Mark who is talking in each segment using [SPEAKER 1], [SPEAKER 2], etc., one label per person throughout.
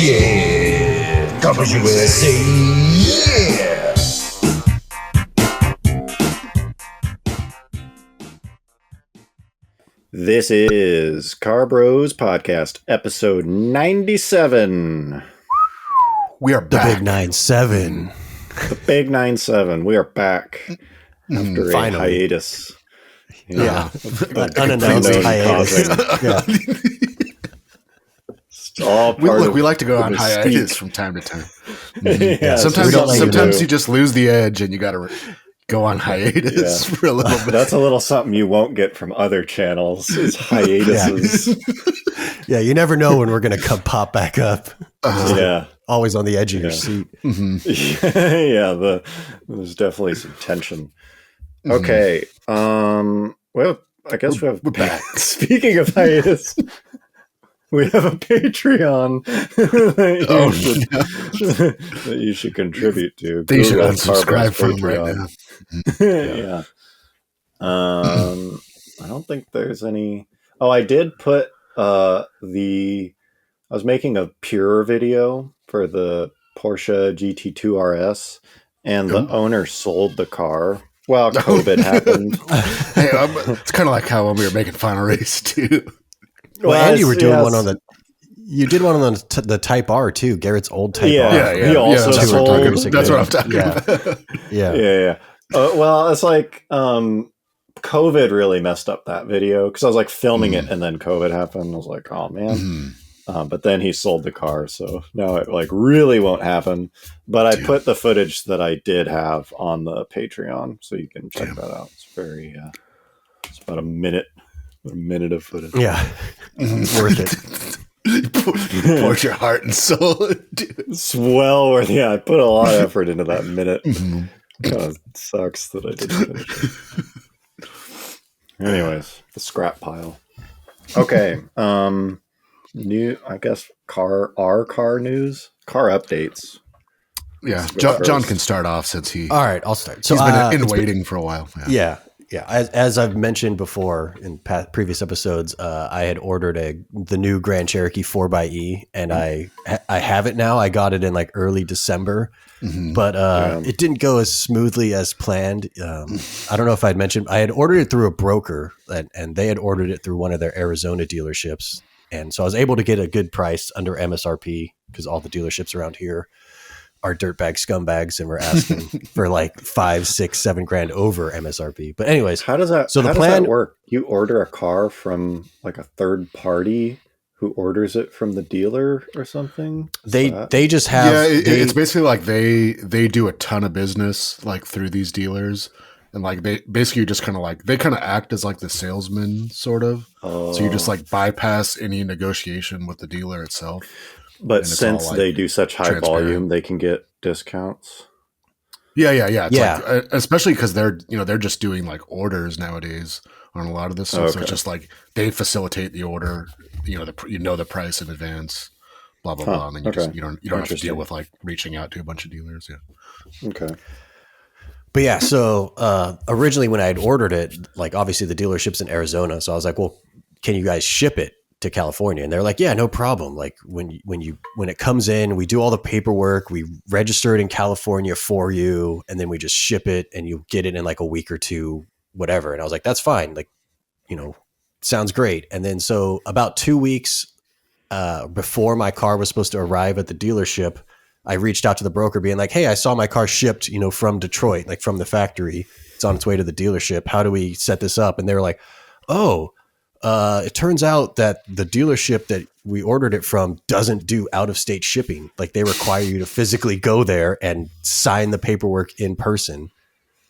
[SPEAKER 1] Yeah, Campus USA. Yeah.
[SPEAKER 2] This is Car Bros Podcast, episode 97.
[SPEAKER 3] We are back.
[SPEAKER 4] The big 97.
[SPEAKER 2] The big 97. We are back after a
[SPEAKER 4] Finally.
[SPEAKER 2] hiatus.
[SPEAKER 4] Yeah. Unannounced hiatus. Yeah.
[SPEAKER 3] We like to go on hiatus from time to time.
[SPEAKER 2] Yeah,
[SPEAKER 3] sometimes you just lose the edge and you got to go on hiatus for a little bit.
[SPEAKER 2] That's a little something you won't get from other channels. Is hiatuses.
[SPEAKER 4] Yeah, you never know when we're going to pop back up.
[SPEAKER 2] Yeah.
[SPEAKER 4] Always on the edge of your seat.
[SPEAKER 2] Yeah, there's definitely some tension. Okay. Well, I guess we're
[SPEAKER 3] back.
[SPEAKER 2] Speaking of hiatus, we have a Patreon that you should contribute to.
[SPEAKER 3] They should unsubscribe from right now.
[SPEAKER 2] Yeah. I don't think there's any. Oh, I did put I was making a pure video for the Porsche GT2 RS, and the owner sold the car. Well, COVID happened.
[SPEAKER 3] Hey, it's kind of like how when we were making Final Race too.
[SPEAKER 4] Well, and you were doing one on the. You did one on the Type R too, Garrett's old Type R.
[SPEAKER 3] Yeah.
[SPEAKER 2] He also sold.
[SPEAKER 3] That's what I'm talking about.
[SPEAKER 4] Yeah.
[SPEAKER 2] Well, it's like COVID really messed up that video because I was like filming it and then COVID happened. I was like, oh man. But then he sold the car, so now it like really won't happen. But I put the footage that I did have on the Patreon, so you can check that out. It's very, it's about a minute of footage.
[SPEAKER 4] Yeah, worth it.
[SPEAKER 3] Pour your heart and soul.
[SPEAKER 2] It's well worth. Yeah, I put a lot of effort into that minute. It sucks that I didn't finish it. Anyways, the scrap pile. Okay. New, I guess, car news, car updates.
[SPEAKER 3] Yeah, John can start off since he.
[SPEAKER 4] All right, I'll start. So
[SPEAKER 3] he's been in waiting for a while.
[SPEAKER 4] Yeah. As I've mentioned before in previous episodes, I had ordered the new Grand Cherokee 4xe, and I have it now. I got it in like early December, but it didn't go as smoothly as planned. I don't know if I'd mentioned I had ordered it through a broker, and they had ordered it through one of their Arizona dealerships. And so I was able to get a good price under MSRP because all the dealerships around here are dirtbag scumbags and we're asking for like $5, $6, $7 over MSRP. But anyways,
[SPEAKER 2] how does that work? You order a car from like a third party who orders it from the dealer or something?
[SPEAKER 4] They just have.
[SPEAKER 3] Yeah, it's basically like they do a ton of business like through these dealers. And like they basically just kind of like they kind of act as like the salesman sort of. So you just like bypass any negotiation with the dealer itself.
[SPEAKER 2] But since like they do such high volume, they can get discounts.
[SPEAKER 3] Yeah. It's like, especially because they're just doing like orders nowadays on a lot of this stuff. So it's just like they facilitate the order. The price in advance. Blah blah blah. And then you don't have to deal with like reaching out to a bunch of dealers. Yeah.
[SPEAKER 2] Okay.
[SPEAKER 4] But yeah, so originally when I had ordered it, like obviously the dealership's in Arizona, so I was like, "Well, can you guys ship it to California?" And they're like, "Yeah, no problem. Like when it comes in, we do all the paperwork, we register it in California for you, and then we just ship it, and you get it in like a week or two, whatever." And I was like, "That's fine. Like, sounds great." And then so about 2 weeks before my car was supposed to arrive at the dealership, I reached out to the broker being like, "Hey, I saw my car shipped, from Detroit, like from the factory. It's on its way to the dealership. How do we set this up?" And they were like, "Oh, it turns out that the dealership that we ordered it from doesn't do out of state shipping. Like they require you to physically go there and sign the paperwork in person."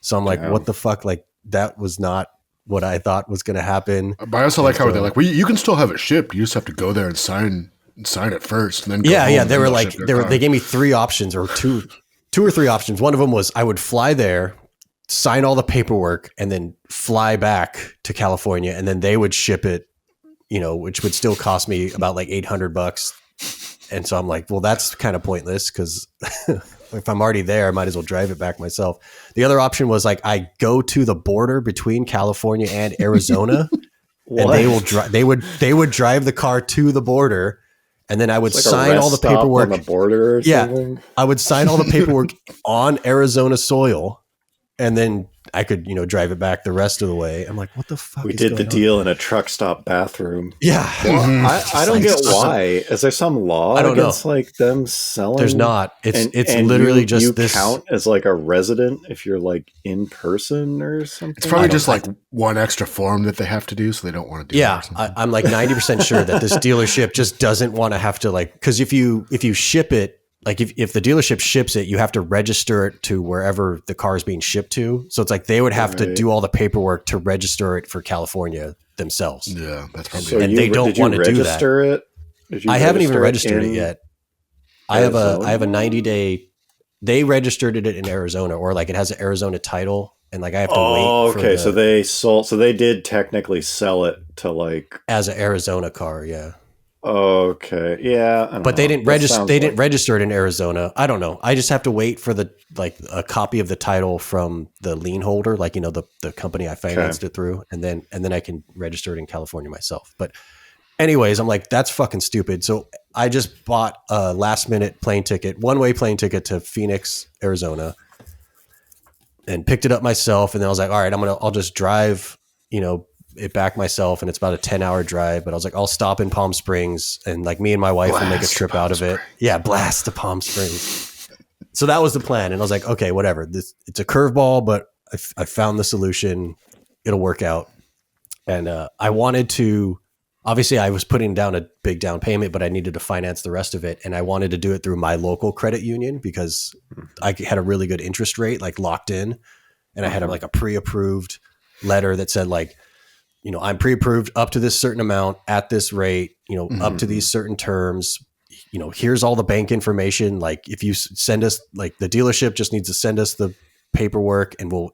[SPEAKER 4] So I'm like, "What the fuck? Like that was not what I thought was going to happen."
[SPEAKER 3] But I also like how they're like, "Well, you can still have it shipped. You just have to go there and sign it first, and then go home."
[SPEAKER 4] They were like, they gave me three options or two or three options. One of them was I would fly there, sign all the paperwork, and then fly back to California, and then they would ship it, which would still cost me about like $800. And so I'm like, well, that's kind of pointless because if I'm already there, I might as well drive it back myself. The other option was like I go to the border between California and Arizona, and they would drive the car to the border. And then I would
[SPEAKER 2] It's
[SPEAKER 4] sign all the paperwork
[SPEAKER 2] on the border or something.
[SPEAKER 4] I would sign all the paperwork on Arizona soil, and then I could, drive it back the rest of the way. I'm like, what the fuck?
[SPEAKER 2] We did the deal in a truck stop bathroom.
[SPEAKER 4] Yeah.
[SPEAKER 2] Well, I don't get why. Is there some law against like them selling?
[SPEAKER 4] There's not. It's
[SPEAKER 2] and
[SPEAKER 4] literally just
[SPEAKER 2] you
[SPEAKER 4] this.
[SPEAKER 2] Count as like a resident if you're like in person or something.
[SPEAKER 3] It's probably just like one extra form that they have to do, so they don't want to do.
[SPEAKER 4] Yeah, I'm like 90% sure that this dealership just doesn't want to have to because if you ship it. Like if the dealership ships it, you have to register it to wherever the car is being shipped to. So it's like they would have to do all the paperwork to register it for California themselves.
[SPEAKER 3] Yeah, that's probably.
[SPEAKER 2] So
[SPEAKER 4] and they don't want to do that. I haven't even registered it yet. I have a 90-day. They registered it in Arizona, or like it has an Arizona title, and like I have to wait.
[SPEAKER 2] Oh, okay. So they sold. So they did technically sell it to like
[SPEAKER 4] as an Arizona car. Yeah.
[SPEAKER 2] Okay. Yeah.
[SPEAKER 4] But they didn't register. They didn't register it in Arizona. I don't know. I just have to wait for a copy of the title from the lien holder, like the company I financed it through, and then I can register it in California myself. But anyways, I'm like, that's fucking stupid. So I just bought a last minute one-way plane ticket to Phoenix, Arizona, and picked it up myself. And then I was like, all right, I'll just drive, it back myself, and it's about a 10-hour drive, but I was like, I'll stop in Palm Springs, and like me and my wife will make a trip out of it. Yeah. Blast to Palm Springs. So that was the plan. And I was like, okay, whatever, it's a curveball, but I found the solution. It'll work out. And I wanted to, obviously I was putting down a big down payment, but I needed to finance the rest of it. And I wanted to do it through my local credit union because I had a really good interest rate, like locked in. And I had like a pre-approved letter that said like, I'm pre-approved up to this certain amount at this rate, up to these certain terms, here's all the bank information. Like if you send us, like the dealership just needs to send us the paperwork and we'll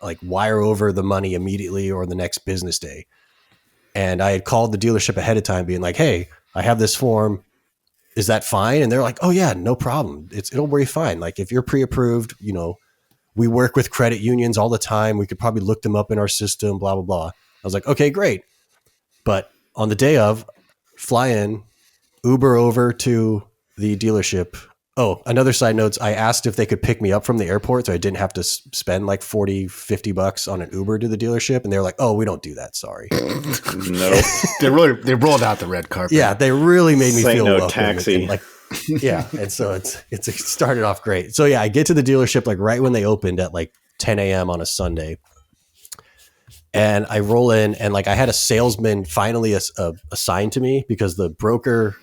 [SPEAKER 4] like wire over the money immediately or the next business day. And I had called the dealership ahead of time being like, hey, I have this form. Is that fine? And they're like, oh yeah, no problem. It'll be fine. Like if you're pre-approved, we work with credit unions all the time. We could probably look them up in our system, blah, blah, blah. I was like, okay, great. But on the day of, fly in, Uber over to the dealership. Oh, another side note, I asked if they could pick me up from the airport so I didn't have to spend like $40-$50 on an Uber to the dealership. And they were like, oh, we don't do that. Sorry.
[SPEAKER 2] No.
[SPEAKER 3] They rolled out the red carpet.
[SPEAKER 4] Yeah, they really made me feel welcome.
[SPEAKER 2] Taxi.
[SPEAKER 4] Yeah. And so it started off great. So yeah, I get to the dealership like right when they opened at like 10 a.m. on a Sunday. And I roll in and like I had a salesman finally assigned to me because the broker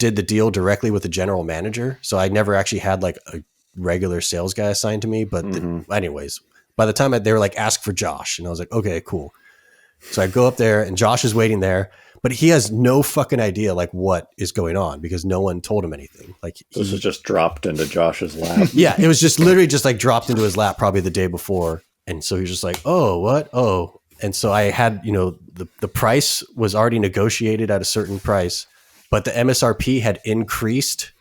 [SPEAKER 4] did the deal directly with the general manager. So I never actually had like a regular sales guy assigned to me. But anyways, by the time they were like, ask for Josh. And I was like, okay, cool. So I go up there and Josh is waiting there, but he has no fucking idea like what is going on because no one told him anything. Like
[SPEAKER 2] this was just dropped into Josh's lap.
[SPEAKER 4] Yeah, it was just literally just like dropped into his lap probably the day before. And so he was just like, oh, what? Oh. And so I had, the price was already negotiated at a certain price, but the MSRP had increased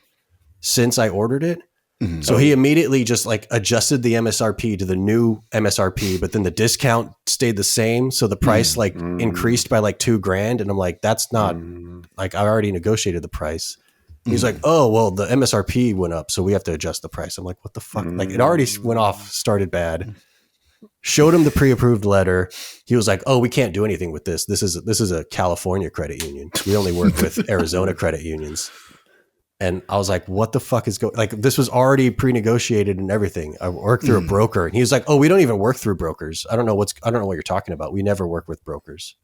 [SPEAKER 4] since I ordered it. Mm-hmm. So he immediately just like adjusted the MSRP to the new MSRP, but then the discount stayed the same. So the price increased by like $2,000. And I'm like, that's not like I already negotiated the price. He's like, oh, well, the MSRP went up, so we have to adjust the price. I'm like, what the fuck? Like it already went off, started bad. Showed him the pre-approved letter. He was like, oh, we can't do anything with this. This is a California credit union. We only work with Arizona credit unions. And I was like, what the fuck is going, like, this was already pre-negotiated and everything. I worked through a broker and he was like, oh, we don't even work through brokers. I don't know what you're talking about. We never work with brokers.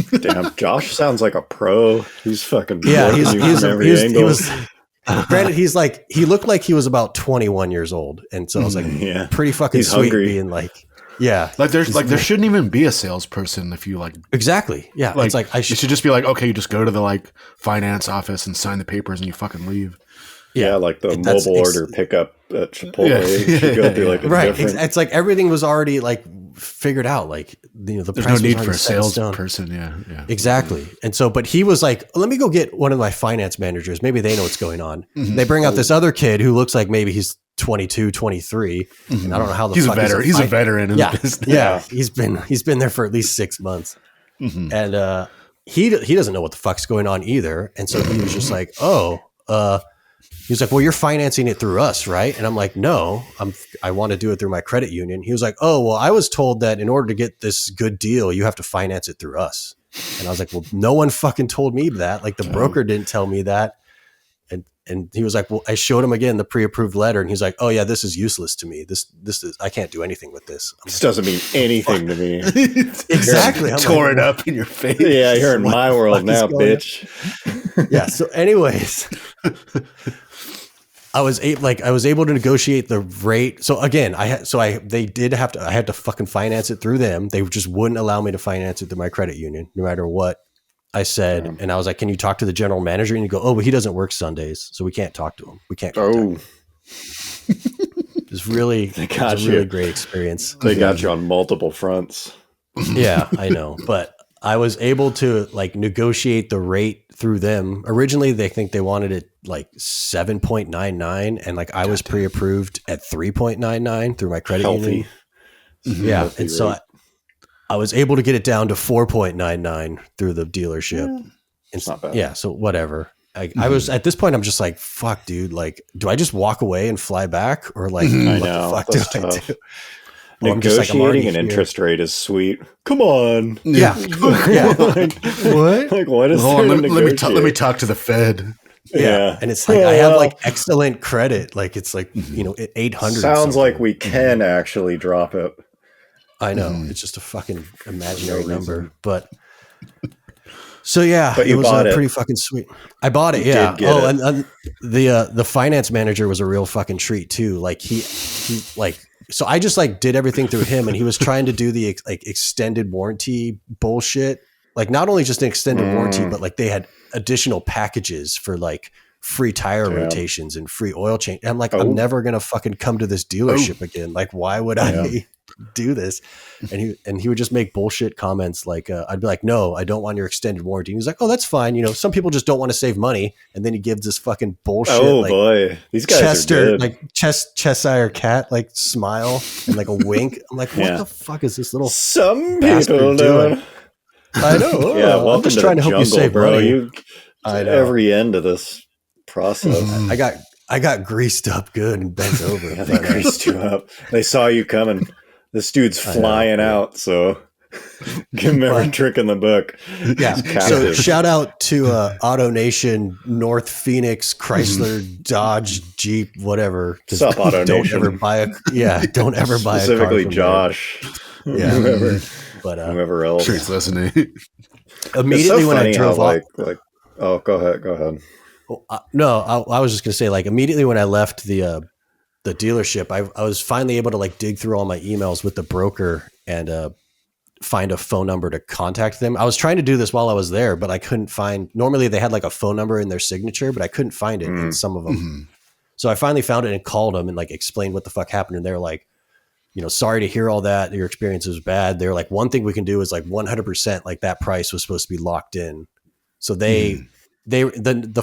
[SPEAKER 2] Damn. Josh sounds like a pro. He's fucking,
[SPEAKER 4] he was, granted, he looked like he was about 21 years old. And so I was like, pretty fucking
[SPEAKER 2] he's
[SPEAKER 4] sweet
[SPEAKER 2] hungry.
[SPEAKER 4] being like, yeah.
[SPEAKER 3] Like there shouldn't even be a salesperson if you like.
[SPEAKER 4] Exactly. Yeah.
[SPEAKER 3] Like,
[SPEAKER 4] it's like,
[SPEAKER 3] it should just be like, okay, you just go to the like finance office and sign the papers and you fucking leave.
[SPEAKER 2] Yeah. Like the mobile order pickup at Chipotle.
[SPEAKER 3] Yeah.
[SPEAKER 2] Should go through like a
[SPEAKER 4] right.
[SPEAKER 2] different...
[SPEAKER 4] It's like everything was already like figured out. Like, the
[SPEAKER 3] there's
[SPEAKER 4] price
[SPEAKER 3] no need
[SPEAKER 4] was
[SPEAKER 3] for a
[SPEAKER 4] salesperson.
[SPEAKER 3] person. Yeah.
[SPEAKER 4] Exactly. And so, but he was like, let me go get one of my finance managers. Maybe they know what's going on. Mm-hmm. They bring out this other kid who looks like maybe he's 22, 23. Mm-hmm. And I don't know how
[SPEAKER 3] he's a veteran. He's a veteran in the business.
[SPEAKER 4] Yeah. He's been there for at least 6 months. Mm-hmm. And he doesn't know what the fuck's going on either. And so he was just like, he's like, well, you're financing it through us, right? And I'm like, no, I want to do it through my credit union. He was like, oh, well, I was told that in order to get this good deal, you have to finance it through us. And I was like, well, no one fucking told me that. Like the broker didn't tell me that. And he was like, well, I showed him again the pre-approved letter, and he's like, oh yeah, this is useless to me. This is, I can't do anything with this.
[SPEAKER 2] This doesn't mean anything to me.
[SPEAKER 4] Exactly.
[SPEAKER 3] Tore it up in your face.
[SPEAKER 2] Yeah, you're in my world now, bitch.
[SPEAKER 4] Yeah. So, anyways, I was able to negotiate the rate. So again, I had to fucking finance it through them. They just wouldn't allow me to finance it through my credit union, no matter what I said. Yeah. And I was like, can you talk to the general manager? And you go, oh, but he doesn't work Sundays, so we can't talk to him. We can't.
[SPEAKER 2] Oh,
[SPEAKER 4] it's really, a really great experience.
[SPEAKER 2] They got you on multiple fronts.
[SPEAKER 4] Yeah, I know. But I was able to like negotiate the rate through them. Originally, they wanted it like 7.99, and like I was pre-approved at 3.99 through my credit union. Yeah, healthy and so I was able to get it down to 4.99 through the dealership. Yeah, it's not bad. Yeah, so whatever. I was at this point. I'm just like, fuck, dude. Like, do I just walk away and fly back, or like, what the fuck do I do? Well,
[SPEAKER 2] negotiating an interest rate is sweet. Come on.
[SPEAKER 4] Yeah. Yeah.
[SPEAKER 2] What? Like, what is
[SPEAKER 3] Hold on, let me talk to the Fed.
[SPEAKER 4] Yeah. And it's like, I have like excellent credit. Like, it's like, 800.
[SPEAKER 2] Sounds like we can actually drop it.
[SPEAKER 4] I know. It's just a fucking imaginary number. But so, yeah,
[SPEAKER 2] but
[SPEAKER 4] it was pretty fucking sweet. I bought it. Yeah. Oh, and the finance manager was a real fucking treat too. Like he like, so I just like did everything through him, and he was trying to do the like extended warranty bullshit. Like not only just an extended warranty, but like they had additional packages for like free tire rotations and free oil change. And I'm like, I'm never going to fucking come to this dealership again. Like, why would I do this? And he would just make bullshit comments. Like, I'd be like, no, I don't want your extended warranty. And he's like, oh, that's fine. Some people just don't want to save money. And then he gives this fucking bullshit. Oh like,
[SPEAKER 2] boy. These guys are good.
[SPEAKER 4] Like Cheshire cat, like smile and like a wink. I'm like, what the fuck is this little
[SPEAKER 2] some people doing?
[SPEAKER 4] I know.
[SPEAKER 2] Yeah. Welcome
[SPEAKER 4] I'm just
[SPEAKER 2] to
[SPEAKER 4] trying
[SPEAKER 2] the
[SPEAKER 4] to help you save
[SPEAKER 2] bro.
[SPEAKER 4] money.
[SPEAKER 2] I know. Every end of this process.
[SPEAKER 4] I got greased up good and bent over.
[SPEAKER 2] Yeah, they greased you up. They saw you coming. This dude's flying out, so give him every trick in the book.
[SPEAKER 4] Yeah. So shout out to Auto Nation, North Phoenix, Chrysler, Dodge, Jeep, whatever.
[SPEAKER 2] What's up, Auto
[SPEAKER 4] don't
[SPEAKER 2] Nation?
[SPEAKER 4] Ever buy a don't ever buy
[SPEAKER 2] specifically
[SPEAKER 4] a car from
[SPEAKER 2] Josh.
[SPEAKER 4] There. Yeah.
[SPEAKER 2] Whoever else.
[SPEAKER 3] Sure, it's listening.
[SPEAKER 4] Immediately
[SPEAKER 2] so
[SPEAKER 4] when I drove off,
[SPEAKER 2] oh, go ahead.
[SPEAKER 4] No, I was just gonna say, like, immediately when I left the dealership, I was finally able to like dig through all my emails with the broker and find a phone number to contact them. I was trying to do this while I was there, but I couldn't find. Normally they had like a phone number in their signature, but I couldn't find it in some of them. So I finally found it and called them and like explained what the fuck happened, and they're like, sorry to hear all that. Your experience was bad. They're like, one thing we can do is like 100%, like that price was supposed to be locked in. So the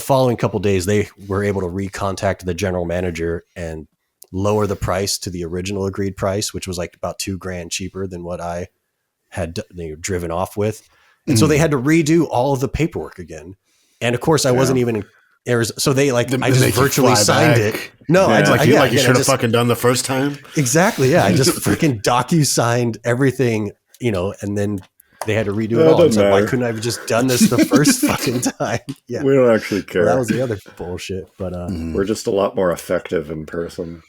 [SPEAKER 4] following couple of days, they were able to recontact the general manager and lower the price to the original agreed price, which was like about $2,000 cheaper than what I had driven off with. And so they had to redo all of the paperwork again. And of course I wasn't even in Arizona. So they like, I just virtually signed it. No,
[SPEAKER 3] you should have fucking done the first time.
[SPEAKER 4] Exactly. Yeah. I just freaking docu-signed everything, and then they had to redo it all. I was like, why couldn't I have just done this the first fucking time? Yeah.
[SPEAKER 2] We don't actually care.
[SPEAKER 4] Well, that was the other bullshit, but
[SPEAKER 2] we're just a lot more effective in person.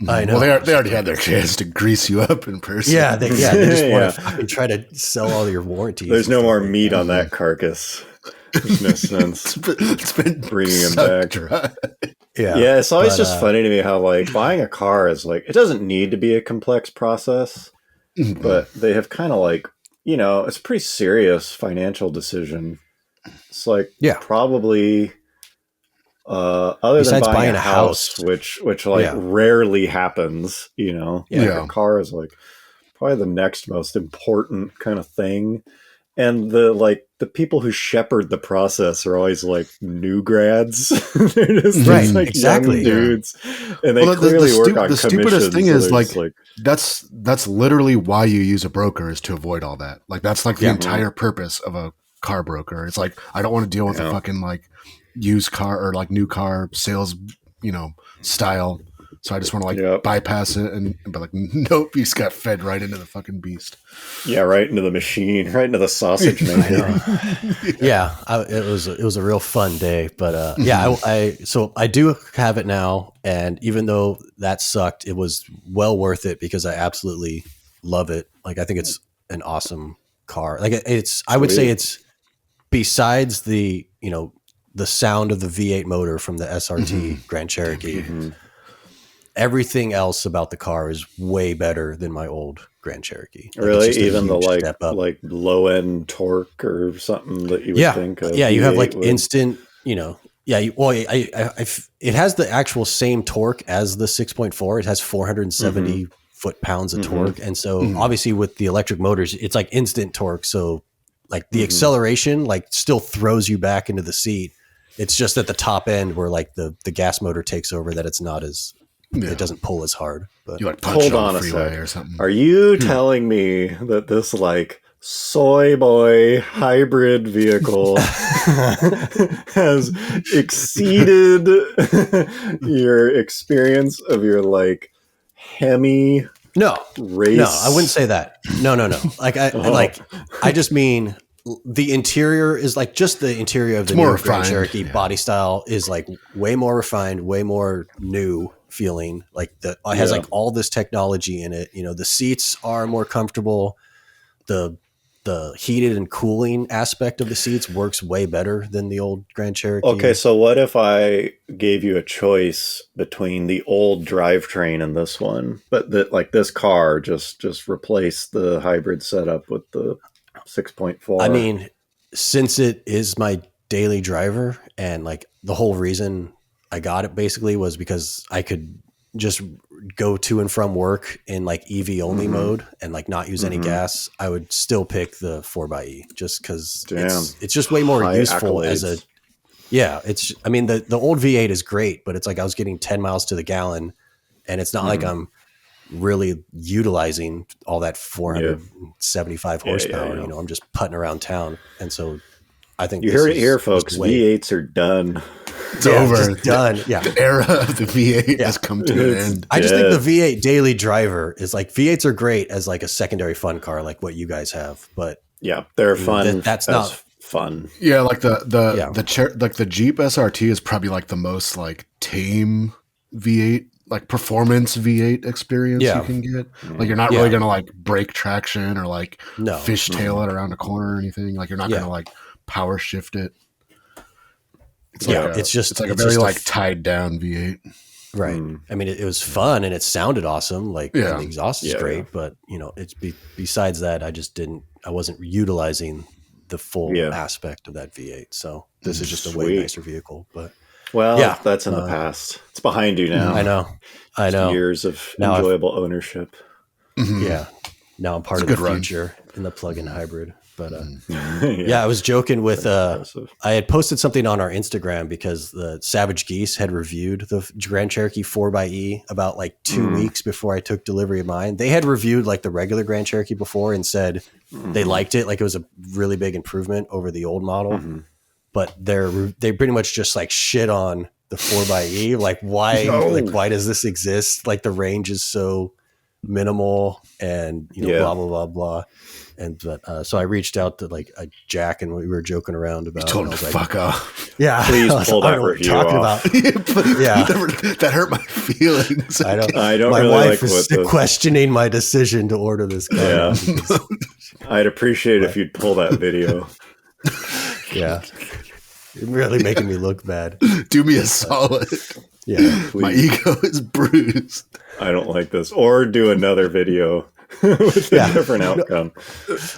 [SPEAKER 4] I know.
[SPEAKER 3] Well, they already had their chance to grease you up in person.
[SPEAKER 4] Yeah, they just want to fucking try to sell all your warranties.
[SPEAKER 2] There's no more meat on that carcass. There's no sense.
[SPEAKER 3] It's been
[SPEAKER 2] bringing him back.
[SPEAKER 3] Dry.
[SPEAKER 2] Yeah. It's always just funny to me how like buying a car is like, it doesn't need to be a complex process, but they have kind of like, it's a pretty serious financial decision. It's like probably other
[SPEAKER 4] besides
[SPEAKER 2] than buying a house, which like rarely happens, a car is like probably the next most important kind of thing. And the people who shepherd the process are always like new grads. They're just like
[SPEAKER 4] exactly
[SPEAKER 2] young dudes, and they clearly work on commissions. The stupidest thing is
[SPEAKER 3] like that's literally why you use a broker, is to avoid all that. Like that's like the entire purpose of a car broker. It's like I don't want to deal with a fucking like used car or like new car sales, style. So I just want to like bypass it and be like, nope, you just got fed right into the fucking beast.
[SPEAKER 2] Yeah, right into the machine, right into the sausage maker.
[SPEAKER 4] It was a real fun day, but I do have it now, and even though that sucked, it was well worth it because I absolutely love it. Like I think it's an awesome car. Like I would say it's besides the the sound of the V8 motor from the SRT Grand Cherokee. Everything else about the car is way better than my old Grand Cherokee. Like,
[SPEAKER 2] really? Even the like low end torque or something that you would think of.
[SPEAKER 4] Yeah, you have like instant, it has the actual same torque as the 6.4. It has 470 foot-pounds of torque. And so obviously with the electric motors, it's like instant torque. So like the acceleration like still throws you back into the seat. It's just at the top end where like the gas motor takes over that it's not as... It doesn't pull as hard. But
[SPEAKER 3] you like punch it on the freeway or something.
[SPEAKER 2] Are you telling me that this like soy boy hybrid vehicle has exceeded your experience of your like Hemi race?
[SPEAKER 4] No, I wouldn't say that. No. Like I just mean the interior is like just the interior of the new Grand Cherokee body style is like way more refined, way more new feeling. Like it has like all this technology in it. The seats are more comfortable. The heated and cooling aspect of the seats works way better than the old Grand Cherokee.
[SPEAKER 2] Okay, so what if I gave you a choice between the old drivetrain and this one, but that like this car just replace the hybrid setup with the 6.4?
[SPEAKER 4] I mean, since it is my daily driver and like the whole reason I got it basically was because I could just go to and from work in like EV only mode and like not use any gas. I would still pick the 4xe just because it's just way more useful accolades. I mean, the old V8 is great, but it's like I was getting 10 miles to the gallon and it's not like I'm really utilizing all that 475 horsepower. I'm just putting around town. And so I think
[SPEAKER 2] you heard it here, folks. V8s are done.
[SPEAKER 3] It's over.
[SPEAKER 4] It's done. Yeah.
[SPEAKER 3] The era of the V8 has come to an end.
[SPEAKER 4] I just think the V8 daily driver is like V8s are great as like a secondary fun car, like what you guys have. But
[SPEAKER 2] yeah, they're fun.
[SPEAKER 4] That's not
[SPEAKER 2] fun.
[SPEAKER 3] Yeah, like the Jeep SRT is probably like the most like tame V8, like performance V8 experience you can get. Like you're not really gonna like break traction or like fishtail it around a corner or anything. Like you're not gonna like power shift it. It's like a very like tied down V8.
[SPEAKER 4] Right. I mean, it was fun and it sounded awesome. Like and the exhaust is great, but it's besides that, I wasn't utilizing the full aspect of that V8. So this is just a way nicer vehicle, but
[SPEAKER 2] that's in the past. It's behind you now.
[SPEAKER 4] I know.
[SPEAKER 2] Years of enjoyable ownership.
[SPEAKER 4] Yeah. Now I'm part of the future in the plug-in hybrid. But I was joking with I had posted something on our Instagram because the Savage Geese had reviewed the Grand Cherokee 4xe about like 2 weeks before I took delivery of mine. They had reviewed like the regular Grand Cherokee before and said they liked it, like it was a really big improvement over the old model. But they pretty much just like shit on the 4xe, like why does this exist? Like the range is so minimal and blah blah blah blah. So I reached out to like a Jack and we were joking around about.
[SPEAKER 3] You told him to fuck off.
[SPEAKER 4] Yeah,
[SPEAKER 2] please pull that review off.
[SPEAKER 3] That hurt my feelings.
[SPEAKER 4] I don't.
[SPEAKER 2] My really
[SPEAKER 4] wife
[SPEAKER 2] like
[SPEAKER 4] is questioning my decision to order this car.
[SPEAKER 2] Yeah, I'd appreciate if you'd pull that video.
[SPEAKER 4] Yeah, it's really making me look bad.
[SPEAKER 3] Do me a solid.
[SPEAKER 4] Yeah,
[SPEAKER 2] please.
[SPEAKER 3] My ego is bruised.
[SPEAKER 2] I don't like this. Or do another video. With a different outcome.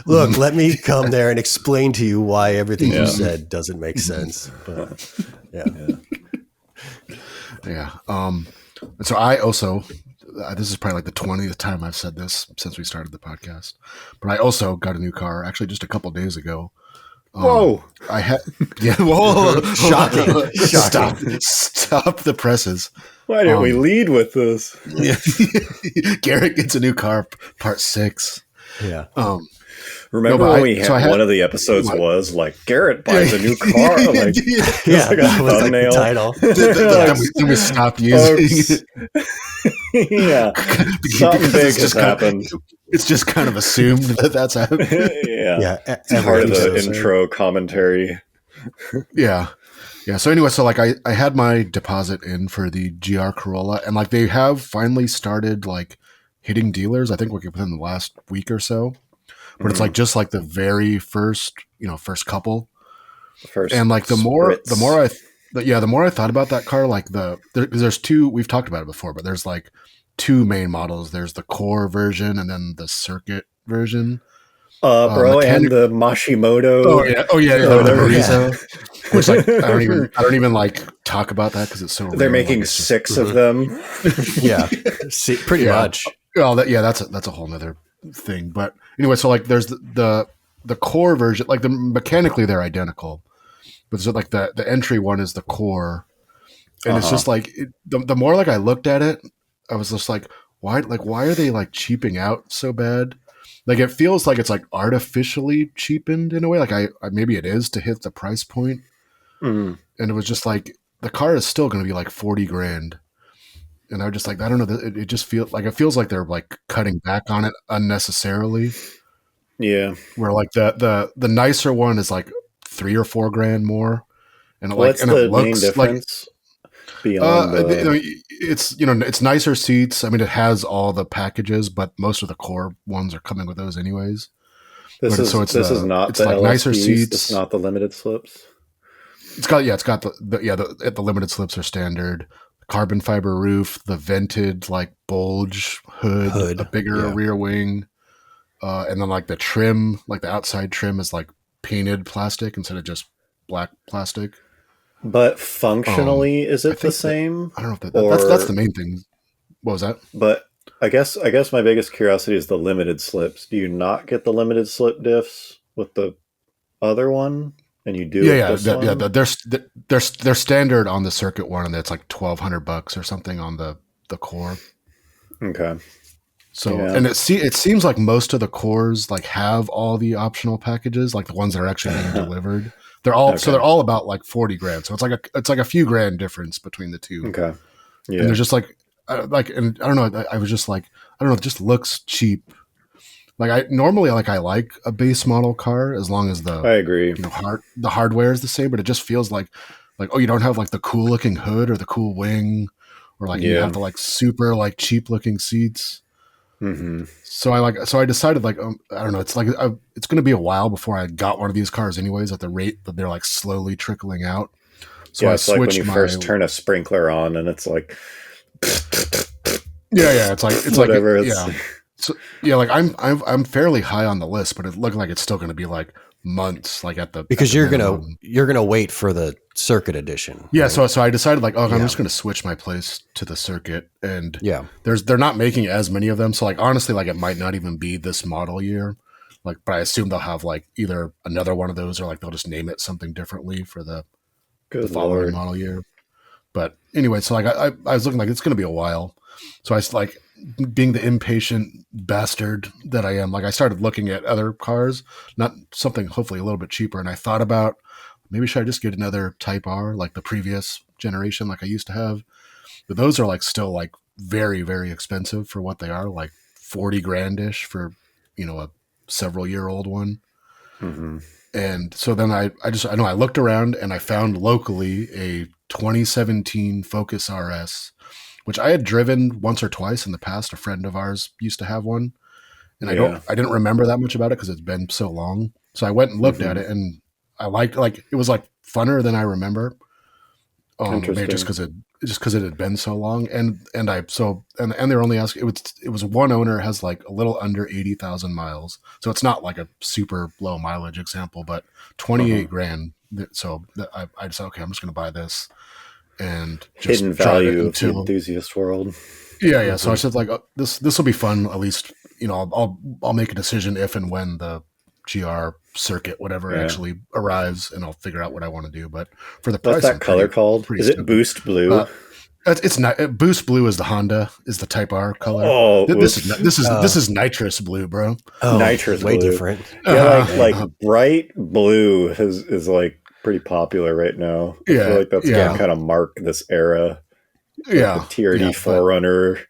[SPEAKER 4] Look, let me come there and explain to you why everything you said doesn't make sense. But
[SPEAKER 3] And so I also, this is probably like the 20th time I've said this since we started the podcast, but I also got a new car actually just a couple days ago.
[SPEAKER 2] Whoa!
[SPEAKER 3] I had whoa!
[SPEAKER 4] Shocking!
[SPEAKER 3] Stop the presses.
[SPEAKER 2] Why didn't we lead with this?
[SPEAKER 3] Garrett gets a new car, part 6.
[SPEAKER 4] Yeah.
[SPEAKER 2] Remember when we had one of the episodes was like Garrett buys a new car, like
[SPEAKER 4] yeah,
[SPEAKER 2] like
[SPEAKER 4] that was like the title.
[SPEAKER 3] Then we stopped using it.
[SPEAKER 2] Yeah, something big has happened.
[SPEAKER 3] It's just kind of assumed that that's happening.
[SPEAKER 2] Yeah, it's part of the intro commentary.
[SPEAKER 3] Yeah. So anyway, so like I had my deposit in for the GR Corolla, and like they have finally started like hitting dealers. I think within the last week or so, but it's like just like the very first couple. And like the more I thought about that car, like there's two. We've talked about it before, but there's like two main models. There's the core version and then the circuit version.
[SPEAKER 2] And the Mashimoto.
[SPEAKER 3] Oh yeah, the Marizo. Which like I don't even like talk about that because it's so.
[SPEAKER 2] They're making like, 6 of them.
[SPEAKER 4] Yeah, pretty much.
[SPEAKER 3] Well, that's a whole nother thing. But anyway, so like there's the core version. Like mechanically they're identical, but so like the entry one is the core, and it's just like the more like I looked at it, I was just like, why are they like cheaping out so bad? Like it feels like it's like artificially cheapened in a way. Like I maybe it is to hit the price point. And it was just like the car is still going to be like $40,000, and I was just like, I don't know. It just feels like they're like cutting back on it unnecessarily.
[SPEAKER 2] Yeah,
[SPEAKER 3] where like the nicer one is like $3,000 or $4,000 more, and it
[SPEAKER 2] looks main difference? Beyond
[SPEAKER 3] it's nicer seats. I mean, it has all the packages, but most of the core ones are coming with those anyways.
[SPEAKER 2] This is not the LSPs, nicer seats. It's not the limited slips.
[SPEAKER 3] It's got the limited slips are standard. Carbon fiber roof, the vented like bulge hood, a bigger rear wing, and then like the trim, like the outside trim is like painted plastic instead of just black plastic.
[SPEAKER 2] But functionally, is it the same?
[SPEAKER 3] I don't know if that's the main thing. What was that?
[SPEAKER 2] But I guess my biggest curiosity is the limited slips. Do you not get the limited slip diffs with the other one? And you do?
[SPEAKER 3] They're standard on the circuit one, and it's like $1,200 or something on the core.
[SPEAKER 2] Okay.
[SPEAKER 3] So and it seems like most of the cores like have all the optional packages, like the ones that are actually being delivered. They're all they're all about like $40,000. So it's like a few grand difference between the two.
[SPEAKER 2] Okay. Yeah.
[SPEAKER 3] And there's just and I don't know. I was just like, I don't know. It just looks cheap. Like I like a base model car as long as
[SPEAKER 2] I agree.
[SPEAKER 3] The hardware is the same, but it just feels like you don't have like the cool looking hood or the cool wing, or like you have the like super like cheap looking seats.
[SPEAKER 2] Mm-hmm.
[SPEAKER 3] So I decided like I don't know. It's like it's going to be a while before I got one of these cars, anyways. At the rate that they're like slowly trickling out. So I
[SPEAKER 2] it's like when you first turn a sprinkler on, and it's like
[SPEAKER 3] it's
[SPEAKER 2] whatever.
[SPEAKER 3] Like so like I'm fairly high on the list, but it looked like it's still going to be like months, like
[SPEAKER 4] because you're gonna wait for the circuit edition.
[SPEAKER 3] Yeah, right? So I decided like, I'm just gonna switch my place to the circuit, and they're not making as many of them, so like honestly, like it might not even be this model year, like, but I assume they'll have like either another one of those or like they'll just name it something differently for the following model year. But anyway, so like I was looking like it's gonna be a while, so I was like, being the impatient bastard that I am, like I started looking at other cars, not something hopefully a little bit cheaper. And I thought about maybe should I just get another Type R, like the previous generation, like I used to have. But those are like still like very, very expensive for what they are, like $40,000-ish for, a several year old one.
[SPEAKER 2] Mm-hmm.
[SPEAKER 3] And so then I looked around and I found locally a 2017 Focus RS, which I had driven once or twice in the past. A friend of ours used to have one, and I didn't remember that much about it because it's been so long. So I went and looked at it, and I liked it was like funner than I remember. Maybe just because it had been so long, and they're only asking. It was one owner, has like a little under 80,000 miles, so it's not like a super low mileage example, but $28,000. So I decided, okay, I'm just going to buy this. And just
[SPEAKER 2] hidden value of the enthusiast world.
[SPEAKER 3] Yeah. So I said like, this will be fun. At least, I'll make a decision if and when the GR circuit, whatever actually arrives, and I'll figure out what I want to do. But for the price,
[SPEAKER 2] what's that color called? Is it Boost Blue?
[SPEAKER 3] It's not Boost Blue is the Honda is the Type R color.
[SPEAKER 2] Oh,
[SPEAKER 3] this is nitrous blue, bro.
[SPEAKER 4] Oh,
[SPEAKER 2] nitrous
[SPEAKER 4] way
[SPEAKER 2] blue.
[SPEAKER 4] different.
[SPEAKER 2] Yeah, like bright blue is like pretty popular right now. I feel like that's gonna kind of mark this era. Like the TRD 4Runner.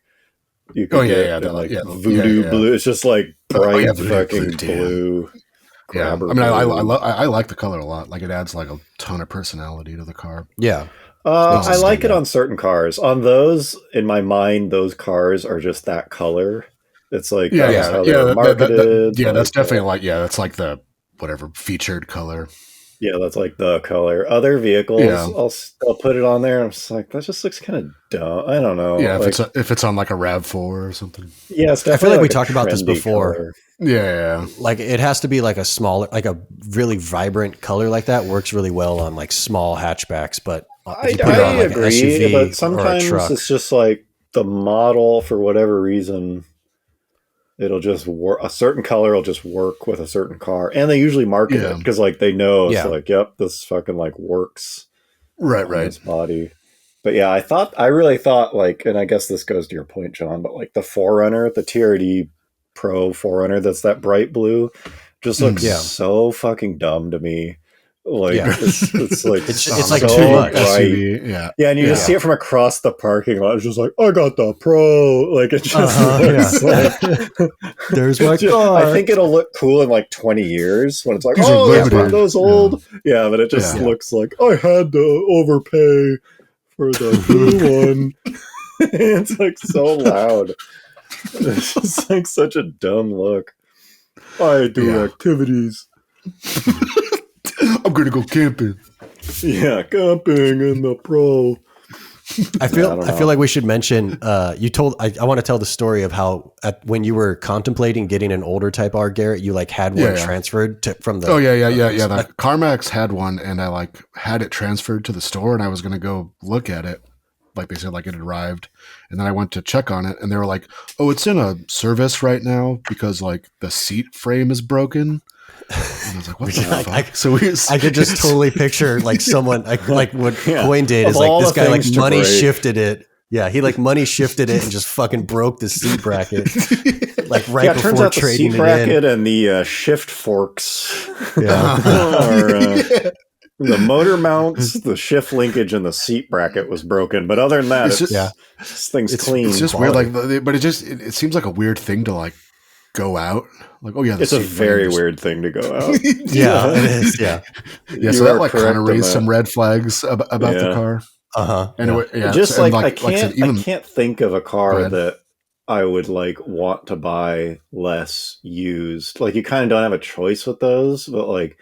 [SPEAKER 2] You could get Voodoo Blue. It's just like bright fucking blue.
[SPEAKER 3] Yeah, I mean, I like the color a lot. Like it adds like a ton of personality to the car.
[SPEAKER 4] Yeah.
[SPEAKER 2] I like it on certain cars. On those, in my mind, those cars are just that color. It's like how they're marketed.
[SPEAKER 3] That's definitely that's like the whatever featured color.
[SPEAKER 2] Yeah, that's like the color. Other vehicles, I'll put it on there. And I'm just like, that just looks kind of dumb. I don't know.
[SPEAKER 3] Yeah,
[SPEAKER 2] like,
[SPEAKER 3] if it's on like a Rav4 or something.
[SPEAKER 2] Yeah, it's
[SPEAKER 4] I feel like we talked about this before.
[SPEAKER 2] Color.
[SPEAKER 3] Yeah,
[SPEAKER 4] like it has to be like a smaller, like a really vibrant color like that works really well on like small hatchbacks. But
[SPEAKER 2] I agree, but sometimes it's just like the model for whatever reason. It'll just work. A certain color will just work with a certain car, and they usually market it because like they know it's like, yep, this fucking like works,
[SPEAKER 3] right.
[SPEAKER 2] This body. But yeah, I really thought like, and I guess this goes to your point, John. But like the 4Runner, the TRD Pro 4Runner, that's that bright blue, just looks so fucking dumb to me. Like it's like
[SPEAKER 4] it's like
[SPEAKER 2] so
[SPEAKER 4] too much.
[SPEAKER 2] Bright. And you just see it from across the parking lot. It's just like, I got the Pro. Like it just looks like
[SPEAKER 4] there's my car.
[SPEAKER 2] I think it'll look cool in like 20 years when it's like, it's one of those old. Yeah, but it just looks like I had to overpay for the blue one. It's like so loud. It's just like such a dumb look. I do activities.
[SPEAKER 3] I'm gonna go camping.
[SPEAKER 2] Yeah, camping in the Pro.
[SPEAKER 4] I feel like we should mention. I want to tell the story of how when you were contemplating getting an older Type R, Garrett, you like had one transferred from the.
[SPEAKER 3] Oh yeah. The CarMax had one, and I like had it transferred to the store, and I was gonna go look at it. Like they said, like it had arrived, and then I went to check on it, and they were like, "Oh, it's in a service right now because like the seat frame is broken." And I was like, what the fuck?
[SPEAKER 4] I could just totally picture like someone like what Coyne did is like this guy like money shifted it. Yeah, he like money shifted it and just fucking broke the seat bracket like right before
[SPEAKER 2] turns out
[SPEAKER 4] trading
[SPEAKER 2] the seat bracket and the shift forks the motor mounts, the shift linkage, and the seat bracket was broken. But other than that, this thing's clean.
[SPEAKER 3] It's just weird, like, but it seems like a weird thing to like go out. Like, oh yeah,
[SPEAKER 2] it's a very weird thing to go out.
[SPEAKER 4] It is. Yeah.
[SPEAKER 3] So that like kind of raised some red flags about the car.
[SPEAKER 2] Anyway, just like I can't think of a car that I would like want to buy less used. Like you kind of don't have a choice with those, but like,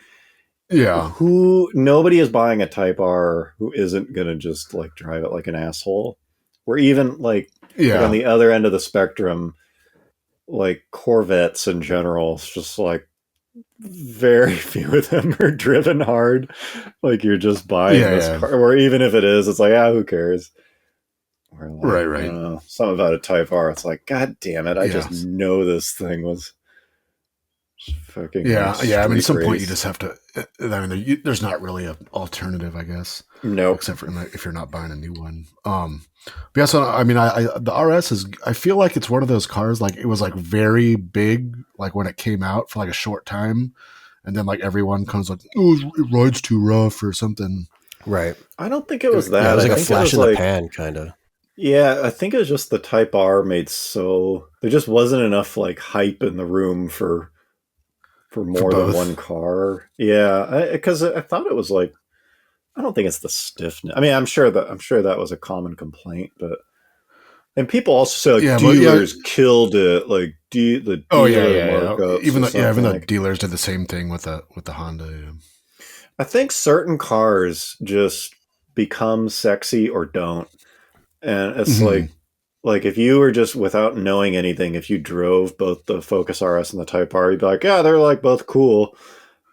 [SPEAKER 2] nobody is buying a Type R who isn't gonna just like drive it like an asshole. Or even like on the other end of the spectrum, like Corvettes in general, it's just like very few of them are driven hard. Like you're just buying this car, or even if it is, it's like, who cares? Or like,
[SPEAKER 3] right.
[SPEAKER 2] Something about a Type R, it's like, God damn it, I just know this thing was fucking
[SPEAKER 3] I mean, at some point you just have to. I mean, there's not really an alternative, I guess.
[SPEAKER 2] No,
[SPEAKER 3] except for if you're not buying a new one. But so I mean, the RS is. I feel like it's one of those cars. Like it was like very big, like when it came out for like a short time, and then like everyone comes like, oh, it rides too rough or something.
[SPEAKER 4] Right.
[SPEAKER 2] I don't think it was that.
[SPEAKER 4] Yeah, it was like a flash in the pan, kind of.
[SPEAKER 2] Yeah, I think it was just the Type R made so there just wasn't enough like hype in the room for more than one car. Yeah, because I thought it was like, I don't think it's the stiffness. I mean, I'm sure that was a common complaint, and people also say like dealers killed it. Like the markups.
[SPEAKER 3] Even though dealers did the same thing with the Honda. Yeah.
[SPEAKER 2] I think certain cars just become sexy or don't, and it's like if you were just without knowing anything, if you drove both the Focus RS and the Type R, you'd be like, yeah, they're like both cool,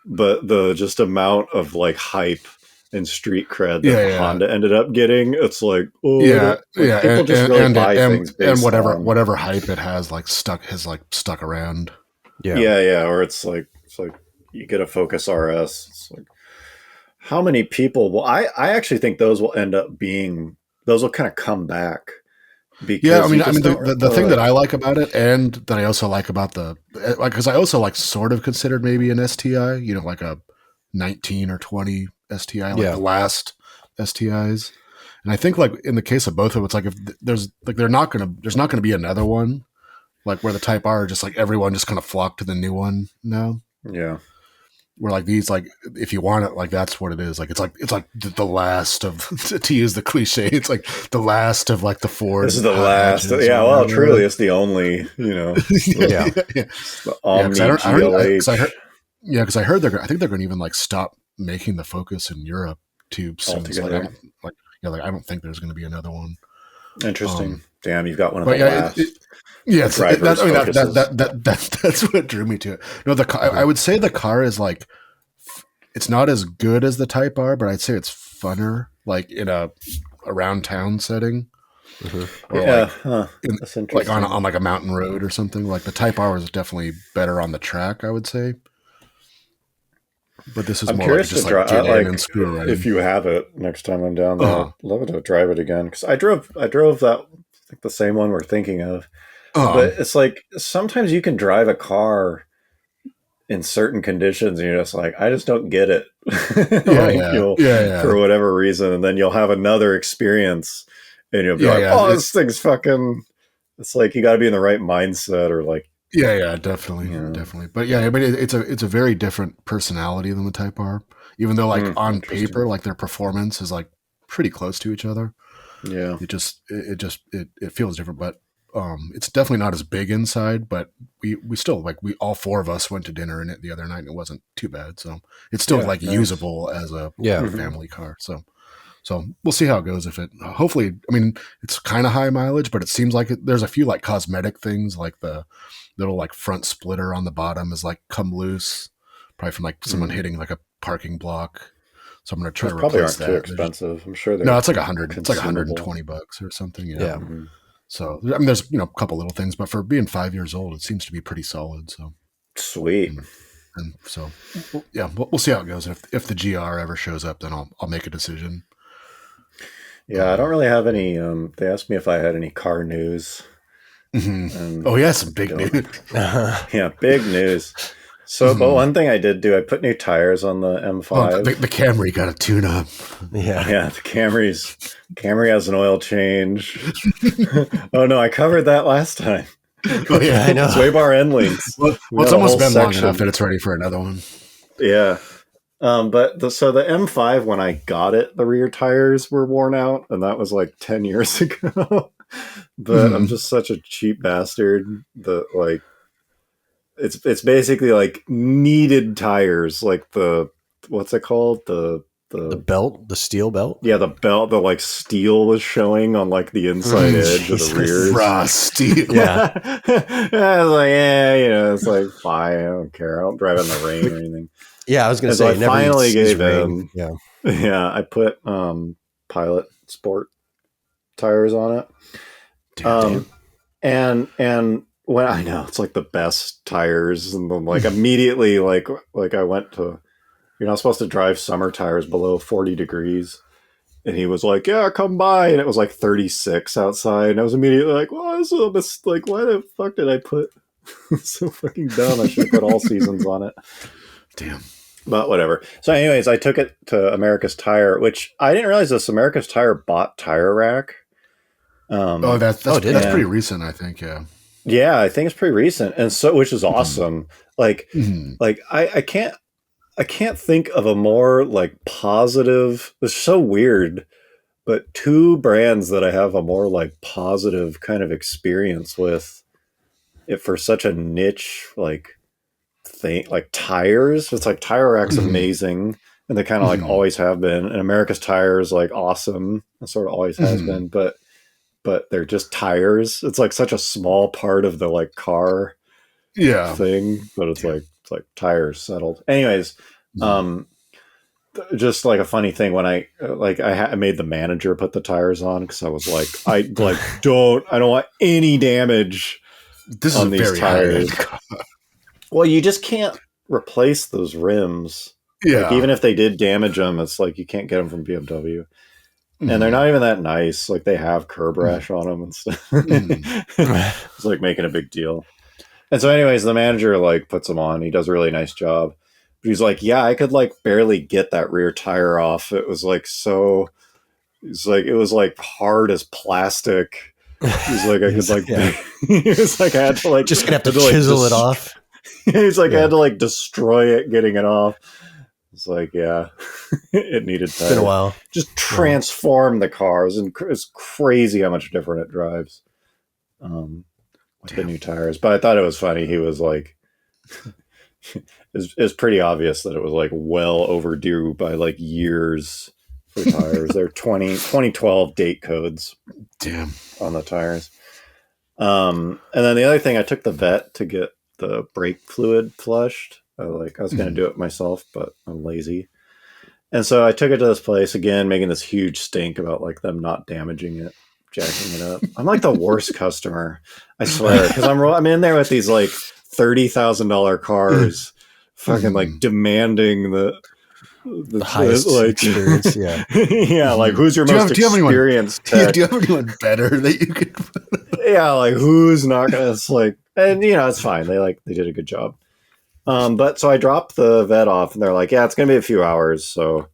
[SPEAKER 2] but the just amount of like hype and street cred that Honda ended up getting, it's like, people just really buy things based
[SPEAKER 3] and whatever hype it has stuck around.
[SPEAKER 2] Or it's like you get a Focus RS, it's like, how many people will I actually think those will end up being those will kind of come back.
[SPEAKER 3] Yeah, I mean, the thing that I like about it, and that I also like about because I also like sort of considered maybe an STI, like a 19 or 20 STI, like the last STIs. And I think like in the case of both of them, it's like if there's not gonna be another one like where the Type R just like everyone just kind of flocked to the new one now.
[SPEAKER 2] Yeah.
[SPEAKER 3] Where like these, like if you want it, like that's what it is. Like it's like the last of to use the cliche. It's like the last of like the Ford.
[SPEAKER 2] This is the last. Yeah, well, truly, it's the only.
[SPEAKER 3] Yeah.
[SPEAKER 2] The Omni GLH.
[SPEAKER 3] Because I heard I think they're going to even like stop making the Focus in Europe too soon. So, I don't think there's going to be another one.
[SPEAKER 2] Interesting. Damn, you've got one of the last.
[SPEAKER 3] That's what drew me to it. No, I would say the car is like, it's not as good as the Type R, but I'd say it's funner, like in a around town setting.
[SPEAKER 4] Mm-hmm.
[SPEAKER 3] Or that's interesting. Like on like a mountain road or something. Like the Type R was definitely better on the track, I would say. But this is more like just like get in and screw around.
[SPEAKER 2] If you have it next time I'm down there, I'd love to drive it again because I drove that, I think the same one we're thinking of. But it's like sometimes you can drive a car in certain conditions and you're just like, I just don't get it. For whatever reason. And then you'll have another experience and you'll be this thing's fucking, it's like you got to be in the right mindset or like.
[SPEAKER 3] Definitely. But it's a very different personality than the Type R, even though like on paper, like their performance is like pretty close to each other.
[SPEAKER 2] Yeah.
[SPEAKER 3] It feels different, but it's definitely not as big inside, but we still we all four of us went to dinner in it the other night and it wasn't too bad. So it's still usable as a family car. So we'll see how it goes. If it, hopefully, I mean, it's kind of high mileage, but it seems like there's a few like cosmetic things, like the little like front splitter on the bottom is like come loose, probably from like someone hitting like a parking block. So I'm going to try to replace that.
[SPEAKER 2] Probably aren't too expensive. I'm sure
[SPEAKER 3] no, it's like $100. It's like $120 or something. Yeah.
[SPEAKER 2] Mm-hmm.
[SPEAKER 3] So I mean, there's a couple little things, but for being 5 years old, it seems to be pretty solid. So
[SPEAKER 2] sweet.
[SPEAKER 3] And so we'll see how it goes. If the GR ever shows up, then I'll make a decision.
[SPEAKER 2] Yeah, I don't really have any. They asked me if I had any car news.
[SPEAKER 3] Mm-hmm. Some big news.
[SPEAKER 2] Yeah, big news. So, but one thing I did do, I put new tires on the M5.
[SPEAKER 3] The Camry got a tune-up.
[SPEAKER 2] Yeah, the Camry has an oil change. Oh no, I covered that last time.
[SPEAKER 3] Oh yeah, I know.
[SPEAKER 2] Sway bar end links.
[SPEAKER 3] Well, it's almost been long enough that it's ready for another one.
[SPEAKER 2] Yeah. But the M5, when I got it, the rear tires were worn out, and that was like 10 years ago. But I'm just such a cheap bastard that like it's basically like kneaded tires, like the what's it called, the
[SPEAKER 4] belt, the steel belt.
[SPEAKER 2] Yeah, the belt, the like steel was showing on like the inside edge of the rear.
[SPEAKER 3] Raw steel.
[SPEAKER 2] Yeah. I was like, it's like fine, I don't care. I don't drive in the rain or anything.
[SPEAKER 4] Yeah, I was going to say.
[SPEAKER 2] I finally gave in.
[SPEAKER 4] Yeah,
[SPEAKER 2] I put Pilot Sport tires on it. And when I know it's like the best tires, and then like immediately like I went to, you're not supposed to drive summer tires below 40 degrees, and he was like, yeah, come by, and it was like 36 outside, and I was immediately like, well, this is like, why the fuck did I put so fucking dumb? I should have put all seasons on it.
[SPEAKER 3] Damn.
[SPEAKER 2] But whatever. So anyways, I took it to America's Tire, which I didn't realize this. America's Tire bought Tire Rack.
[SPEAKER 3] That's pretty recent, I think.
[SPEAKER 2] Yeah, I think it's pretty recent, and so which is awesome. Like I can't think of a more like positive. It's so weird, but two brands that I have a more like positive kind of experience with it for such a niche like thing, like tires. It's like Tire Rack's amazing, and they kind of like always have been, and America's Tire is like awesome. It sort of always has been, but they're just tires. It's like such a small part of the like car thing, but it's like tires settled. Anyways, just like a funny thing when I made the manager put the tires on because I was like, I don't want any damage on these tires. Well, you just can't replace those rims.
[SPEAKER 3] Yeah.
[SPEAKER 2] Like, even if they did damage them, it's like you can't get them from BMW. and they're not even that nice. Like, they have curb rash on them and stuff. It's like making a big deal. And so anyways, the manager like puts them on. He does a really nice job. But he's like, yeah, I could like barely get that rear tire off. It was like so, it's like, it was like hard as plastic. He's like, I could like, he was like, I had to like,
[SPEAKER 4] just gonna have to chisel it off.
[SPEAKER 2] He's like, I had to like destroy it getting it off. It's like, yeah, it needed time.
[SPEAKER 4] It's been a while.
[SPEAKER 2] Just transform the cars, and it's crazy how much different it drives with the new tires. But I thought it was funny. He was like, it's pretty obvious that it was like well overdue by like years for tires. They're 2012 date codes.
[SPEAKER 3] Damn.
[SPEAKER 2] On the tires. And then the other thing, I took the Vette to get the brake fluid flushed. I was going to do it myself, but I'm lazy. And so I took it to this place again, making this huge stink about like them not damaging it, jacking it up. I'm like the worst customer, I swear, because I'm in there with these like $30,000 cars, fucking like demanding the
[SPEAKER 4] highest
[SPEAKER 2] like,
[SPEAKER 4] experience. Yeah,
[SPEAKER 2] yeah. Like, who's your most experienced?
[SPEAKER 3] Do you have anyone better that you could?
[SPEAKER 2] Yeah, like who's not gonna? It's like, and you know, it's fine. They did a good job. But so I dropped the Vette off, and they're like, yeah, it's gonna be a few hours, so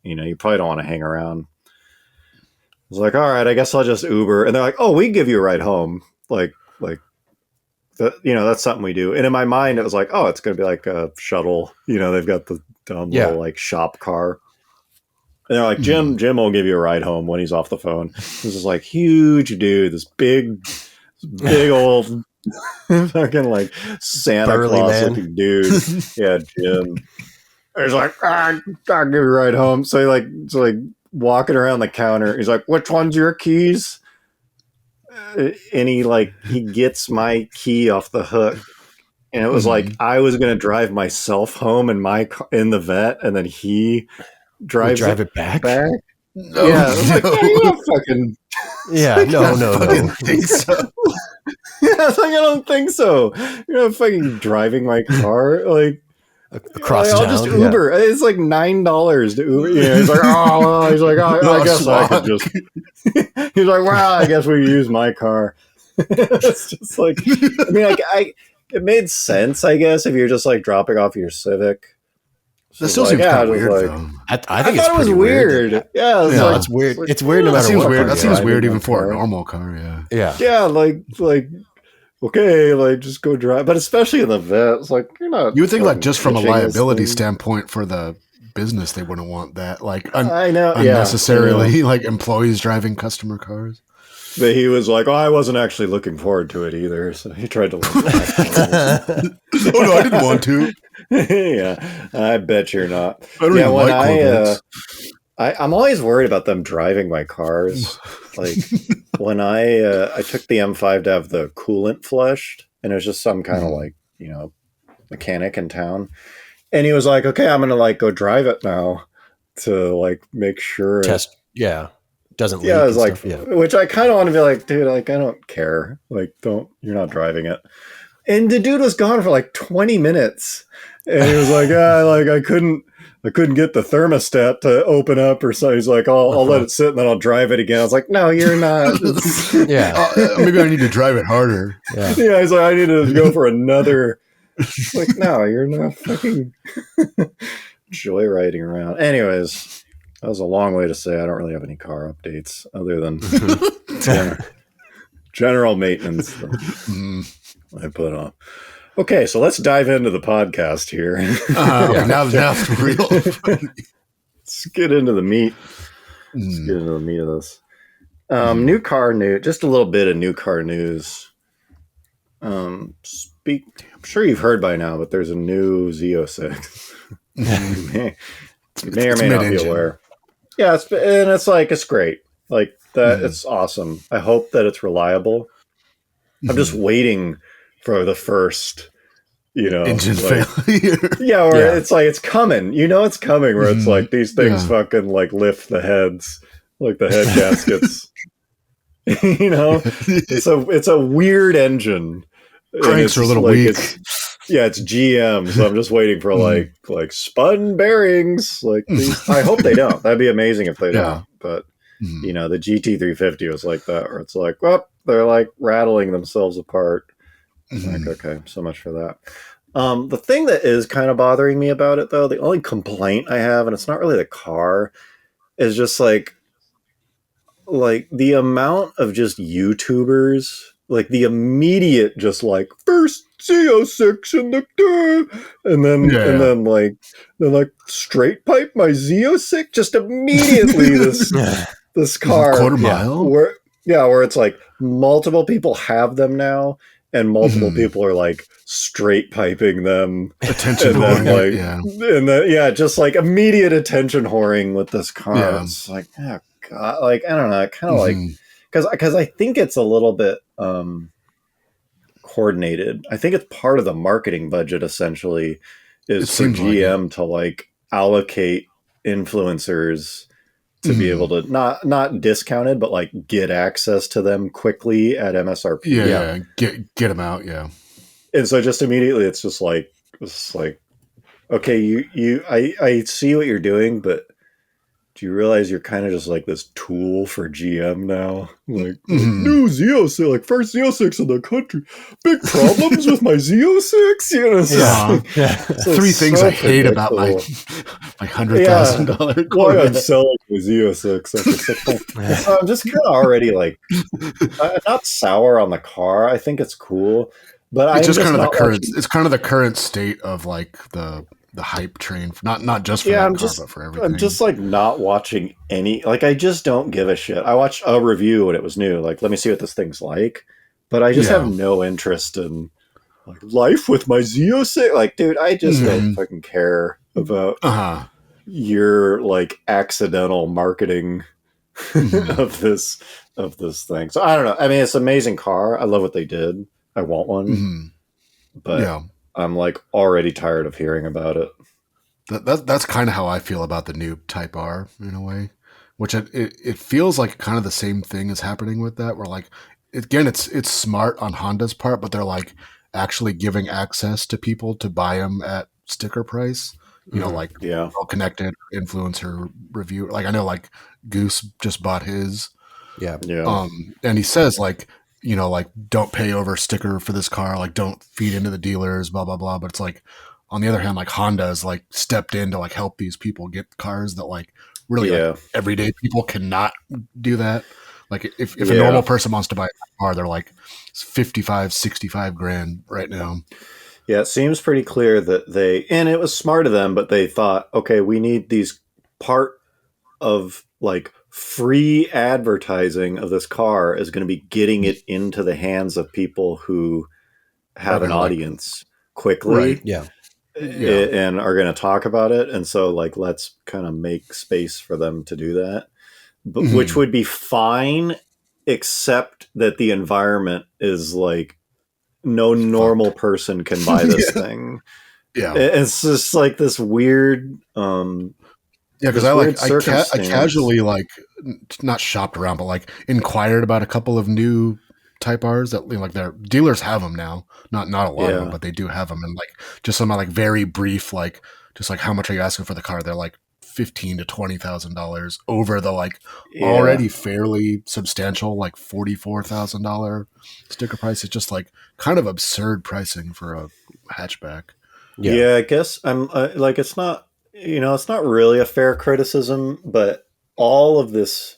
[SPEAKER 2] you know, you probably don't want to hang around. I was like, all right, I guess I'll just Uber. And they're like, oh, we can give you a ride home. Like, you know, that's something we do. And in my mind, it was like, oh, it's going to be like a shuttle. You know, they've got the dumb little like shop car. And they're like, Jim will give you a ride home when he's off the phone. This is like huge dude, this big old fucking like Santa Claus looking dude. Yeah, Jim. He's like, I'll give you a ride home. So like walking around the counter. He's like, which one's your keys? And he gets my key off the hook, and it was like I was gonna drive myself home in the Vette, and then he drive it back. No, yeah, no. Like, you don't fucking.
[SPEAKER 4] Yeah, no.
[SPEAKER 3] Think so.
[SPEAKER 2] Yeah, it's like, I don't think so. You're not fucking driving my car like.
[SPEAKER 4] Across
[SPEAKER 2] I'll
[SPEAKER 4] town,
[SPEAKER 2] just Uber. Yeah. It's like $9 to Uber. Yeah, he's like, I guess I could just. He's like, well, I guess we use my car. It's just like, I mean, it made sense, I guess, if you're just like dropping off your Civic.
[SPEAKER 3] That still seems kind of weird, though.
[SPEAKER 4] I think it was
[SPEAKER 2] weird. Yeah,
[SPEAKER 4] it's weird. It's weird no matter what.
[SPEAKER 3] That seems weird even for a normal car. Yeah.
[SPEAKER 2] Yeah, like. Okay, like just go drive, but especially in the Vette, it's like you're not.
[SPEAKER 3] You would think, like, just from a liability standpoint for the business, they wouldn't want that. Like,
[SPEAKER 2] I know,
[SPEAKER 3] unnecessarily, like employees driving customer cars.
[SPEAKER 2] But he was like, "Oh, I wasn't actually looking forward to it either." So he tried to.
[SPEAKER 3] Oh no, I didn't want to.
[SPEAKER 2] Yeah, I bet you're not.
[SPEAKER 3] I don't even like Corvettes.
[SPEAKER 2] I'm always worried about them driving my cars. Like when I took the M5 to have the coolant flushed, and it was just some kind of like, you know, mechanic in town, and he was like, "Okay, I'm gonna like go drive it now to like make sure
[SPEAKER 4] test." Doesn't leak.
[SPEAKER 2] Yeah, I was like,
[SPEAKER 4] stuff,
[SPEAKER 2] which I kind of want to be like, dude, like I don't care, like you're not driving it. And the dude was gone for like 20 minutes, and he was like, I couldn't get the thermostat to open up or so. He's like, I'll let it sit and then I'll drive it again. I was like, no, you're not.
[SPEAKER 4] Yeah.
[SPEAKER 3] Maybe I need to drive it harder.
[SPEAKER 2] Yeah. He's like, I need to go for another. Like, no, you're not fucking joyriding around. Anyways, that was a long way to say I don't really have any car updates other than general maintenance I put on. Okay, so let's dive into the podcast here.
[SPEAKER 3] Now for real.
[SPEAKER 2] Let's get into the meat. Let's get into the meat of this. New car news. Just a little bit of new car news. I'm sure you've heard by now, but there's a new Z06. You may or may not be aware. Yeah, it's great. Like that, it's awesome. I hope that it's reliable. I'm just waiting for the first, you know,
[SPEAKER 3] engine
[SPEAKER 2] like,
[SPEAKER 3] failure.
[SPEAKER 2] Yeah, or it's like it's coming. You know, it's coming. Where it's like these things fucking like lift the heads, like the head gaskets. You know, it's a weird engine.
[SPEAKER 3] Cranks are a little weak.
[SPEAKER 2] It's GM, so I'm just waiting for like spun bearings. Like these. I hope they don't. That'd be amazing if they don't. But you know, the GT350 was like that, where it's like, well, they're like rattling themselves apart. Like, okay, so much for that. The thing that is kind of bothering me about it, though, the only complaint I have, and it's not really the car, is just like the amount of just YouTubers, like the immediate, just like first Z06 in the and then like straight pipe my Z06, just immediately this car
[SPEAKER 3] quarter mile,
[SPEAKER 2] where it's like multiple people have them now, and multiple people are like straight piping them,
[SPEAKER 3] attention whoring,
[SPEAKER 2] and then just like immediate attention whoring with this car.
[SPEAKER 3] Yeah.
[SPEAKER 2] It's like, oh god, like I don't know, kind of like because I think it's a little bit coordinated. I think it's part of the marketing budget essentially is for GM to like allocate influencers to be able to not discounted, but like get access to them quickly at MSRP.
[SPEAKER 3] Yeah. Get them out. Yeah.
[SPEAKER 2] And so just immediately it's like, okay, I see what you're doing, but do you realize you're kind of just like this tool for GM now? Like, new Z06, like first Z06 in the country. Big problems with my Z06? You know,
[SPEAKER 3] so three things I hate about my $100,000
[SPEAKER 2] Why I'm selling my Z06 after 6 months. I'm just kind of already like, not sour on the car. I think it's cool. But
[SPEAKER 3] it's just kind of the current. It's kind of the current state of like the hype train, not just for that car, but for everything.
[SPEAKER 2] I'm just like not watching any. Like I just don't give a shit. I watched a review when it was new. Like, let me see what this thing's like. But I just have no interest in like life with my Z06. Like, dude, I just don't fucking care about your like accidental marketing of this thing. So I don't know. I mean, it's an amazing car. I love what they did. I want one, but I'm like already tired of hearing about it.
[SPEAKER 3] That's kind of how I feel about the new Type R in a way, which it feels like kind of the same thing is happening with that. Where like again, it's smart on Honda's part, but they're like actually giving access to people to buy them at sticker price. You know, like well connected influencer review. Like I know, like Goose just bought his. And he says like, you know, like don't pay over sticker for this car, like don't feed into the dealers, blah blah blah. But it's like on the other hand, like Honda has like stepped in to like help these people get cars that like really like, everyday people cannot do that. Like if a normal person wants to buy a car, they're like 55, 65 grand right now.
[SPEAKER 2] Yeah, it seems pretty clear that and it was smart of them, but they thought, okay, we need these part of like free advertising of this car is going to be getting it into the hands of people who have an audience quickly. And are going to talk about it. And so like, let's kind of make space for them to do that, but which would be fine, except that the environment is like no normal person can buy this thing. It's just like this weird,
[SPEAKER 3] because I casually like not shopped around, but like inquired about a couple of new Type R's that like their dealers have them now. Not a lot of them, but they do have them. And like just some like very brief, like just like how much are you asking for the car? They're like $15,000 to $20,000 over the like already fairly substantial like $44,000 sticker price. It's just like kind of absurd pricing for a hatchback.
[SPEAKER 2] Yeah, I guess I'm like it's not. You know, it's not really a fair criticism, but all of this,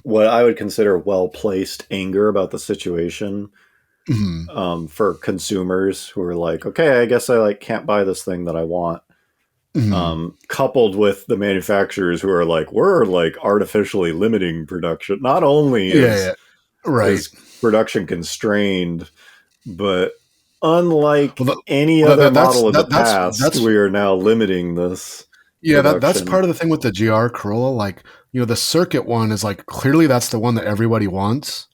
[SPEAKER 2] what I would consider well-placed anger about the situation for consumers who are like, okay, I guess I like can't buy this thing that I want. Coupled with the manufacturers who are like, we're like artificially limiting production. Not only is production constrained, but unlike any other model of the past, we are now limiting this.
[SPEAKER 3] Yeah, that's part of the thing with the GR Corolla. Like, you know, the circuit one is like clearly that's the one that everybody wants.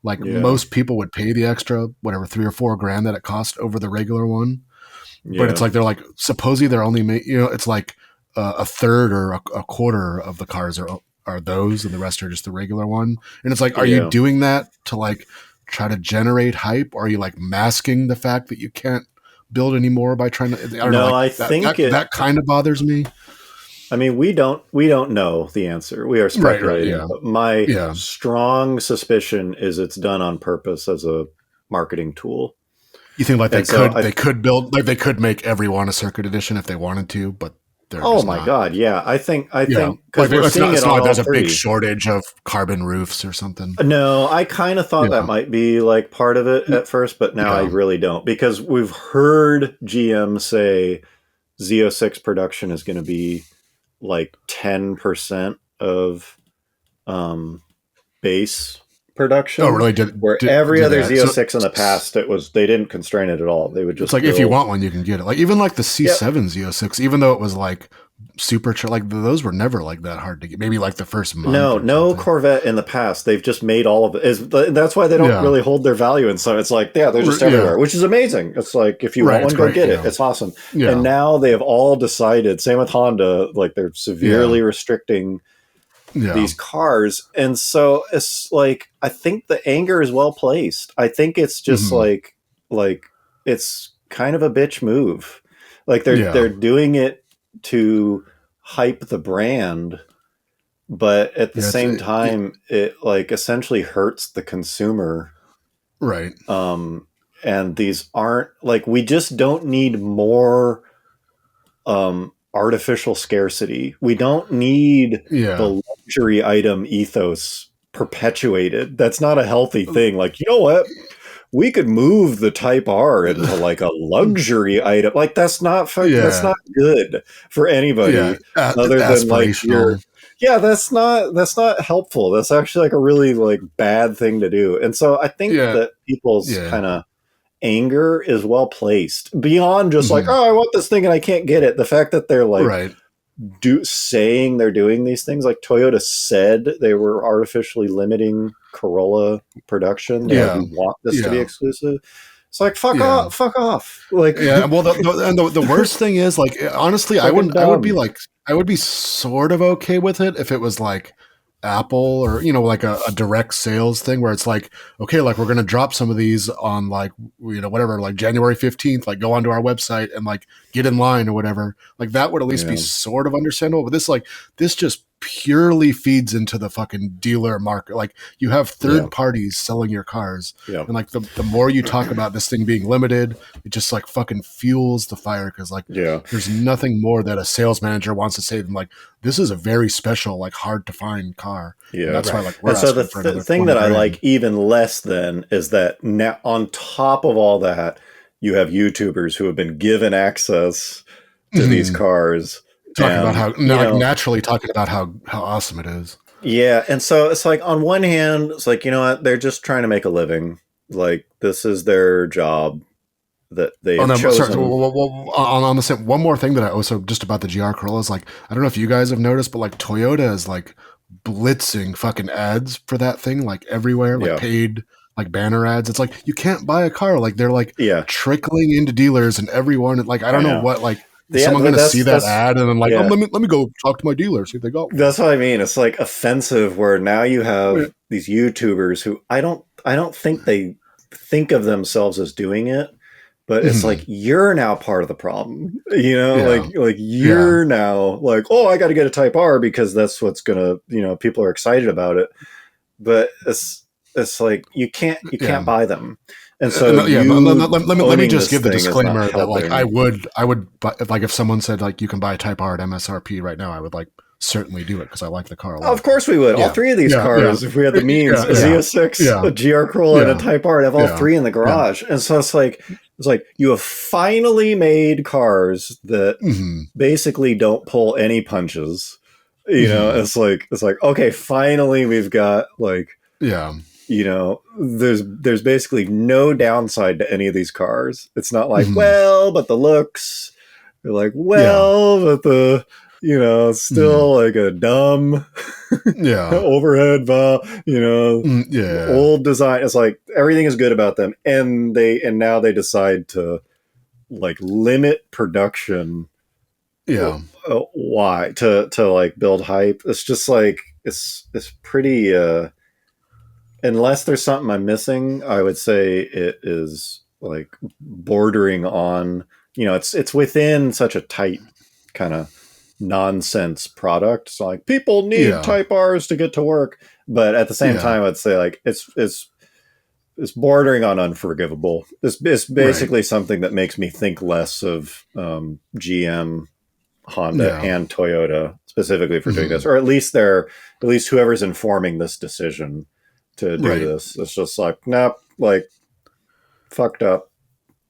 [SPEAKER 3] Like most people would pay the extra, whatever, $3 or $4 grand that it cost over the regular one. But it's like they're like supposedly they're only it's like a third or a quarter of the cars are those, and the rest are just the regular one. And it's like, are you doing that to like try to generate hype, or are you like masking the fact that you can't build anymore by trying to? I don't know. Like,
[SPEAKER 2] I think
[SPEAKER 3] that kind of bothers me.
[SPEAKER 2] I mean, we don't know the answer. We are speculating.
[SPEAKER 3] Right, yeah.
[SPEAKER 2] But my
[SPEAKER 3] Yeah.
[SPEAKER 2] strong suspicion is it's done on purpose as a marketing tool.
[SPEAKER 3] You think like
[SPEAKER 2] And
[SPEAKER 3] they could build, like they could make everyone a circuit edition if they wanted to, but they're
[SPEAKER 2] oh
[SPEAKER 3] just
[SPEAKER 2] my
[SPEAKER 3] not.
[SPEAKER 2] God, yeah. I think because
[SPEAKER 3] Like,
[SPEAKER 2] we're seeing
[SPEAKER 3] it's
[SPEAKER 2] it
[SPEAKER 3] not
[SPEAKER 2] on
[SPEAKER 3] like there's
[SPEAKER 2] all
[SPEAKER 3] a big
[SPEAKER 2] three.
[SPEAKER 3] shortage of carbon roofs or something.
[SPEAKER 2] No, I kind of thought that might be like part of it at first, but now I really don't, because we've heard GM say Z06 production is going to be like 10% of base production.
[SPEAKER 3] Oh, really?
[SPEAKER 2] Where every other Z06 in the past, they didn't constrain it at all. They would just
[SPEAKER 3] it's like if you want one, you can get it. Like even like the C7 Z06, even though it was like super like those were never like that hard to get. Maybe like the first month.
[SPEAKER 2] No Corvette in the past. They've just made all of it. That's why they don't really hold their value. And so it's like, they're just everywhere, which is amazing. It's like, if you want one, go get it. It's awesome. Yeah. And now they have all decided, same with Honda, like they're severely restricting these cars. And so it's like, I think the anger is well placed. I think it's just like it's kind of a bitch move. Like they're doing it to hype the brand, but at the same time, it like essentially hurts the consumer.
[SPEAKER 3] Right.
[SPEAKER 2] And these aren't like, we just don't need more artificial scarcity. We don't need the luxury item ethos perpetuated. That's not a healthy thing. Like, you know what? We could move the Type R into like a luxury item. Like that's not that's not good for anybody other than like your. Yeah, that's not helpful. That's actually like a really like bad thing to do. And so I think that people's kind of anger is well placed beyond just like, oh, I want this thing and I can't get it. The fact that they're like saying they're doing these things, like Toyota said they were artificially limiting Corolla production. We want this to be exclusive. It's like, fuck off. Like,
[SPEAKER 3] well, the worst thing is, like, honestly, I would be sort of okay with it if it was like Apple or, you know, like a direct sales thing where it's like, okay, like we're going to drop some of these on like, you know, whatever, like January 15th, like go onto our website and like get in line or whatever. Like that would at least be sort of understandable. But this just purely feeds into the fucking dealer market. Like you have third parties selling your cars. And like the more you talk about this thing being limited, it just like fucking fuels the fire. Cause like there's nothing more that a sales manager wants to say than like, this is a very special, like hard to find car.
[SPEAKER 2] Yeah.
[SPEAKER 3] And that's why like we're
[SPEAKER 2] and so the thing that I like even less than is that now on top of all that, you have YouTubers who have been given access to these cars.
[SPEAKER 3] Talking about how naturally talking about how awesome it is.
[SPEAKER 2] Yeah. And so it's like, on one hand, it's like, you know what? They're just trying to make a living. Like this is their job that they've chosen.
[SPEAKER 3] Sorry, on the same, one more thing that I also just about the GR Corolla is like, I don't know if you guys have noticed, but like Toyota is like blitzing fucking ads for that thing, like everywhere, like paid like banner ads. It's like, you can't buy a car. Like they're like trickling into dealers and everyone. Like, I don't know what, like, is someone going to see that ad and then like, oh, let me go talk to my dealer, see if they got one.
[SPEAKER 2] That's what I mean. It's like offensive where now you have these YouTubers who I don't think they think of themselves as doing it, but it's like, you're now part of the problem, you know, like you're now like, oh, I got to get a Type R because that's what's going to, you know, people are excited about it. But it's like, you can't buy them. And so
[SPEAKER 3] let me just give the disclaimer that like I would like if someone said like you can buy a Type R at MSRP right now, I would like certainly do it because I like the car a lot.
[SPEAKER 2] Of course we would. All three of these cars, if we had the means, a Z06, a GR Corolla, and a Type R, I'd have all three in the garage. And so it's like you have finally made cars that basically don't pull any punches. You know, it's like okay, finally we've got like you know, there's basically no downside to any of these cars. It's not like, well, but the looks. You're like, well, but the, you know, still like a dumb overhead valve, you know, old design. It's like everything is good about them. And now they decide to like limit production. Why? To like build hype. It's just like, it's pretty, unless there's something I'm missing, I would say it is like bordering on, you know, it's within such a tight kind of nonsense product. So like people need Type R's to get to work, but at the same time, I'd say like it's bordering on unforgivable. It's basically something that makes me think less of GM, Honda, and Toyota specifically for doing this, or at least whoever's informing this decision to do this. It's just like, nope, like fucked up.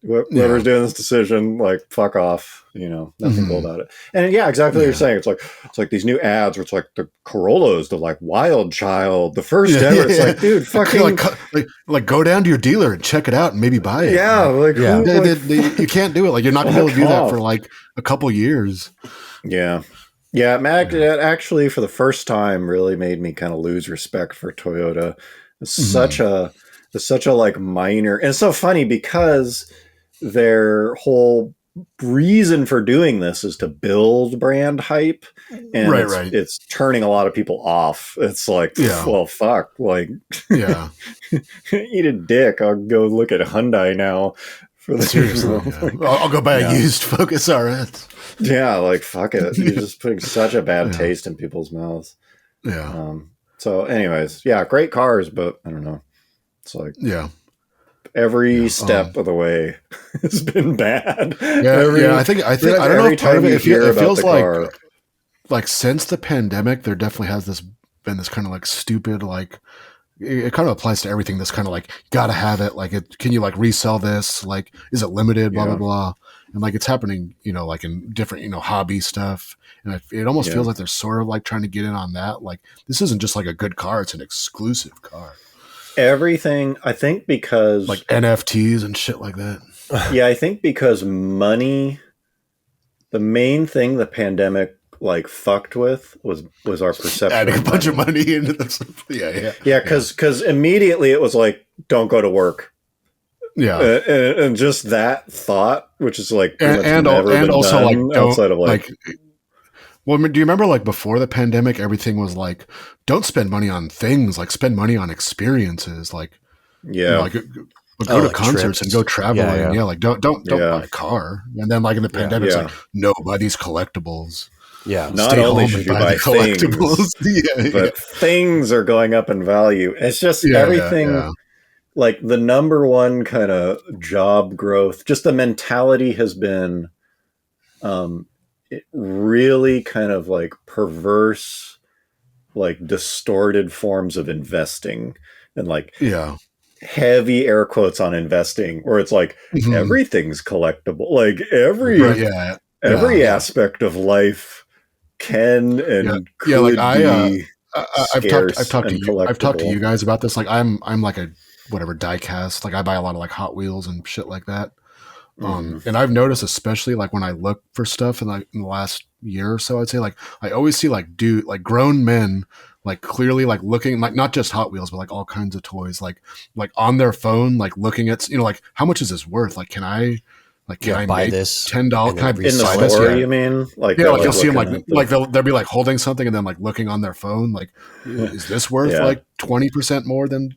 [SPEAKER 2] Whoever's doing this decision, like fuck off, nothing cool about it. And exactly what you're saying. It's like these new ads where it's like the Corollas, the like wild child, the first ever. It's like, dude, fucking
[SPEAKER 3] like go down to your dealer and check it out and maybe buy it. You can't do it. Like you're not gonna be able to do that for like a couple years. Mac
[SPEAKER 2] actually for the first time really made me kind of lose respect for Toyota. It's such a like minor, and it's so funny because their whole reason for doing this is to build brand hype, and it's turning a lot of people off. It's like, well, fuck, like, eat a dick. I'll go look at Hyundai now.
[SPEAKER 3] Seriously, I'll go buy a used Focus RS.
[SPEAKER 2] Yeah, like fuck it. You're just putting such a bad taste in people's mouths. So, anyways, great cars, but I don't know. It's like every step of the way has been bad.
[SPEAKER 3] I think I don't know if part of it feels like since the pandemic there definitely has been this kind of like stupid, like it kind of applies to everything. This kind of like gotta have it, like can you like resell this, like is it limited, blah blah blah, and like it's happening like in different hobby stuff, and it almost feels like they're sort of like trying to get in on that. Like this isn't just like a good car, it's an exclusive car.
[SPEAKER 2] Everything, I think, because
[SPEAKER 3] like NFTs and shit like that.
[SPEAKER 2] I think because money, the main thing the pandemic like fucked with was our perception.
[SPEAKER 3] Adding a bunch of money into this.
[SPEAKER 2] Because immediately it was like, don't go to work. And just that thought, which is like,
[SPEAKER 3] and also like outside of like. Well, do you remember like before the pandemic, everything was like, don't spend money on things, like spend money on experiences, like like go to concerts trips. And go traveling. Like don't buy a car. And then like in the pandemic, it's like, no, buy these collectibles.
[SPEAKER 2] Not only should you buy collectibles, but things are going up in value. It's just everything. Like the number one kind of job growth, just the mentality has been, it really kind of like perverse, like distorted forms of investing, and like heavy air quotes on investing, where it's like everything's collectible, like every aspect of life can and could be.
[SPEAKER 3] I've talked to you guys about this. Like I'm like a whatever diecast. Like I buy a lot of like Hot Wheels and shit like that. And I've noticed, especially like when I look for stuff in the last year or so, I'd say like I always see like grown men like clearly like looking like not just Hot Wheels but like all kinds of toys like on their phone, like looking at like how much is this worth? Like can I
[SPEAKER 4] buy
[SPEAKER 3] make
[SPEAKER 4] this
[SPEAKER 3] $10? Can I
[SPEAKER 2] in the store? You mean like
[SPEAKER 3] like you'll see them like they'll be like holding something and then like looking on their phone like is this worth like 20% more than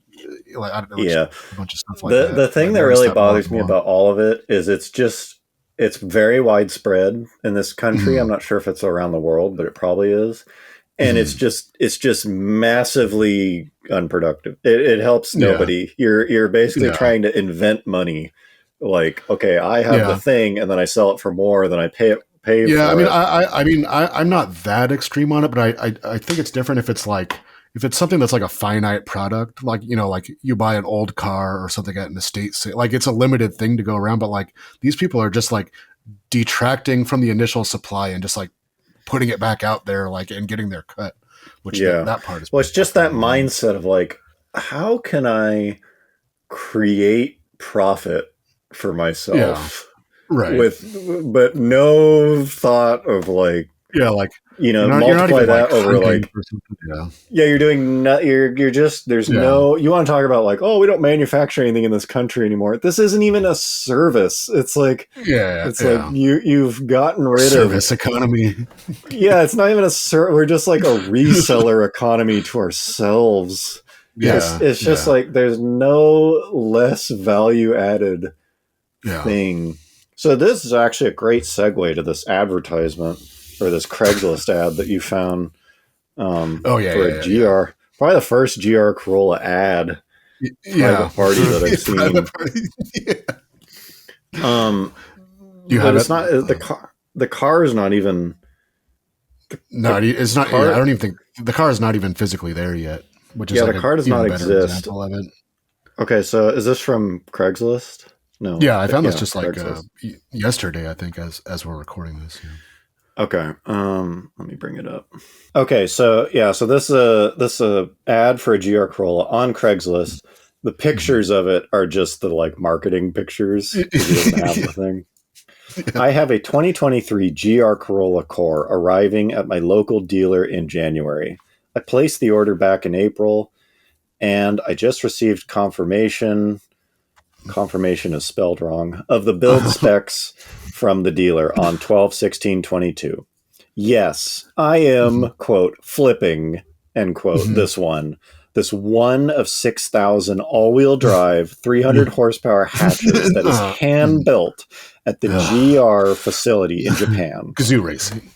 [SPEAKER 3] like I don't know, a bunch of stuff like that.
[SPEAKER 2] The thing that really bothers me about all of it is it's very widespread in this country. I'm not sure if it's around the world, but it probably is. And it's just massively unproductive. It helps nobody. You're basically trying to invent money. Like, okay, I have the thing, and then I sell it for more than I pay for it.
[SPEAKER 3] I'm not that extreme on it, but I think it's different if it's something that's like a finite product, like, like you buy an old car or something at an estate sale, like it's a limited thing to go around. But like these people are just like detracting from the initial supply and just like putting it back out there, like, and getting their cut, which that part is.
[SPEAKER 2] Well, it's just that mindset of like, how can I create profit for myself but no thought of like multiply that over like you're doing you're just there's no, you want to talk about like, oh, we don't manufacture anything in this country anymore. This isn't even a service. It's like like you've gotten rid
[SPEAKER 3] service economy.
[SPEAKER 2] It's not even we're just like a reseller economy to ourselves. It's just like there's no less value added thing. So this is actually a great segue to this advertisement. or this Craigslist ad that you found
[SPEAKER 3] Oh yeah,
[SPEAKER 2] for
[SPEAKER 3] yeah,
[SPEAKER 2] a GR. Probably the first GR Corolla ad.
[SPEAKER 3] Yeah.
[SPEAKER 2] Private party that I've seen.
[SPEAKER 3] Private party. Yeah. You
[SPEAKER 2] But
[SPEAKER 3] have
[SPEAKER 2] it's
[SPEAKER 3] it?
[SPEAKER 2] not the car. The car is not even.
[SPEAKER 3] No, it's not.
[SPEAKER 2] car-
[SPEAKER 3] I don't even think the car is not even physically there yet. Which is
[SPEAKER 2] Yeah,
[SPEAKER 3] like
[SPEAKER 2] the car does
[SPEAKER 3] even
[SPEAKER 2] not
[SPEAKER 3] better
[SPEAKER 2] exist.
[SPEAKER 3] example of it.
[SPEAKER 2] Okay, so is this from Craigslist? No.
[SPEAKER 3] Yeah, I found this just like
[SPEAKER 2] Craigslist.
[SPEAKER 3] yesterday, I think, as we're recording this. Yeah.
[SPEAKER 2] Okay. Let me bring it up. Okay, so this ad for a GR Corolla on Craigslist. The pictures of it are just the like marketing pictures. He doesn't have the thing. Yeah. I have a 2023 GR Corolla Core arriving at my local dealer in January. I placed the order back in April, and I just received confirmation is spelled wrong, of the build specs from the dealer on 12/16/22. Yes, I am, quote, flipping, end quote, this one of 6,000 all-wheel drive, 300 horsepower hatches that is hand-built at the GR facility in Japan.
[SPEAKER 3] Kazoo racing.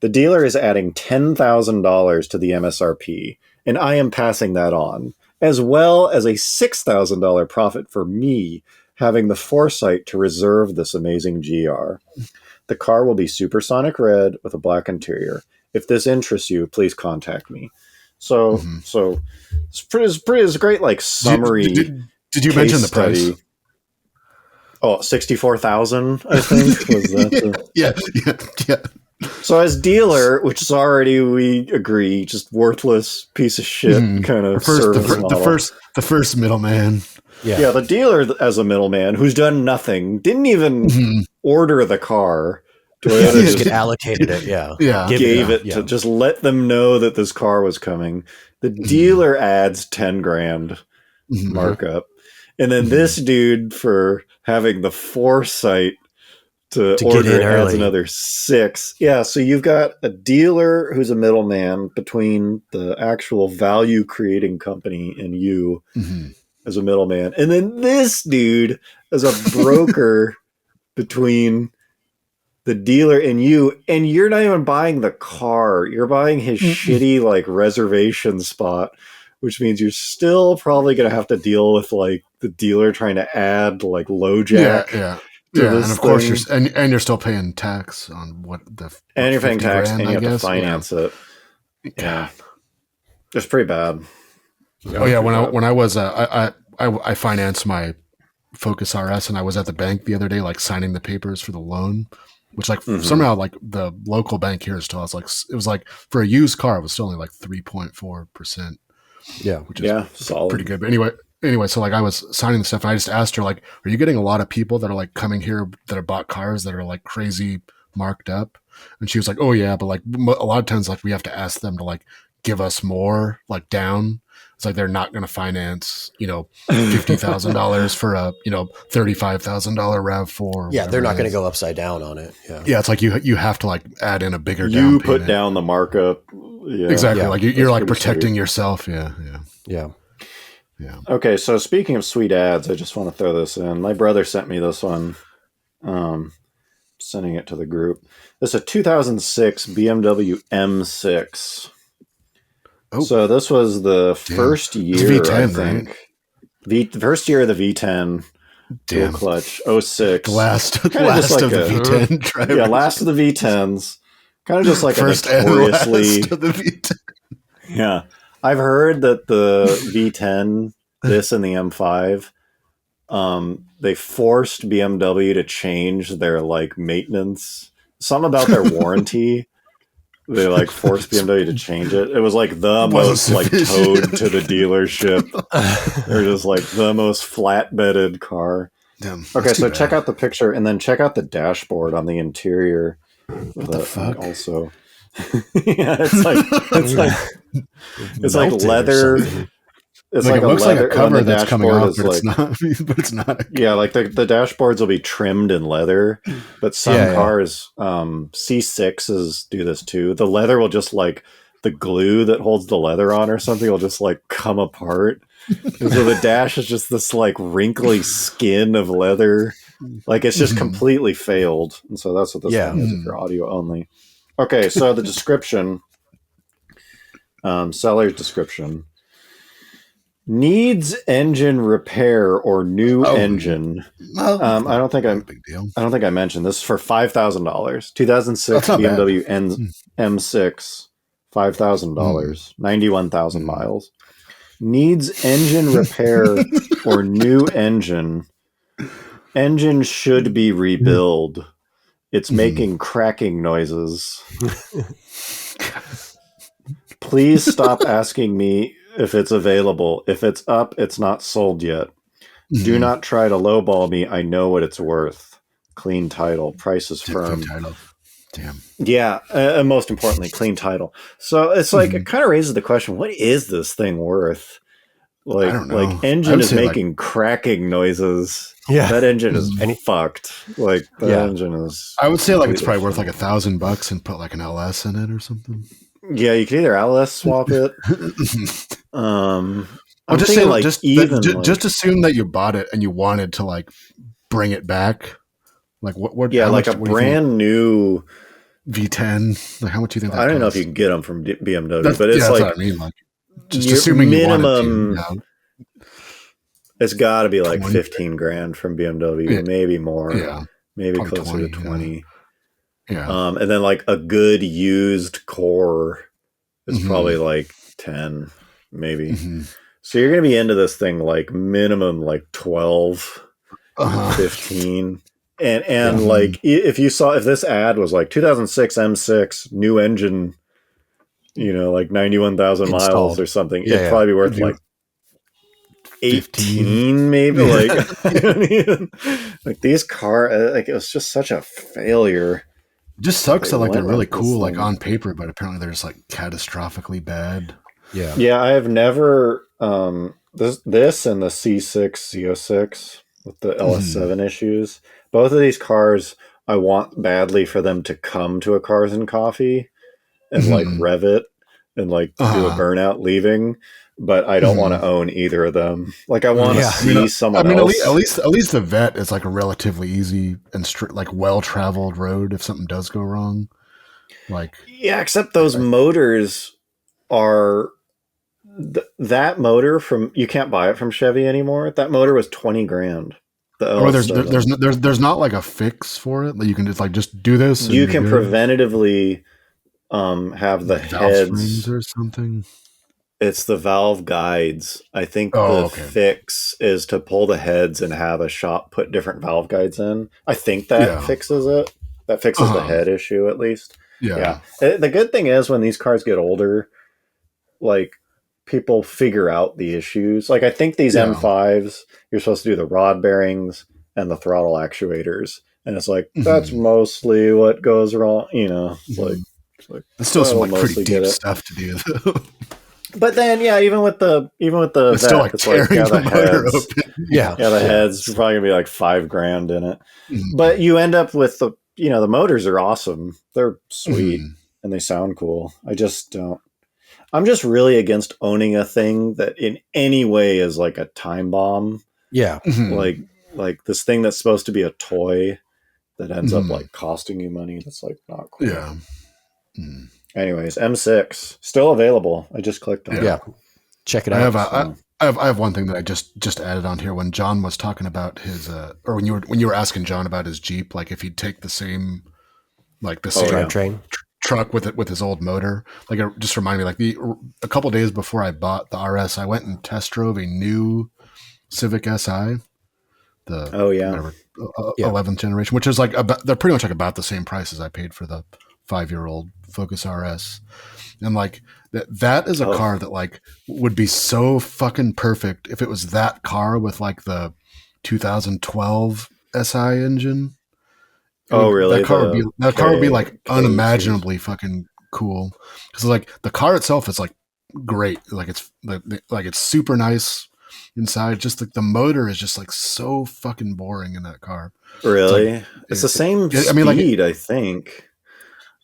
[SPEAKER 2] The dealer is adding $10,000 to the MSRP, and I am passing that on, as well as a $6,000 profit for me having the foresight to reserve this amazing GR. The car will be supersonic red with a black interior. If this interests you, please contact me. So it's a great like summary.
[SPEAKER 3] Did you mention the price?
[SPEAKER 2] Oh, 64,000, I think was that.
[SPEAKER 3] Yeah.
[SPEAKER 2] So as dealer, which is already, we agree, just worthless piece of shit kind of service model.
[SPEAKER 3] The first middleman.
[SPEAKER 2] Yeah, the dealer as a middleman who's done nothing, didn't even order the car.
[SPEAKER 4] Just allocated it,
[SPEAKER 2] gave it to just let them know that this car was coming. The dealer adds 10 grand markup. And then this dude, for having the foresight to order, adds another 6. Yeah, so you've got a dealer who's a middleman between the actual value creating company and you as a middleman. And then this dude as a broker between the dealer and you, and you're not even buying the car. You're buying his shitty like reservation spot, which means you're still probably going to have to deal with like the dealer trying to add like LoJack.
[SPEAKER 3] Yeah. And of course you're still paying tax on what
[SPEAKER 2] and you're paying tax and you have to finance it. Yeah. It's pretty bad.
[SPEAKER 3] Oh yeah. When I was, I financed my Focus RS and I was at the bank the other day, like signing the papers for the loan, which like somehow like the local bank here still has like, it was like for a used car, it was still only like 3.4%.
[SPEAKER 2] Yeah.
[SPEAKER 3] Which is solid. Pretty good. But anyway, so like I was signing the stuff and I just asked her like, are you getting a lot of people that are like coming here that have bought cars that are like crazy marked up? And she was like, oh yeah, but like a lot of times like we have to ask them to like give us more like down. It's like they're not going to finance, $50,000 for a, $35,000 RAV4.
[SPEAKER 4] Yeah, they're not going to go upside down on it.
[SPEAKER 3] Yeah, it's like you have to like add in a bigger down
[SPEAKER 2] payment.
[SPEAKER 3] You
[SPEAKER 2] put down the markup. Yeah.
[SPEAKER 3] Exactly. Yeah, like you're like protecting yourself. Yeah.
[SPEAKER 2] Okay, so speaking of sweet ads, I just want to throw this in. My brother sent me this one. Sending it to the group. This is a 2006 BMW M6. Oh. So this was the first year,
[SPEAKER 3] V10,
[SPEAKER 2] I think.
[SPEAKER 3] Right?
[SPEAKER 2] First year of the V10 dual clutch, 06.
[SPEAKER 3] Last of the V10 drivers.
[SPEAKER 2] Yeah, last of the V10s. Kind of just like
[SPEAKER 3] first
[SPEAKER 2] a notoriously...
[SPEAKER 3] and last of the V10.
[SPEAKER 2] Yeah. I've heard that the V10, this and the M5, they forced BMW to change their like maintenance. Something about their warranty. They like forced BMW to change it. It was like the most like towed to the dealership. They're just like the most flatbedded car.
[SPEAKER 3] Damn,
[SPEAKER 2] okay, so check out the picture and then check out the dashboard on the interior.
[SPEAKER 3] What the fuck?
[SPEAKER 2] Also, yeah, it's like leather.
[SPEAKER 3] It's like it looks like a cover that's coming off, but it's not.
[SPEAKER 2] Yeah, like the dashboards will be trimmed in leather, but some cars, C6s do this too. The leather will just like the glue that holds the leather on or something will just like come apart. And so the dash is just this like wrinkly skin of leather Like it's just completely failed. And so that's what this thing is if you're audio only. Okay, so the description, seller's description. Needs engine repair or new engine.
[SPEAKER 3] Well,
[SPEAKER 2] I don't think
[SPEAKER 3] big deal.
[SPEAKER 2] I don't think I mentioned this is for $5,000. 2006 BMW M6, $5,000, 91,000 miles. Needs engine repair or new engine. Engine should be rebuilt. It's making cracking noises. Please stop asking me if it's available. If it's up, it's not sold yet. Do not try to lowball me. I know what it's worth. Clean title. Price is firm.
[SPEAKER 3] Clean title. Damn.
[SPEAKER 2] Yeah. And most importantly, clean title. So it's like, it kind of raises the question, what is this thing worth? Like,
[SPEAKER 3] I don't know.
[SPEAKER 2] Like engine is making cracking noises.
[SPEAKER 4] Yeah.
[SPEAKER 2] That engine is fucked. Like that engine is.
[SPEAKER 3] I would say like it's probably worth like $1,000 and put like an LS in it or something.
[SPEAKER 2] Yeah, you can either LS swap it. I'm
[SPEAKER 3] just
[SPEAKER 2] thinking
[SPEAKER 3] say
[SPEAKER 2] like
[SPEAKER 3] just assume that you bought it and you wanted to like bring it back. Like what?
[SPEAKER 2] Yeah, like a brand new
[SPEAKER 3] V10. Like how much do you think? That
[SPEAKER 2] I don't know if
[SPEAKER 3] costs?
[SPEAKER 2] you can get them from BMW,
[SPEAKER 3] but
[SPEAKER 2] it's
[SPEAKER 3] that's
[SPEAKER 2] like
[SPEAKER 3] what I mean. Like just assuming
[SPEAKER 2] minimum.
[SPEAKER 3] You wanted to.
[SPEAKER 2] It's got to be like
[SPEAKER 3] 20.
[SPEAKER 2] 15 grand from BMW, maybe more.
[SPEAKER 3] Yeah,
[SPEAKER 2] maybe
[SPEAKER 3] probably
[SPEAKER 2] closer to 20.
[SPEAKER 3] Yeah.
[SPEAKER 2] And then like a good used core is probably like 10, maybe. So you're going to be into this thing like minimum like 12, 15. And like if this ad was like 2006 M6 new engine, like 91,000 miles or something, it'd probably be worth like 18 maybe. Like, you know what I mean? Like these like it was just such a failure.
[SPEAKER 3] It just sucks that like they're really cool like on paper, but apparently they're just like catastrophically bad.
[SPEAKER 2] Yeah, I have never this and the C6 Z06 with the LS7 issues. Both of these cars I want badly for them to come to a Cars and Coffee and like rev it and like do a burnout leaving, but I don't want to own either of them. Like I want to see someone else.
[SPEAKER 3] At least the Vette is like a relatively easy and like well-traveled road if something does go wrong. Like
[SPEAKER 2] except those motors are that motor from you can't buy it from Chevy anymore. That motor was 20 grand.
[SPEAKER 3] There's not like a fix for it that you can just do this.
[SPEAKER 2] You can preventatively have the heads
[SPEAKER 3] or something.
[SPEAKER 2] It's the valve guides. I think fix is to pull the heads and have a shop put different valve guides in. I think that fixes it. That fixes the head issue at least. Yeah. The good thing is when these cars get older, like people figure out the issues. Like I think these M5s, you're supposed to do the rod bearings and the throttle actuators. And it's like, that's mostly what goes wrong. It's like
[SPEAKER 3] it's still some like pretty deep stuff to do though.
[SPEAKER 2] But then, even with the
[SPEAKER 3] it's still like tearing the motor open.
[SPEAKER 2] The heads are probably gonna be like $5,000 in it. But you end up with the motors are awesome. They're sweet and they sound cool. I just don't. I'm just really against owning a thing that in any way is like a time bomb. Yeah, like this thing that's supposed to be a toy that ends up like costing you money. That's like not cool.
[SPEAKER 3] Yeah.
[SPEAKER 2] Anyways, M6 still available. I just clicked on it.
[SPEAKER 4] Yeah, check it out.
[SPEAKER 3] I have one thing that I just added on here when John was talking about his or when you were asking John about his Jeep, like if he'd take the same
[SPEAKER 4] drivetrain
[SPEAKER 3] truck with his old motor. Like it just reminded me like a couple days before I bought the RS, I went and test drove a new Civic Si. The 11th generation, which is like they're pretty much like about the same price as I paid for the 5-year-old Focus RS. And like that is a car that like would be so fucking perfect if it was that car with like the 2012 SI engine.
[SPEAKER 2] Really?
[SPEAKER 3] That car would be like unimaginably fucking cool. Because like the car itself is like great. Like it's super nice inside. Just like the motor is just like so fucking boring in that car.
[SPEAKER 2] Really? It's the same speed, I think.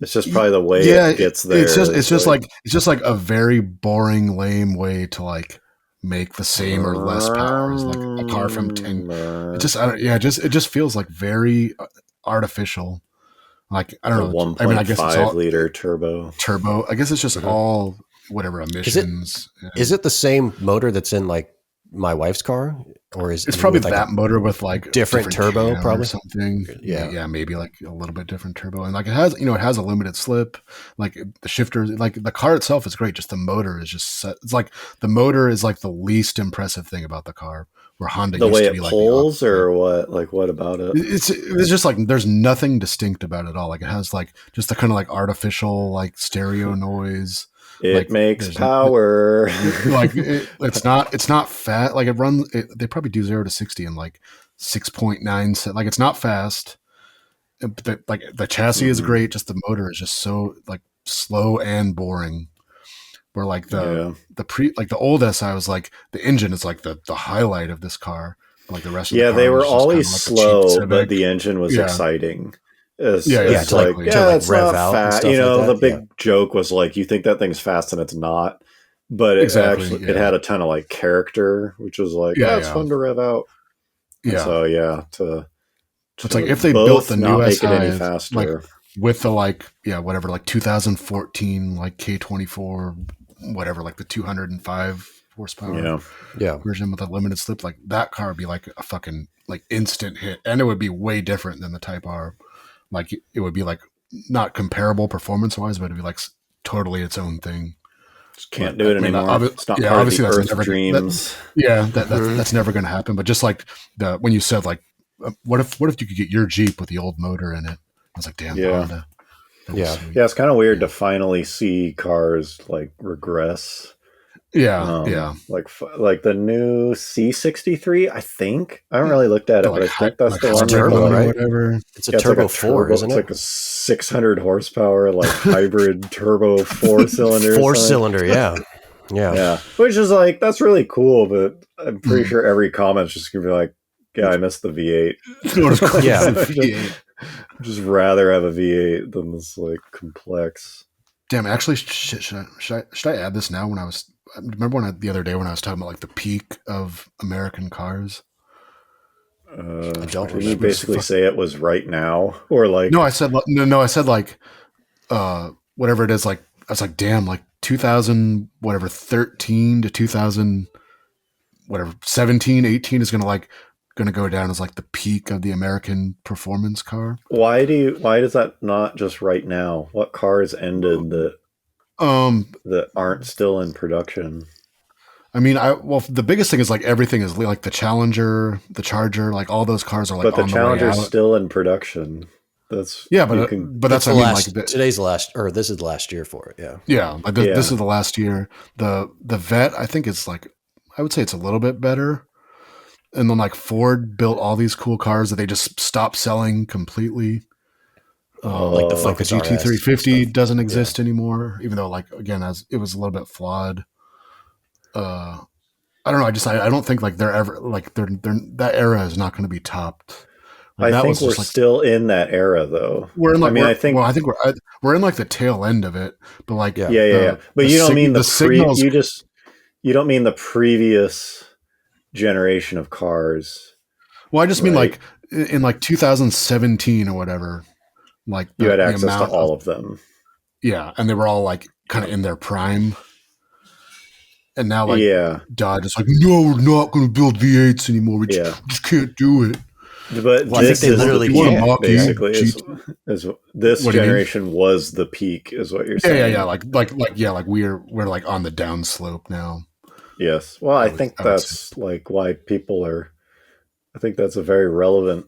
[SPEAKER 2] It's just probably the way it gets there.
[SPEAKER 3] It's just like a very boring, lame way to like make the same or less power as like a car from 10. It just feels like very artificial. Like I don't know. I mean, I guess it's all
[SPEAKER 2] liter turbo.
[SPEAKER 3] I guess it's just all whatever emissions.
[SPEAKER 4] Is it the same motor that's in like my wife's car, or is
[SPEAKER 3] it's probably
[SPEAKER 4] like
[SPEAKER 3] that motor with like
[SPEAKER 4] different turbo, probably
[SPEAKER 3] or something?
[SPEAKER 4] Yeah,
[SPEAKER 3] maybe like a little bit different turbo, and like it has a limited slip. Like the shifter, like the car itself is great. Just the motor is just set. It's like the motor is like the least impressive thing about the car. Where Honda
[SPEAKER 2] the
[SPEAKER 3] used
[SPEAKER 2] way
[SPEAKER 3] to be
[SPEAKER 2] it
[SPEAKER 3] like
[SPEAKER 2] pulls, or what? Like what about it?
[SPEAKER 3] It's just like there's nothing distinct about it at all. Like it has like just the kind of like artificial like stereo noise.
[SPEAKER 2] It
[SPEAKER 3] like,
[SPEAKER 2] makes power.
[SPEAKER 3] It's not fast. Like they probably do 0 to 60 in like 6.9. Like it's not fast. But like the chassis is great. Just the motor is just so like slow and boring. Where like the old SI was like the engine is like the highlight of this car. Like the rest of the car
[SPEAKER 2] they were always
[SPEAKER 3] kind of like
[SPEAKER 2] slow, but the engine was exciting.
[SPEAKER 3] Exactly.
[SPEAKER 2] It's not fast. The big joke was like, you think that thing's fast and it's not, but it it had a ton of like character, which was like, it's fun to rev out.
[SPEAKER 3] Yeah.
[SPEAKER 2] And so
[SPEAKER 3] it's like if they built the new
[SPEAKER 2] make
[SPEAKER 3] SI
[SPEAKER 2] it any faster,
[SPEAKER 3] like with the like 2014 like K24 whatever, like the 205 horsepower version with a limited slip, like that car would be like a fucking like instant hit, and it would be way different than the Type R. Like it would be like not comparable performance wise, but it'd be like totally its own thing.
[SPEAKER 2] Just can't do it anymore. It's not part obviously of the Earth dreams.
[SPEAKER 3] That's never going to happen. But just like when you said like, what if you could get your Jeep with the old motor in it? I was like, damn, Honda.
[SPEAKER 2] It's kind of weird to finally see cars like regress. Like the new C63, I think. I haven't really looked at it, but I think that's the one.
[SPEAKER 4] Turbo, right?
[SPEAKER 3] Whatever.
[SPEAKER 4] It's a turbo 4, isn't it?
[SPEAKER 2] It's like a 600 horsepower, like hybrid turbo 4-cylinder.
[SPEAKER 4] 4-cylinder, yeah.
[SPEAKER 2] Which is like, that's really cool, but I'm pretty sure every comment's just gonna be like, I missed the V8. Just rather have a V8 than this like complex.
[SPEAKER 3] Damn, actually, should I add this now? Remember the other day when I was talking about like the peak of American cars?
[SPEAKER 2] I don't remember. You basically say it was right now, or like
[SPEAKER 3] I said like whatever it is. Like I was like, damn, like 2013 to 2017, 18 is gonna go down as like the peak of the American performance car.
[SPEAKER 2] Why does that not just right now? What cars ended that aren't still in production?
[SPEAKER 3] I mean, the biggest thing is like everything is like the Challenger, the Charger, like all those cars are like.
[SPEAKER 2] But the Challenger's still in production. That's
[SPEAKER 3] but that's what I mean. Like
[SPEAKER 4] today's last, or this is the last year for it.
[SPEAKER 3] This is the last year. The Vette, I think it's like, I would say it's a little bit better. And then like Ford built all these cool cars that they just stopped selling completely.
[SPEAKER 4] Like the Focus
[SPEAKER 3] GT350 doesn't exist anymore, even though like, again, as it was a little bit flawed. I don't know. I don't think like they're ever like they're that era is not going to be topped. Like,
[SPEAKER 2] I think we're still in that era though.
[SPEAKER 3] We're in like, I think we're in like the tail end of it, but like,
[SPEAKER 2] But you don't mean the signals. You don't mean the previous generation of cars.
[SPEAKER 3] Well, I just mean like in like 2017 or whatever, like
[SPEAKER 2] you had access to all of them.
[SPEAKER 3] Yeah, and they were all like kind of in their prime. And now like Dodge is like, no, we're not going to build V8s anymore. We just can't do it.
[SPEAKER 2] But this is literally basically this generation was the peak, is what you're saying.
[SPEAKER 3] Like we're like on the downslope now.
[SPEAKER 2] Yes. Well, I think that's like why people are. I think that's a very relevant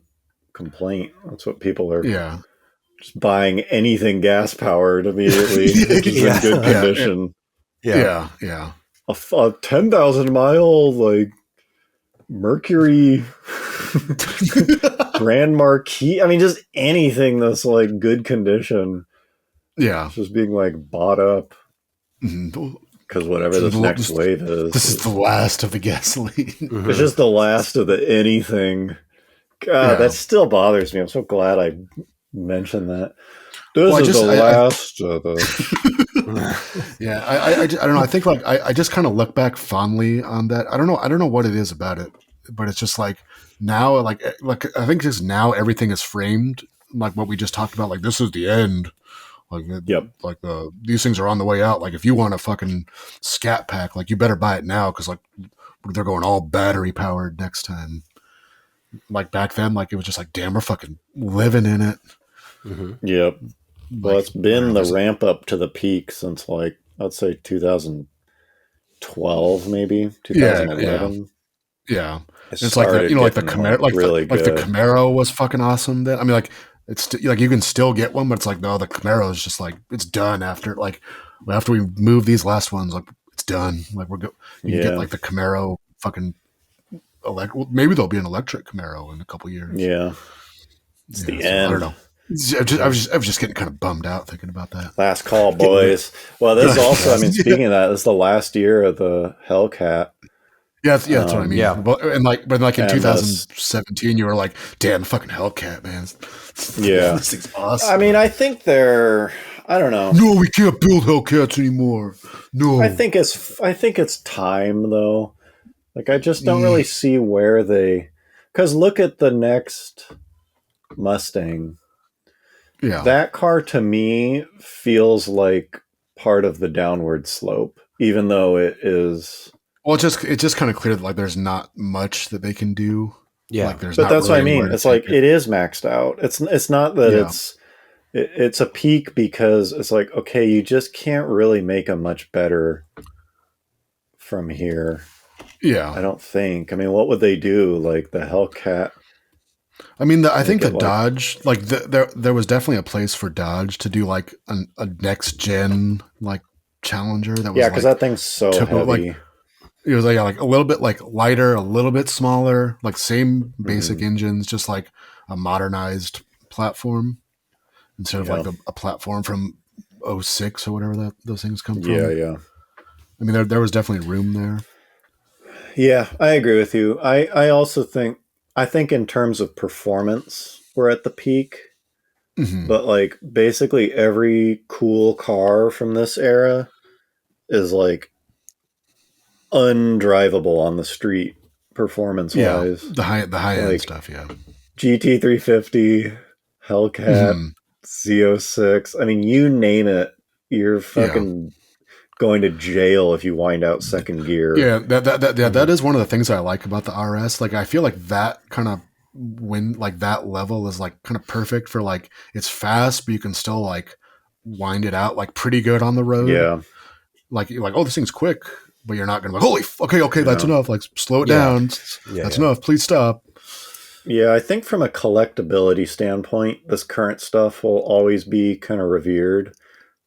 [SPEAKER 2] complaint. That's what people are. Just buying anything gas powered immediately, which is in good condition.
[SPEAKER 3] Yeah.
[SPEAKER 2] A 10,000 mile like Mercury Grand Marquis. I mean, just anything that's like good condition.
[SPEAKER 3] Yeah,
[SPEAKER 2] just being like bought up. Because whatever this next wave is.
[SPEAKER 3] This is the last of the gasoline.
[SPEAKER 2] It's just the last of the anything. God, that still bothers me. I'm so glad I mentioned that. This is the last of the...
[SPEAKER 3] Yeah, I don't know. I think like I just kind of look back fondly on that. I don't know what it is about it, but it's just like now like I think just now everything is framed like what we just talked about. Like this is the end. Like like these things are on the way out. Like if you want a fucking scat pack, like you better buy it now because like they're going all battery powered next time. Like back then, like it was just like damn, we're fucking living in it.
[SPEAKER 2] Mm-hmm. Yep. Well, it's been the ramp up to the peak since like I'd say 2012, maybe 2011.
[SPEAKER 3] Yeah. It's like the, like the Camaro, like the Camaro was fucking awesome. Then I mean, like it's like you can still get one, but it's like no, the Camaro is just like it's done after we move these last ones, like it's done. Like you can get like the Camaro fucking maybe there'll be an electric Camaro in a couple years.
[SPEAKER 2] Yeah, it's the end.
[SPEAKER 3] I don't know. I was just getting kind of bummed out thinking about that.
[SPEAKER 2] Last call, boys. Well, this is also, I mean, speaking of that, this is the last year of the Hellcat.
[SPEAKER 3] Yeah, that's what I mean. Yeah, but in 2017, you were like, "Damn, fucking Hellcat, man!"
[SPEAKER 2] Yeah,
[SPEAKER 3] this thing's awesome.
[SPEAKER 2] I mean, I think I don't know.
[SPEAKER 3] No, we can't build Hellcats anymore. No,
[SPEAKER 2] I think it's time though. Like, I just don't really see where because look at the next Mustang.
[SPEAKER 3] Yeah,
[SPEAKER 2] that car to me feels like part of the downward slope, even though it is.
[SPEAKER 3] Well, it's just kind of clear that like there's not much that they can do.
[SPEAKER 4] Yeah,
[SPEAKER 3] like,
[SPEAKER 2] but that's what I mean. It's like it is maxed out. It's not that it's a peak because it's like okay, you just can't really make a much better from here.
[SPEAKER 3] Yeah,
[SPEAKER 2] I don't think. I mean, what would they do? Like the Hellcat.
[SPEAKER 3] I mean, I think the Dodge, like there was definitely a place for Dodge to do like a next gen like Challenger that was
[SPEAKER 2] because that thing's so heavy.
[SPEAKER 3] It was like a little bit like lighter, a little bit smaller, like same basic engines, just like a modernized platform instead of like a platform from 06 or whatever those things come from.
[SPEAKER 2] Yeah.
[SPEAKER 3] I mean, there was definitely room there.
[SPEAKER 2] Yeah, I agree with you. I also think in terms of performance, we're at the peak. Mm-hmm. But like basically every cool car from this era is like undrivable on the street performance wise.
[SPEAKER 3] The high end stuff,
[SPEAKER 2] GT350, Hellcat, Z06. I mean, you name it, you're fucking going to jail if you wind out second gear.
[SPEAKER 3] Yeah, that is one of the things I like about the RS. Like I feel like that kind of that level is like kind of perfect for like it's fast, but you can still like wind it out like pretty good on the road.
[SPEAKER 2] Yeah.
[SPEAKER 3] Like you're like, oh, this thing's quick. But you're not going to be like, holy, okay, that's enough. Like, slow it down. That's enough. Please stop.
[SPEAKER 2] Yeah, I think from a collectability standpoint, this current stuff will always be kind of revered.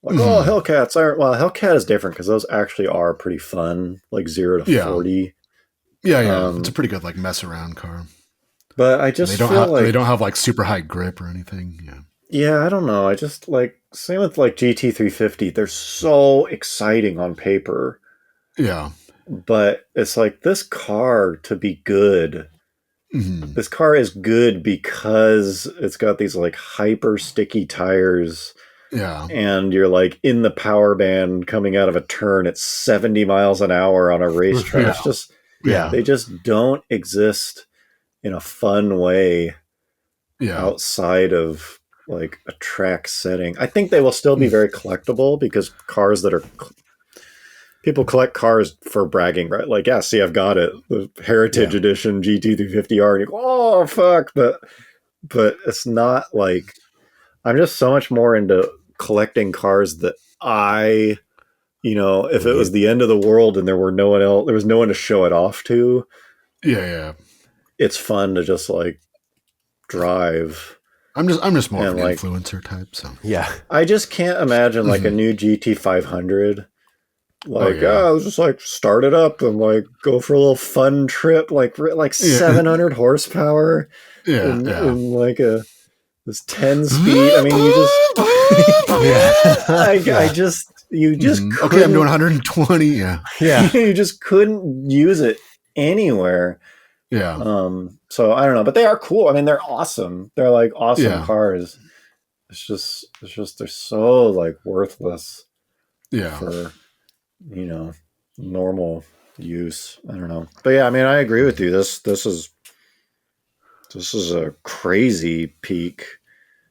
[SPEAKER 2] Like, Hellcats. Hellcat is different because those actually are pretty fun, like 0 to 40.
[SPEAKER 3] Yeah. It's a pretty good, like, mess around car.
[SPEAKER 2] But I just
[SPEAKER 3] they don't have, like, super high grip or anything. Yeah.
[SPEAKER 2] Yeah, I don't know. I just, like, same with, like, GT350. They're so exciting on paper.
[SPEAKER 3] Yeah.
[SPEAKER 2] But it's like this car to be good. Mm-hmm. This car is good because it's got these like hyper sticky tires.
[SPEAKER 3] Yeah.
[SPEAKER 2] And you're like in the power band coming out of a turn at 70 miles an hour on a racetrack. It's just, they just don't exist in a fun way outside of like a track setting. I think they will still be very collectible because cars that are people collect cars for bragging, right? Like, see, I've got it, the Heritage Edition GT350R, and you go, oh fuck, but it's not like I'm just so much more into collecting cars that if it was the end of the world and there was no one to show it off to.
[SPEAKER 3] Yeah.
[SPEAKER 2] It's fun to just like drive.
[SPEAKER 3] I'm just more of an influencer type, so
[SPEAKER 4] yeah.
[SPEAKER 2] I just can't imagine like a new GT500. Like, let's just like start it up and like go for a little fun trip, like 700 horsepower, and like this 10 speed. I mean, you just
[SPEAKER 3] okay. I'm doing 120. Yeah.
[SPEAKER 2] You just couldn't use it anywhere.
[SPEAKER 3] Yeah.
[SPEAKER 2] So I don't know, but they are cool. I mean, they're awesome. They're like awesome cars. It's just they're so like worthless. for, normal use. I don't know. But yeah, I mean, I agree with you. This is a crazy peak.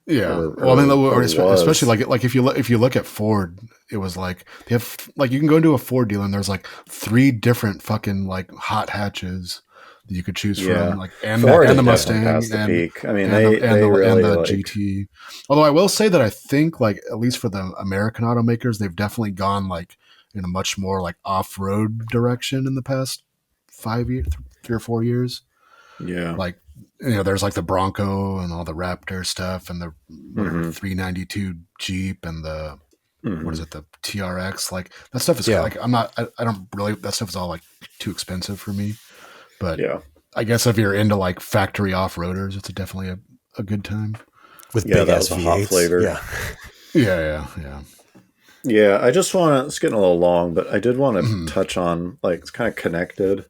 [SPEAKER 3] Yeah. Well, I mean, especially like if you look at Ford, it was like they have like you can go into a Ford dealer and there's like 3 different fucking like hot hatches that you could choose from, like and the Mustang and the peak. I mean,
[SPEAKER 2] they really
[SPEAKER 3] the GT. Although I will say that I think like at least for the American automakers, they've definitely gone like in a much more like off-road direction in the past 5 years, 3 or 4 years.
[SPEAKER 2] Yeah.
[SPEAKER 3] Like, there's like the Bronco and all the Raptor stuff and the 392 Jeep and the, what is it? The TRX. Like that stuff is like, I don't really, that stuff is all like too expensive for me, but I guess if you're into like factory off-roaders, it's definitely a good time.
[SPEAKER 4] With big ass
[SPEAKER 2] V8s. Hot flavor. Yeah. I just want to, it's getting a little long, but I did want to touch on, like, it's kind of connected.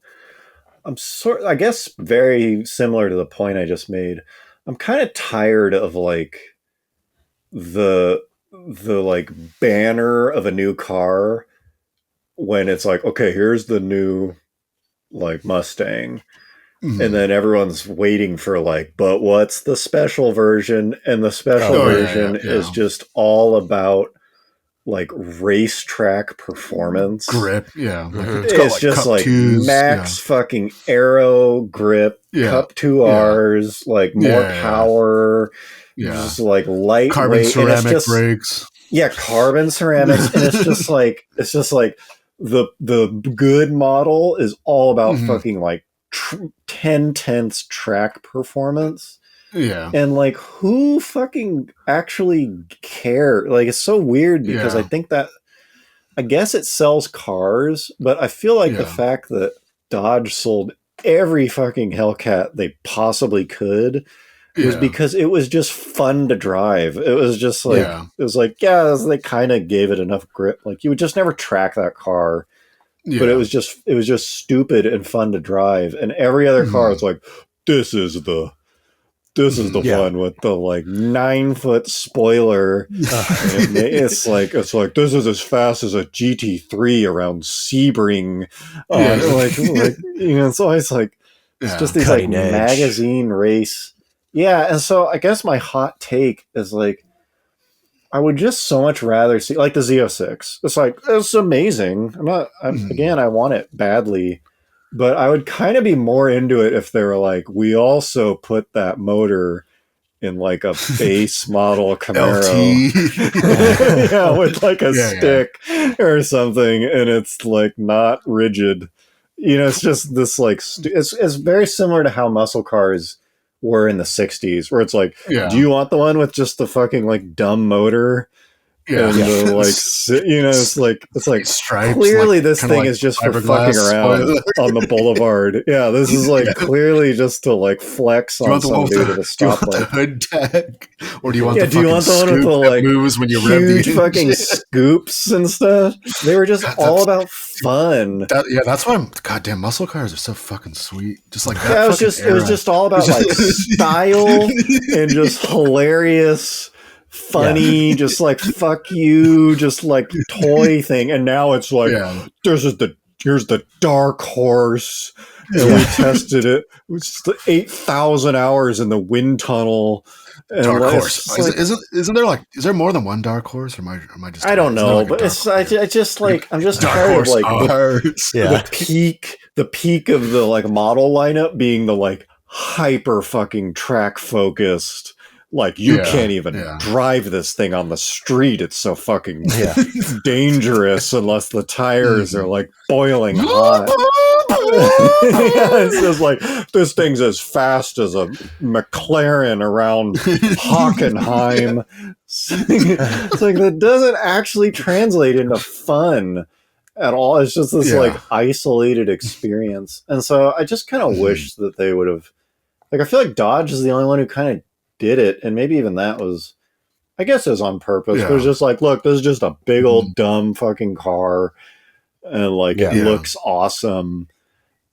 [SPEAKER 2] I guess very similar to the point I just made. I'm kind of tired of like the like banner of a new car when it's like, okay, here's the new like Mustang. And then everyone's waiting for like, but what's the special version? And the special version is just all about like racetrack performance
[SPEAKER 3] grip.
[SPEAKER 2] It's just like max fucking aero grip, Cup 2Rs, like more power, just like lightweight
[SPEAKER 3] carbon ceramic brakes.
[SPEAKER 2] Carbon ceramics. And it's just like the good model is all about fucking like 10/10 track performance. And like, who fucking actually care? Like, it's so weird because I think that, I guess it sells cars, but I feel like the fact that Dodge sold every fucking Hellcat they possibly could was because it was just fun to drive. It was just like, it was like, they kind of gave it enough grip. Like, you would just never track that car, but it was just stupid and fun to drive. And every other car is like, this is the one with the like 9-foot spoiler. It's like this is as fast as a GT3 around Sebring. It's always like it's just these like magazine race. Yeah, and so I guess my hot take is like I would just so much rather see like the Z06. It's like it's amazing. Again, I want it badly. But I would kind of be more into it if they were like, we also put that motor in like a base model Camaro. With like a stick or something. And it's like not rigid. It's just this like, it's very similar to how muscle cars were in the 60s, where it's like, do you want the one with just the fucking like dumb motor? It's like
[SPEAKER 3] stripes,
[SPEAKER 2] clearly this thing like is just for fucking around on the boulevard. This is like clearly just to like flex on some dude at a stoplight.
[SPEAKER 3] Do you want the hood tag, or do you want
[SPEAKER 2] the one with the like
[SPEAKER 3] moves when you rev
[SPEAKER 2] huge fucking scoops and stuff? They were just all about fun.
[SPEAKER 3] That's why goddamn muscle cars are so fucking sweet. Just like that.
[SPEAKER 2] It was just all about like style and just hilarious. Funny, just like fuck you, just like toy thing, and now it's like here's the dark horse, and we tested it. It's 8,000 hours in the wind tunnel. And
[SPEAKER 3] dark horse is there more than one dark horse, or am I just?
[SPEAKER 2] I don't know, but I just like I'm just tired of like the peak of the like model lineup being the like hyper fucking track focused. Like, you can't even drive this thing on the street. It's so fucking dangerous unless the tires are, like, boiling hot. It's just like, this thing's as fast as a McLaren around Hockenheim. It's like, that doesn't actually translate into fun at all. It's just this, like, isolated experience. And so I just kind of wish that they would have... Like, I feel like Dodge is the only one who kind of did it, and maybe even that was, I guess it was on purpose. It was just like, look, this is just a big old dumb fucking car, and like it looks awesome,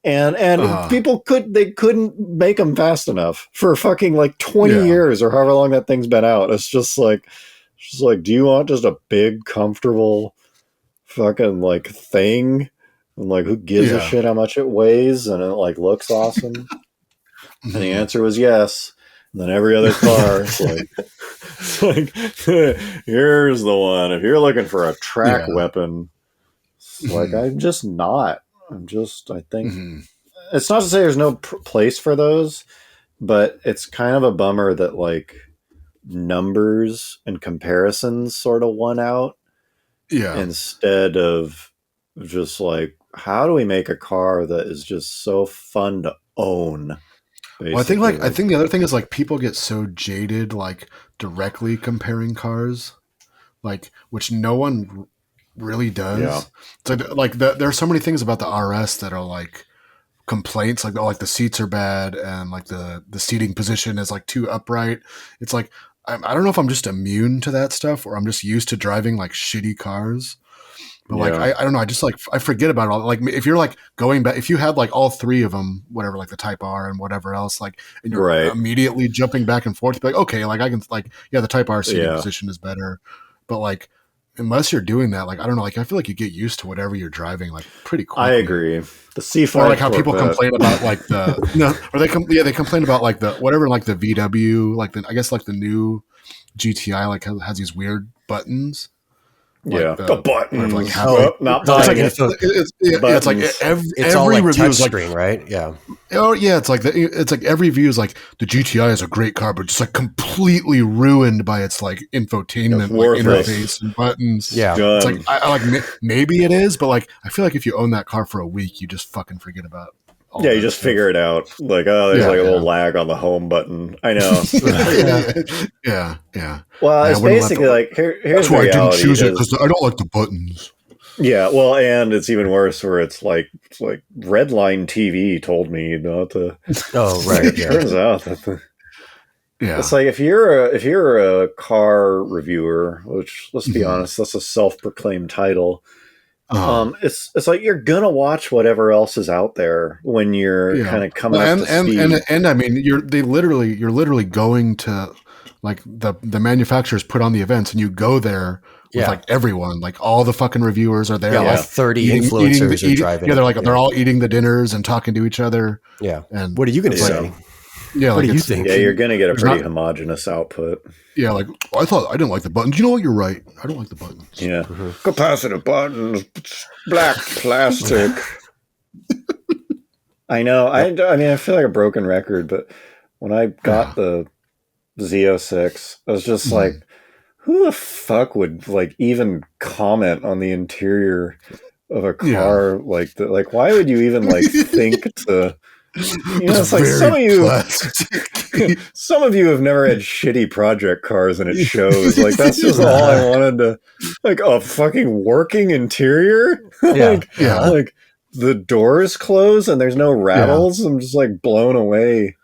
[SPEAKER 2] and people couldn't make them fast enough for fucking like 20 years or however long that thing's been out. It's just like, do you want just a big, comfortable fucking like thing, and like who gives a shit how much it weighs, and it like looks awesome. And the answer was yes. And then every other car, it's like here's the one. If you're looking for a track weapon, it's like I'm just not. I think it's not to say there's no place for those, but it's kind of a bummer that like numbers and comparisons sort of won out. Yeah. Instead of just like, how do we make a car that is just so fun to own?
[SPEAKER 3] Well, I think the other thing is like people get so jaded like directly comparing cars, like which no one really does. Yeah. It's like there are so many things about the RS that are like complaints, like like the seats are bad and like the seating position is like too upright. It's like I don't know if I'm just immune to that stuff or I'm just used to driving like shitty cars. But like I don't know, I forget about it all. Like if you're like going back, if you had like all three of them, whatever, like the Type R and whatever else, like and you're immediately jumping back and forth, like okay, like I can like the Type R seating position is better, but like unless you're doing that, like I don't know, like I feel like you get used to whatever you're driving like pretty quickly.
[SPEAKER 2] I agree. The C5,
[SPEAKER 3] or like how people complain about like they complain about like the whatever, like the VW, like I guess like the new GTI like has these weird buttons. Like
[SPEAKER 2] the buttons.
[SPEAKER 3] Like
[SPEAKER 2] not
[SPEAKER 3] it's like every review is like
[SPEAKER 4] touchscreen, right? Yeah.
[SPEAKER 3] Oh yeah, it's like every review is like the GTI is a great car, but just like completely ruined by its like infotainment like, interface and buttons.
[SPEAKER 4] Yeah,
[SPEAKER 3] it's like I like maybe it is, but like I feel like if you own that car for a week, you just fucking forget about.
[SPEAKER 2] You just figure it out. Like, oh, there's like a little lag on the home button. I know.
[SPEAKER 3] yeah.
[SPEAKER 2] Well, it's basically like here's
[SPEAKER 3] that's why I didn't choose it because I don't like the buttons.
[SPEAKER 2] Yeah, well, and it's even worse where it's like Redline TV told me not to.
[SPEAKER 4] Oh, right.
[SPEAKER 2] It turns out that it's like if you're a car reviewer, which let's be honest, that's a self-proclaimed title. It's like you're gonna watch whatever else is out there when you're kind of coming up to speed.
[SPEAKER 3] And I mean you're literally going to like the manufacturers put on the events and you go there with like everyone, like all the fucking reviewers are there.
[SPEAKER 4] Like 30 influencers are driving.
[SPEAKER 3] Yeah, they're like they're all eating the dinners and talking to each other.
[SPEAKER 4] Yeah.
[SPEAKER 3] And
[SPEAKER 4] what are you gonna say?
[SPEAKER 3] Yeah,
[SPEAKER 4] what do you think?
[SPEAKER 2] Yeah, you're gonna get a pretty homogenous output.
[SPEAKER 3] Yeah, like I didn't like the buttons. You know what? You're right. I don't like the buttons.
[SPEAKER 2] Yeah, capacitive buttons, black plastic. I know. I mean, I feel like a broken record, but when I got the Z06, I was just like, who the fuck would like even comment on the interior of a car like that? Like, why would you even like think to? You know, it's like some of you have never had shitty project cars and it shows. Like that's just all I wanted to like a fucking working interior. Like the doors close and there's no rattles. I'm just like blown away.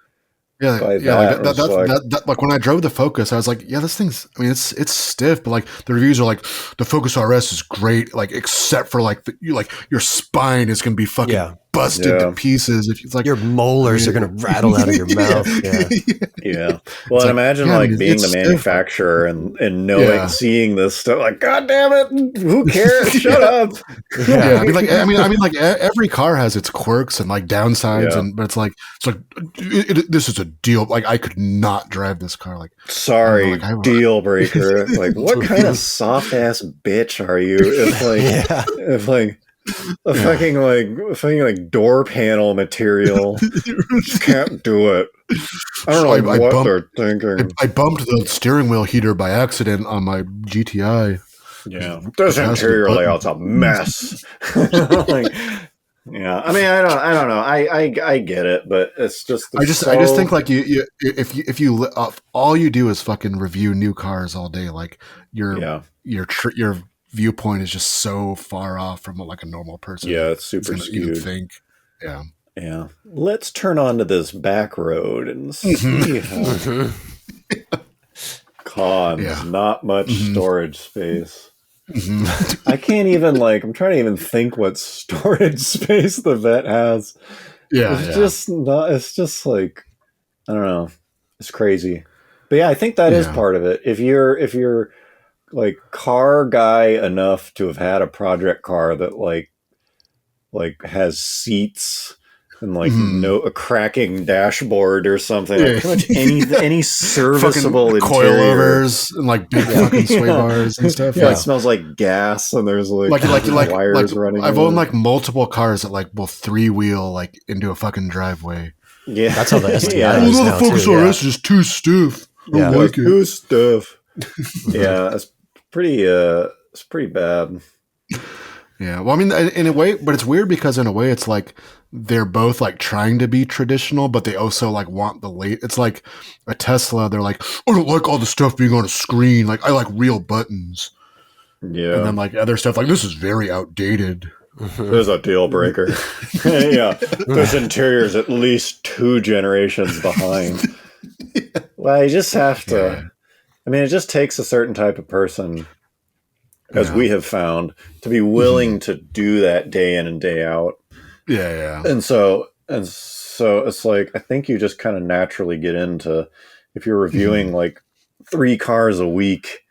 [SPEAKER 3] Yeah, that like when I drove the Focus, I was like, yeah, this thing's. I mean, it's stiff, but like the reviews are like, the Focus RS is great, like except for like your spine is gonna be fucking busted to pieces. If it's like
[SPEAKER 4] your molars are gonna rattle out of your mouth.
[SPEAKER 2] Yeah. Well, and imagine like being the manufacturer and knowing, seeing this stuff. Like, God damn it, who cares? Shut up.
[SPEAKER 3] I mean, like every car has its quirks and like downsides, but it's like this is a deal. Like, I could not drive this car. Like,
[SPEAKER 2] sorry, deal breaker. Like, what kind of soft ass bitch are you? If like a fucking like door panel material can't do it. I don't know what they're thinking.
[SPEAKER 3] I bumped the steering wheel heater by accident on my GTI.
[SPEAKER 2] Yeah, this interior layout's a mess. Like, yeah, I mean, I don't know. I get it, but it's just.
[SPEAKER 3] I just think like if you all you do is fucking review new cars all day, like your viewpoint is just so far off from like a normal person.
[SPEAKER 2] Yeah, it's super skewed.
[SPEAKER 3] Think,
[SPEAKER 2] yeah. Let's turn onto this back road and see how. Cons, not much storage space. I can't even I'm trying to even think what storage space the Vette has. Just not. It's just like, I don't know. It's crazy. But yeah, I think that is part of it. If you're car guy enough to have had a project car that like has seats and like a cracking dashboard or something. Like pretty much any serviceable interior.
[SPEAKER 3] Coilovers and like big fucking sway bars and stuff.
[SPEAKER 2] Yeah, it smells like gas and there's like wires running.
[SPEAKER 3] I've owned like multiple cars that like will 3-wheel like into a fucking driveway.
[SPEAKER 2] Yeah,
[SPEAKER 4] that's how the STI
[SPEAKER 3] is now. The Focus RS is too stiff.
[SPEAKER 2] Yeah, like too stiff. Yeah, it's pretty bad.
[SPEAKER 3] Yeah, well, I mean, in a way, but it's weird because in a way, it's like they're both like trying to be traditional, but they also like want the late. It's like a Tesla. They're like, I don't like all the stuff being on a screen. Like, I like real buttons.
[SPEAKER 2] Yeah,
[SPEAKER 3] and then like other stuff, like this is very outdated.
[SPEAKER 2] There's a deal breaker. Yeah, this interior is at least 2 generations behind. Well, you just have to. Yeah. I mean, it just takes a certain type of person, as we have found, to be willing to do that day in and day out.
[SPEAKER 3] Yeah.
[SPEAKER 2] And so it's like, I think you just kind of naturally get into, if you're reviewing like 3 cars a week,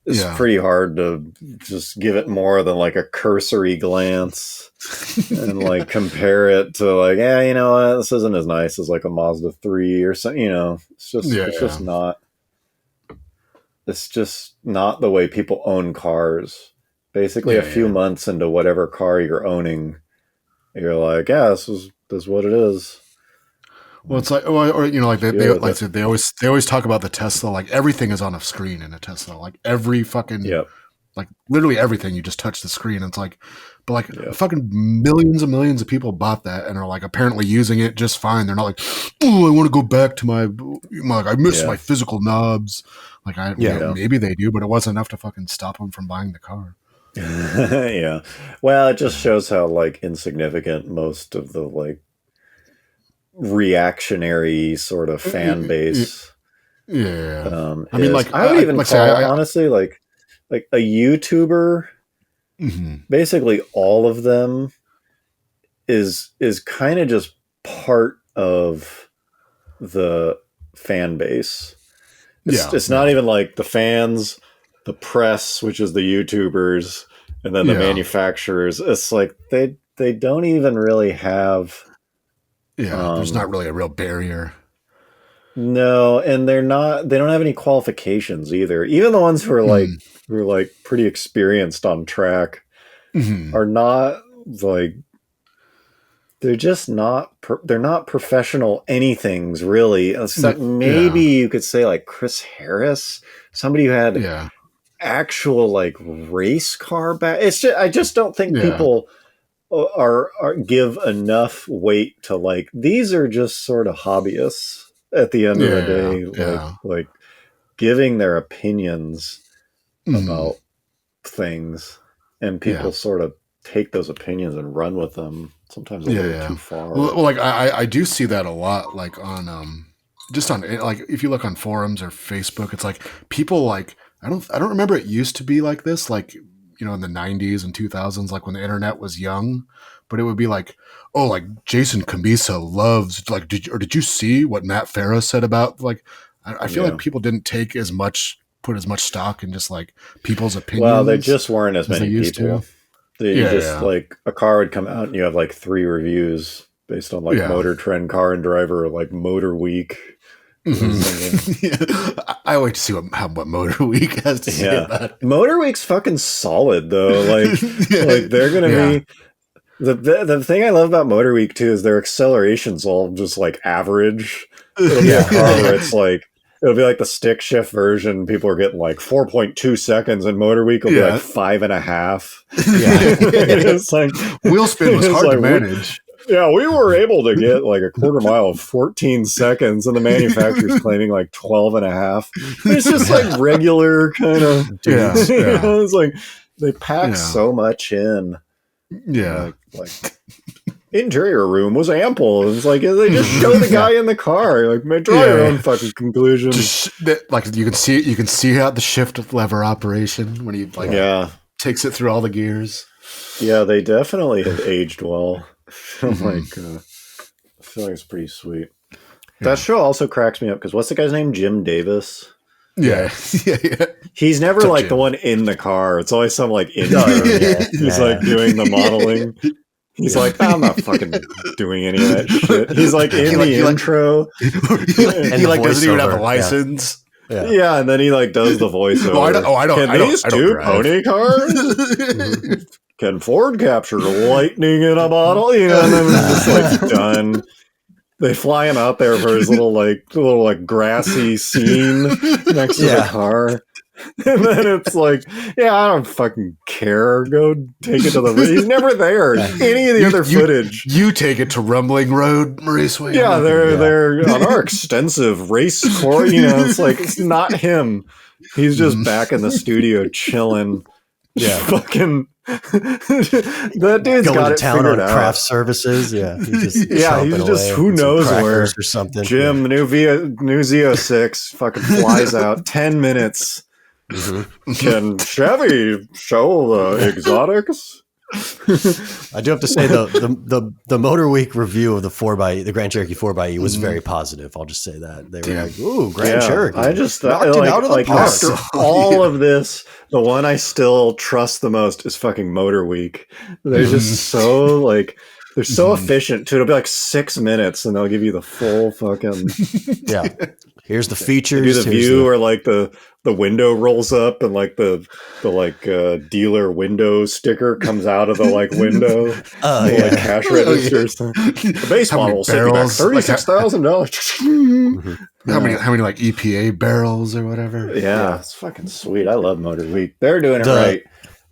[SPEAKER 2] it's pretty hard to just give it more than like a cursory glance and like compare it to like, you know what, this isn't as nice as like a Mazda 3 or something, you know, it's just not. It's just not the way people own cars. Basically, a few months into whatever car you're owning, you're like, this is what it is.
[SPEAKER 3] Well, it's like, or you know, like they always talk about the Tesla. Like everything is on a screen in a Tesla. Like every fucking, like literally everything. You just touch the screen. And it's like, but like fucking millions and millions of people bought that and are like apparently using it just fine. They're not like, oh, I want to go back to my like I miss my physical knobs. Like maybe they do, but it wasn't enough to fucking stop them from buying the car.
[SPEAKER 2] Yeah. Well, it just shows how like insignificant most of the like reactionary sort of fan base.
[SPEAKER 3] Yeah.
[SPEAKER 2] I mean, like I would even call honestly like a YouTuber. Basically, all of them is kind of just part of the fan base. It's not even like the fans, the press, which is the YouTubers, and then the manufacturers. It's like they don't even really have.
[SPEAKER 3] Yeah, there's not really a real barrier.
[SPEAKER 2] No, and they don't have any qualifications either. Even the ones who are like pretty experienced on track are not like. They're just not. They're not professional anythings really. Except maybe you could say like Chris Harris, somebody who had actual like race car back. It's just, I just don't think people are give enough weight to like these are just sort of hobbyists at the end of the day, like giving their opinions about things, and people sort of take those opinions and run with them. Sometimes a little too far.
[SPEAKER 3] Well, like I do see that a lot, like on just on like if you look on forums or Facebook, it's like people like I don't remember it used to be like this, like you know in the 90s and 2000s, like when the internet was young, but it would be like, oh, like Jason Camisa loves like did you see what Matt Farah said about like I feel like people didn't put as much stock in just like people's opinions.
[SPEAKER 2] Well, there just weren't as many
[SPEAKER 3] used
[SPEAKER 2] people. Like a car would come out and you have like 3 reviews based on like Motor Trend, Car and Driver, or like Motor Week.
[SPEAKER 3] I wait to see what Motor Week has to say about it.
[SPEAKER 2] Motor Week's fucking solid though. Like, like they're gonna be the thing I love about Motor Week too is their acceleration's all just like average. It'll be a car where it's like it'll be like the stick shift version. People are getting like 4.2 seconds, and Motor Week will be like 5.5. It's like
[SPEAKER 3] wheel spin was hard to manage.
[SPEAKER 2] We were able to get like a quarter mile of 14 seconds, and the manufacturer's claiming like 12.5. It's just like regular kind of. It's like they pack so much in. Like interior room was ample. It's like they just show the guy in the car. Like, man, draw your own fucking conclusion.
[SPEAKER 3] Like you can see how the shift lever operation when he takes it through all the gears.
[SPEAKER 2] Yeah, they definitely have aged well. I feel like it's pretty sweet. That show also cracks me up because what's the guy's name? Jim Davis.
[SPEAKER 3] Yeah.
[SPEAKER 2] He's never like the one in the car. It's always some like intern. He's like doing the modeling. He's like, I'm not fucking doing any of that shit. He's like in the intro.
[SPEAKER 3] He like doesn't even have a license.
[SPEAKER 2] Yeah, and then he like does the voiceover.
[SPEAKER 3] I don't.
[SPEAKER 2] Can these two
[SPEAKER 3] drive.
[SPEAKER 2] pony cars? Can Ford capture lightning in a bottle? You know, and then it's just like done. They fly him out there for his little grassy scene next to the car. And then it's like, yeah, I don't fucking care. Go take it to the... He's never there. Any of the other footage.
[SPEAKER 3] You take it to Rumbling Road Raceway.
[SPEAKER 2] Yeah, they're on our extensive race course. You know, it's like, it's not him. He's just back in the studio chilling. Yeah. Fucking... that dude's got it
[SPEAKER 4] town
[SPEAKER 2] figured
[SPEAKER 4] on
[SPEAKER 2] out.
[SPEAKER 4] Craft services. Yeah. He's
[SPEAKER 2] just who knows where.
[SPEAKER 4] Or something.
[SPEAKER 2] Jim, new Z06 fucking flies out 10 minutes. Can Chevy show the exotics?
[SPEAKER 4] I do have to say the Motor Week review of the Grand Cherokee 4xe was very positive. I'll just say that they were like, "Ooh, Grand Cherokee!"
[SPEAKER 2] I just thought, like after all of this, the one I still trust the most is fucking Motor Week. They're just so like. They're so efficient too. It'll be like 6 minutes, and they'll give you the full fucking.
[SPEAKER 4] Yeah, here's the features.
[SPEAKER 2] Do the view, or like the window rolls up, and like the dealer window sticker comes out of the like window. Like cash registers. The base model
[SPEAKER 3] barrels,
[SPEAKER 2] $36,000.
[SPEAKER 3] How many like EPA barrels or whatever?
[SPEAKER 2] Yeah, it's fucking sweet. I love Motor Week. They're doing it right.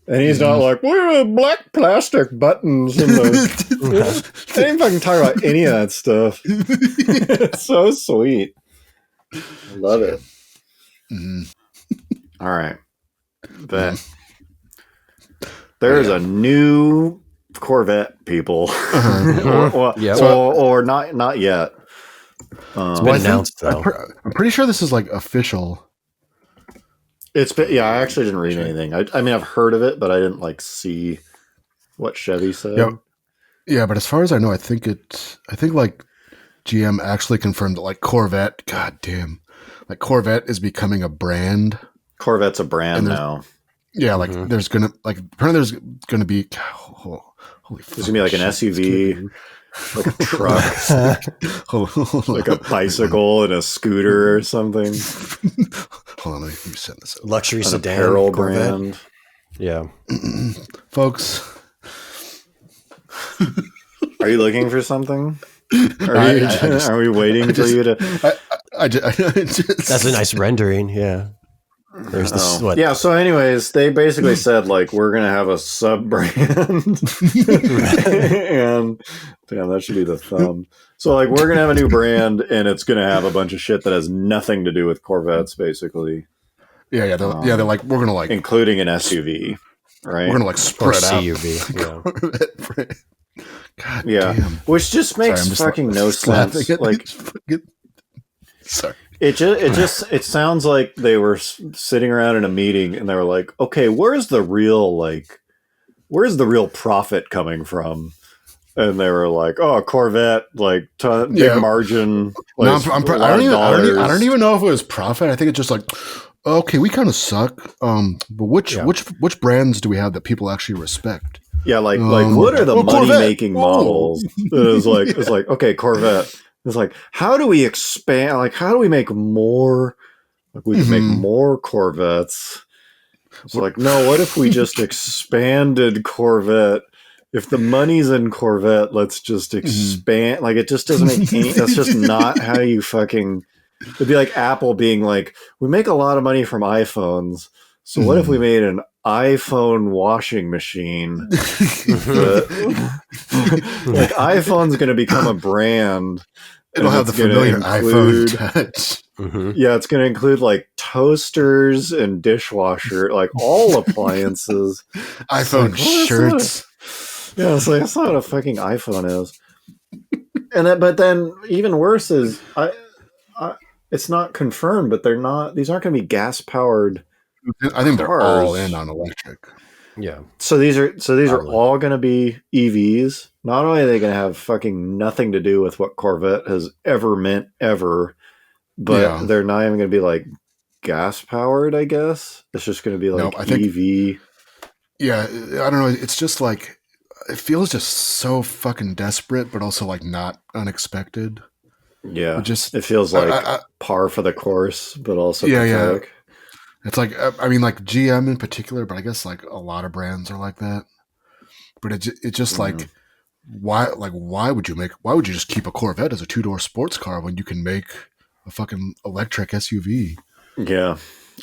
[SPEAKER 2] And he's not like, we have black plastic buttons in the... They ain't fucking talk about any of that stuff. It's so sweet. I love it. All right. But there's a new Corvette, people. Or not yet.
[SPEAKER 4] It's been announced, though.
[SPEAKER 3] I'm pretty sure this is like official.
[SPEAKER 2] It's been, I actually didn't read anything. I mean, I've heard of it, but I didn't like see what Chevy said.
[SPEAKER 3] Yeah, but as far as I know, I think like GM actually confirmed that like Corvette, goddamn, like Corvette is becoming a brand.
[SPEAKER 2] Corvette's a brand now.
[SPEAKER 3] Yeah, like there's gonna be holy fuck,
[SPEAKER 2] there's gonna be like an SUV, like a truck, like a bicycle and a scooter or something.
[SPEAKER 3] Hold on, let me send this over.
[SPEAKER 4] Luxury
[SPEAKER 2] An
[SPEAKER 4] sedan
[SPEAKER 2] apparel
[SPEAKER 4] Corvette.
[SPEAKER 2] brand.
[SPEAKER 4] Yeah.
[SPEAKER 3] Folks.
[SPEAKER 2] Are you looking for something? Are we waiting for you to...
[SPEAKER 4] That's a nice rendering, yeah. There's this, what?
[SPEAKER 2] Yeah, so anyways, they basically said, like, we're going to have a sub-brand. And, damn, that should be the thumb. So, like, we're going to have a new brand, and it's going to have a bunch of shit that has nothing to do with Corvettes, basically.
[SPEAKER 3] Yeah, they're like, we're going to, like...
[SPEAKER 2] Including an SUV, right?
[SPEAKER 3] We're going to, like, spread out.
[SPEAKER 4] CUV, yeah.
[SPEAKER 3] God
[SPEAKER 2] damn. Which just makes fucking no sense. Like,
[SPEAKER 3] sorry.
[SPEAKER 2] It sounds like they were sitting around in a meeting and they were like, okay, where's the real profit coming from? And they were like, oh, Corvette, like big margin. Like,
[SPEAKER 3] I don't even know if it was profit. I think it's just like, okay, we kind of suck. But which brands do we have that people actually respect?
[SPEAKER 2] Yeah, like what are the money-making models? It's like, okay, Corvette. It's like, how do we expand? Like, how do we make more? Like, we can make more Corvettes. It's like, no, what if we just expanded Corvette? If the money's in Corvette, let's just expand. Like, it just doesn't make any... That's just not how you fucking... It'd be like Apple being like, we make a lot of money from iPhones. So what if we made an iPhone washing machine? Like, iPhone's going to become a brand.
[SPEAKER 3] It'll have the familiar iPhone touch.
[SPEAKER 2] Yeah, it's going to include like toasters and dishwasher, like all appliances.
[SPEAKER 3] iPhone shirts.
[SPEAKER 2] Yeah, it's like, that's not what a fucking iPhone is. But then even worse is, it's not confirmed, but they're not. These aren't going to be gas powered.
[SPEAKER 3] I think they're all in on electric.
[SPEAKER 4] Yeah.
[SPEAKER 2] So these are all going to be EVs. Not only are they going to have fucking nothing to do with what Corvette has ever meant ever, but they're not even going to be like gas powered, I guess. It's just going to be like
[SPEAKER 3] I think,
[SPEAKER 2] EV.
[SPEAKER 3] Yeah, I don't know. It's just like, it feels just so fucking desperate, but also like not unexpected.
[SPEAKER 2] Yeah, it feels like par for the course, but also pathetic.
[SPEAKER 3] Yeah. It's like, I mean, like GM in particular, but I guess like a lot of brands are like that. But it's just like, why would you just keep a Corvette as a 2-door sports car when you can make a fucking electric SUV?
[SPEAKER 2] Yeah.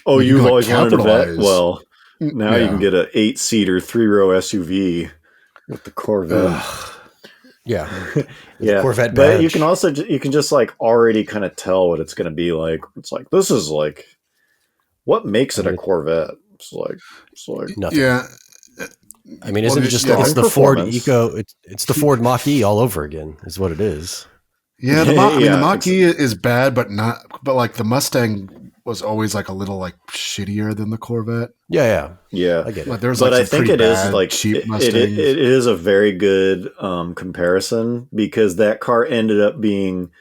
[SPEAKER 2] Oh, you've always wanted a Vette? Well, now you can get an 8-seater 3-row SUV with the Corvette.
[SPEAKER 4] Yeah.
[SPEAKER 2] Corvette badge. But you can just like already kind of tell what it's going to be like. It's like, this is like, what makes it a Corvette? It's like
[SPEAKER 4] nothing.
[SPEAKER 3] Yeah.
[SPEAKER 4] I mean, isn't it just it's the Ford Eco? It's the Ford Mach-E all over again, is what it is.
[SPEAKER 3] Yeah, the Mach-E is bad, but like the Mustang was always like a little like shittier than the Corvette.
[SPEAKER 2] Yeah.
[SPEAKER 3] I get it.
[SPEAKER 2] But I think it is like cheap Mustangs. It is a very good comparison, because that car ended up being,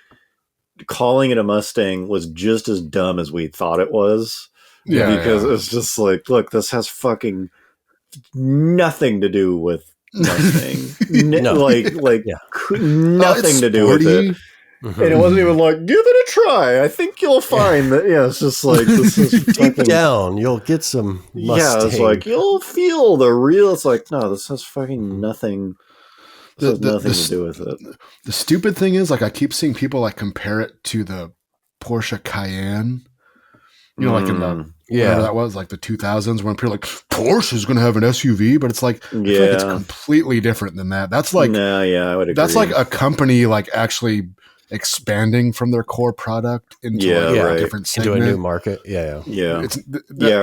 [SPEAKER 2] calling it a Mustang was just as dumb as we thought it was. Yeah, because it's just like, look, this has fucking nothing to do with Mustang. Nothing to do with it. Mm-hmm. And it wasn't even like, give it a try. I think you'll find that. Yeah, it's just like, this is
[SPEAKER 4] deep down, you'll get some Mustang.
[SPEAKER 2] Yeah, it's like, you'll feel the real. It's like, no, this has fucking nothing. This has nothing to do with it.
[SPEAKER 3] The stupid thing is, like, I keep seeing people like compare it to the Porsche Cayenne. You know, like in the whatever that was, like the 2000s, when people are like, Porsche is going to have an SUV, but it's like, I feel like it's completely different than that. That's like,
[SPEAKER 2] I would agree.
[SPEAKER 3] That's like a company like actually expanding from their core product into a different segment.
[SPEAKER 4] Into a new market. Yeah.
[SPEAKER 2] Or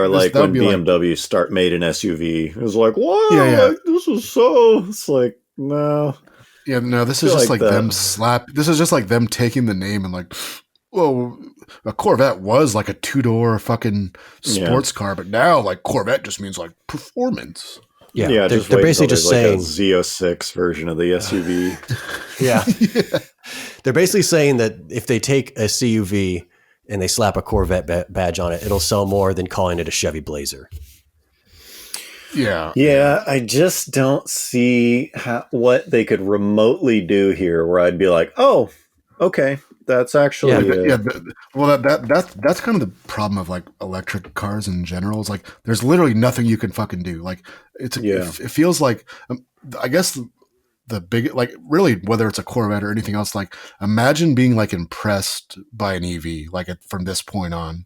[SPEAKER 2] like when BMW made an SUV, it was like, what? Like, this is so. It's like, no.
[SPEAKER 3] Yeah, no. This is just like them This is just like them taking the name and like, well, a Corvette was like a 2-door fucking sports car, but now like Corvette just means like performance.
[SPEAKER 4] Yeah, they're basically just saying
[SPEAKER 2] a Z06 version of the SUV.
[SPEAKER 4] They're basically saying that if they take a CUV and they slap a Corvette badge on it, it'll sell more than calling it a Chevy Blazer.
[SPEAKER 3] Yeah.
[SPEAKER 2] I just don't see what they could remotely do here where I'd be like, oh, okay. That's actually
[SPEAKER 3] that's kind of the problem of like electric cars in general. Is like there's literally nothing you can fucking do. Like it feels like I guess the big, like really whether it's a Corvette or anything else. Like imagine being like impressed by an EV like from this point on,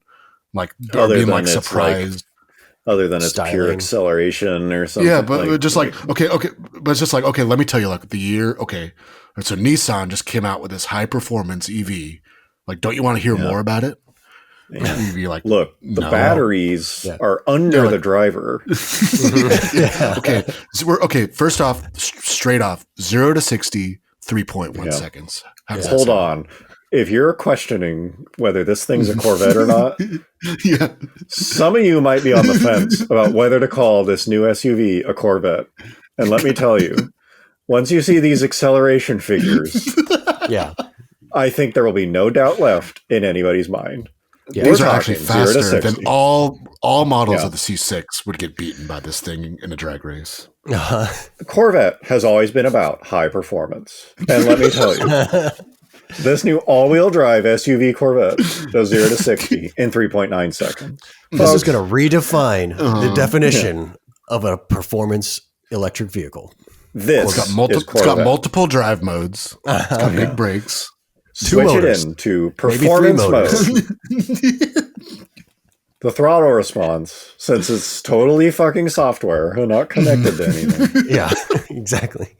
[SPEAKER 3] like being like surprised.
[SPEAKER 2] Other than its pure acceleration or something.
[SPEAKER 3] Yeah, but just like okay, but it's just like okay. Let me tell you, like the year. Okay, so Nissan just came out with this high performance EV. Like, don't you want to hear more about it?
[SPEAKER 2] Yeah. EV, like, look, the batteries are under the driver.
[SPEAKER 3] Okay, so first off, straight off, 0 to 60, 3.1 seconds.
[SPEAKER 2] Hold on. If you're questioning whether this thing's a Corvette or not, some of you might be on the fence about whether to call this new SUV a Corvette. And let me tell you, once you see these acceleration figures, I think there will be no doubt left in anybody's mind.
[SPEAKER 3] Yeah. These are actually faster than all models of the C6 would get beaten by this thing in a drag race.
[SPEAKER 2] The Corvette has always been about high performance. And let me tell you, this new all-wheel drive SUV Corvette does 0 to 60 in 3.9 seconds.
[SPEAKER 4] This is going to redefine the definition of a performance electric vehicle.
[SPEAKER 3] It's got multiple drive modes. It's got big brakes.
[SPEAKER 2] Switch it into performance mode. The throttle response, since it's totally fucking software and not connected to anything.
[SPEAKER 4] Yeah, exactly.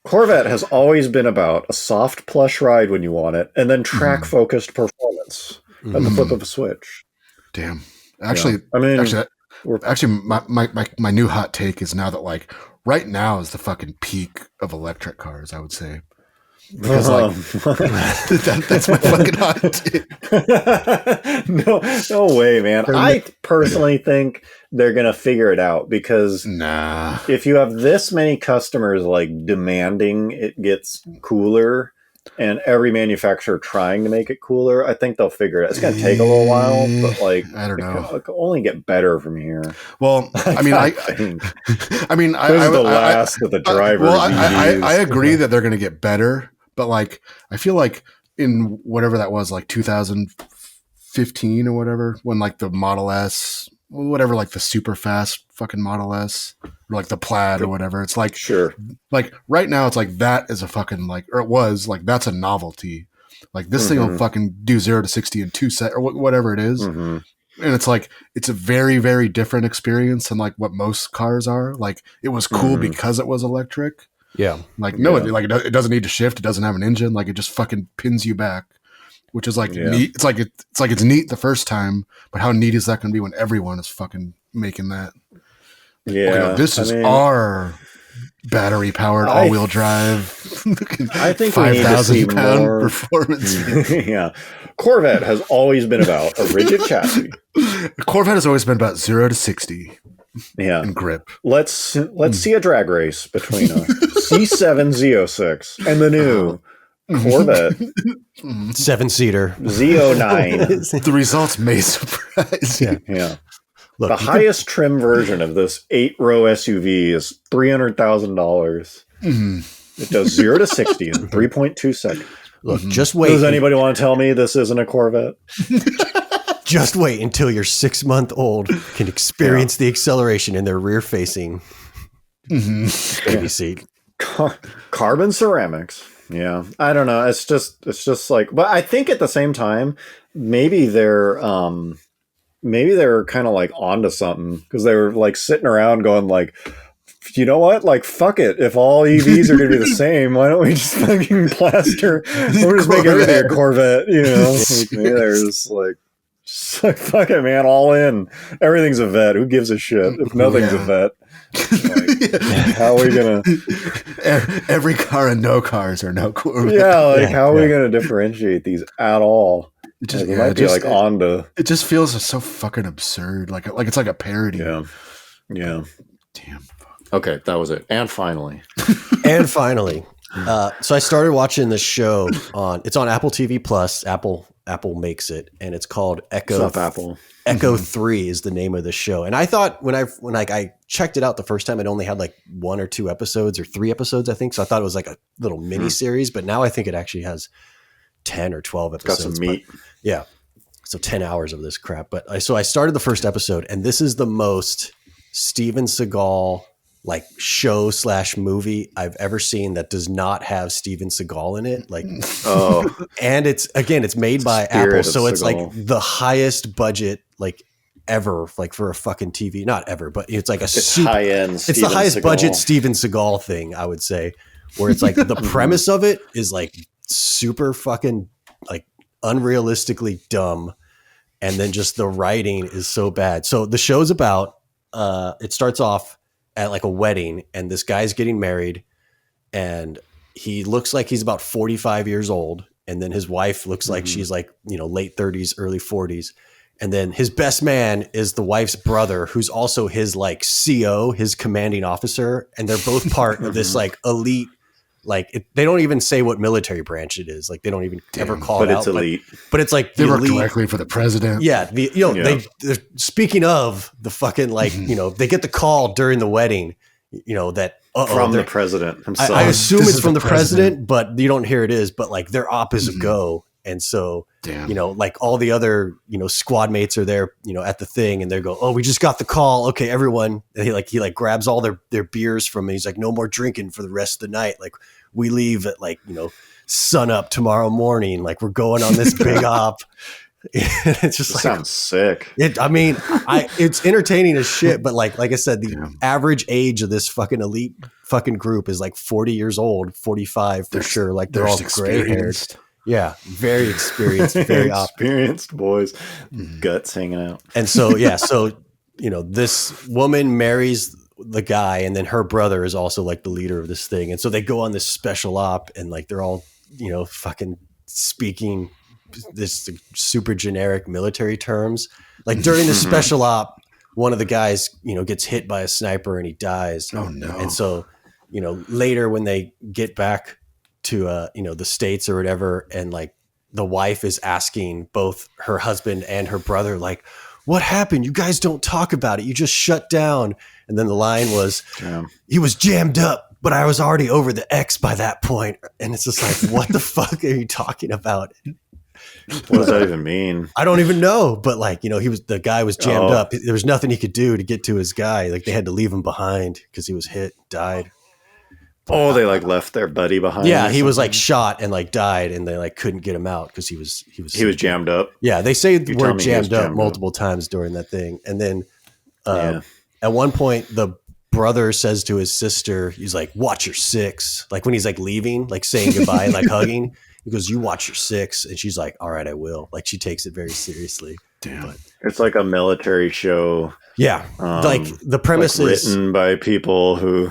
[SPEAKER 2] Corvette has always been about a soft plush ride when you want it, and then track-focused performance at the flip of a switch.
[SPEAKER 3] Damn. Actually, my new hot take is now that like right now is the fucking peak of electric cars. I would say because that's my fucking hot take.
[SPEAKER 2] No way, man. I personally think they're gonna figure it out because if you have this many customers like demanding it gets cooler, and every manufacturer trying to make it cooler. I think they'll figure it out. It's going to take a little while, but like,
[SPEAKER 3] I don't know.
[SPEAKER 2] It can only get better from here.
[SPEAKER 3] Well, I mean,
[SPEAKER 2] this is the last of the drivers.
[SPEAKER 3] I agree that they're going to get better, but like, I feel like in whatever that was, like 2015 or whatever, when like the Model S, whatever, like the super fast fucking Model S, or like the Plaid or whatever, it's like,
[SPEAKER 2] sure,
[SPEAKER 3] like right now it's like that is a fucking like, or it was like, that's a novelty. Like this thing will fucking do 0 to 60 in 2 seconds or whatever it is. And it's like, it's a very, very different experience than like what most cars are. Like it was cool because it was electric.
[SPEAKER 4] Yeah.
[SPEAKER 3] Like, no, it doesn't need to shift. It doesn't have an engine. Like it just fucking pins you back, which is like neat. It's like, it's neat the first time, but how neat is that going to be when everyone is fucking making that?
[SPEAKER 2] Yeah.
[SPEAKER 3] Okay, no, this is our battery powered all wheel drive.
[SPEAKER 2] I think
[SPEAKER 3] 5,000 pound performance.
[SPEAKER 2] Yeah. Corvette has always been about a rigid chassis.
[SPEAKER 3] Corvette has always been about 0 to 60.
[SPEAKER 2] Yeah.
[SPEAKER 3] And grip.
[SPEAKER 2] Let's see a drag race between a C7 Z06 and the new Corvette
[SPEAKER 4] 7-seater
[SPEAKER 2] Z09.
[SPEAKER 3] The results may surprise.
[SPEAKER 2] Yeah.
[SPEAKER 4] Look,
[SPEAKER 2] the highest trim version of this 8-row SUV is $300,000. It does 0 to 60 in 3.2 seconds.
[SPEAKER 4] Look, just wait.
[SPEAKER 2] Does anybody want to tell me this isn't a Corvette?
[SPEAKER 4] Just wait until your 6-month-old can experience the acceleration in their rear-facing baby seat.
[SPEAKER 2] Carbon ceramics. Yeah, I don't know. It's just like, but I think at the same time, maybe they're kind of like onto something, because they were like sitting around going like, you know what? Like, fuck it. If all EVs are going to be the same, why don't we just fucking plaster? We'll just make everything a Corvette. You know, like, they're just like, fuck it, man. All in. Everything's a Vette. Who gives a shit if nothing's a Vette? Like, how are we gonna?
[SPEAKER 3] Every car and no cars are no Corvette.
[SPEAKER 2] Yeah, like how are we gonna differentiate these at all? It just might be like Honda.
[SPEAKER 3] It just feels so fucking absurd. Like it's like a parody.
[SPEAKER 2] Yeah.
[SPEAKER 3] Damn.
[SPEAKER 2] Okay, that was it. And finally.
[SPEAKER 4] So I started watching this show it's on Apple TV Plus. Apple makes it, and it's called Echo.
[SPEAKER 2] What's up, Apple?
[SPEAKER 4] Echo 3 is the name of the show. And I thought when I checked it out the first time, it only had like 1 or 2 episodes or 3 episodes, I think. So I thought it was like a little mini series, but now I think it actually has 10 or 12 episodes.
[SPEAKER 2] Got some meat.
[SPEAKER 4] Yeah. So 10 hours of this crap. But so I started the first episode, and this is the most Steven Seagal like show / movie I've ever seen that does not have Steven Seagal in it. Like, and it's made by Apple. So it's like the highest budget, like ever, like for a fucking TV, not ever, but it's like it's
[SPEAKER 2] high end.
[SPEAKER 4] It's the highest budget Steven Seagal thing, I would say, where it's like the premise of it is like super fucking like unrealistically dumb. And then just the writing is so bad. So the show's about, it starts off at like a wedding, and this guy's getting married, and he looks like he's about 45 years old. And then his wife looks like she's like, late 30s, early 40s. And then his best man is the wife's brother, who's also his like CO, his commanding officer. And they're both part of this like elite, like they don't even say what military branch it is. Like they don't even ever call it out.
[SPEAKER 2] But it's elite.
[SPEAKER 4] But it's like
[SPEAKER 3] they work directly for the president.
[SPEAKER 4] Yeah. They're speaking of the fucking like, they get the call during the wedding, that
[SPEAKER 2] from the president himself.
[SPEAKER 4] I assume it's from the president, but you don't hear it is, but like their op is a go. And so, like all the other, squad mates are there, at the thing, and they go, "Oh, we just got the call. Okay, everyone." And he grabs all their beers from me. He's like, "No more drinking for the rest of the night. Like we leave at sun up tomorrow morning. Like we're going on this big op." It's just
[SPEAKER 2] sounds sick.
[SPEAKER 4] It's entertaining as shit, but like I said, the average age of this fucking elite fucking group is like 40 years old, 45 for sure. Like they're all gray haired. Yeah, very experienced, very
[SPEAKER 2] experienced boys, guts hanging out.
[SPEAKER 4] And so, this woman marries the guy, and then her brother is also like the leader of this thing. And so they go on this special op, and like they're all, fucking speaking this super generic military terms. Like during the special op, one of the guys, gets hit by a sniper and he dies.
[SPEAKER 3] Oh no.
[SPEAKER 4] And so, later when they get back to the States or whatever, and like the wife is asking both her husband and her brother, like, what happened? You guys don't talk about it. You just shut down. And then the line was, he was jammed up, but I was already over the X by that point. And it's just like, what the fuck are you talking about?
[SPEAKER 2] What does that even mean?
[SPEAKER 4] I don't even know. But like, the guy was jammed up. There was nothing he could do to get to his guy. Like they had to leave him behind because he was hit, died.
[SPEAKER 2] Oh, they like left their buddy behind.
[SPEAKER 4] Yeah, he was like shot and like died, and they like couldn't get him out because he was
[SPEAKER 2] jammed up.
[SPEAKER 4] Yeah, they say the word jammed up multiple times during that thing, and then at one point the brother says to his sister, he's like, "Watch your six." Like when he's like leaving, like saying goodbye and like hugging, he goes, "You watch your six," and she's like, "All right, I will." Like she takes it very seriously.
[SPEAKER 3] Damn,
[SPEAKER 2] but it's like a military show.
[SPEAKER 4] Yeah, like the premise is
[SPEAKER 2] written by people who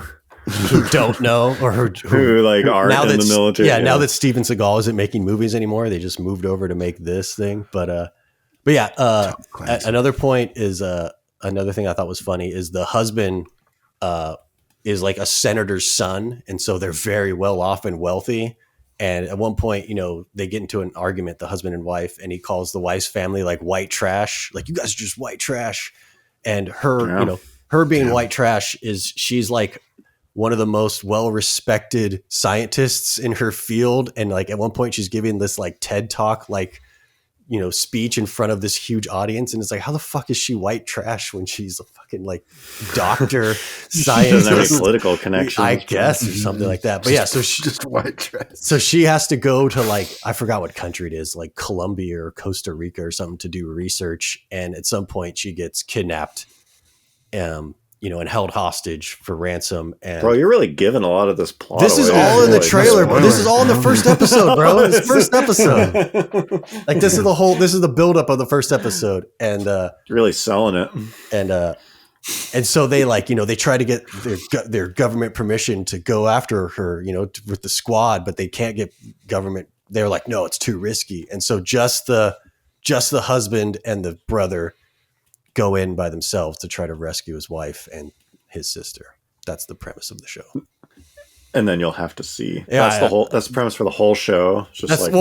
[SPEAKER 4] don't know or
[SPEAKER 2] who like aren't in the military.
[SPEAKER 4] Yeah, now that Steven Seagal isn't making movies anymore, they just moved over to make this thing. But yeah, another point is another thing I thought was funny is the husband is like a senator's son, and so they're very well off and wealthy. And at one point, they get into an argument, the husband and wife, and he calls the wife's family like white trash, like you guys are just white trash. And her, her being white trash is she's like one of the most well-respected scientists in her field. And like at one point she's giving this like TED talk, like, speech in front of this huge audience. And it's like, how the fuck is she white trash when she's a fucking like doctor, scientist?
[SPEAKER 2] Doesn't have any political connections,
[SPEAKER 4] I guess, or something like that. But yeah, so she just white trash. So she has to go to like, I forgot what country it is, like Colombia or Costa Rica or something to do research. And at some point she gets kidnapped, and held hostage for ransom. And
[SPEAKER 2] bro, you're really giving a lot of this plot.
[SPEAKER 4] This is all in the trailer, bro. This is all in the first episode, bro. This first episode. Like this is the buildup of the first episode. And
[SPEAKER 2] you're really selling it.
[SPEAKER 4] And so they like, they try to get their government permission to go after her, with the squad, but they can't get government. They're like, no, it's too risky. And so just the husband and the brother go in by themselves to try to rescue his wife and his sister. That's the premise of the show.
[SPEAKER 2] And then you'll have to see. That's the premise for the whole show. It's just
[SPEAKER 4] that's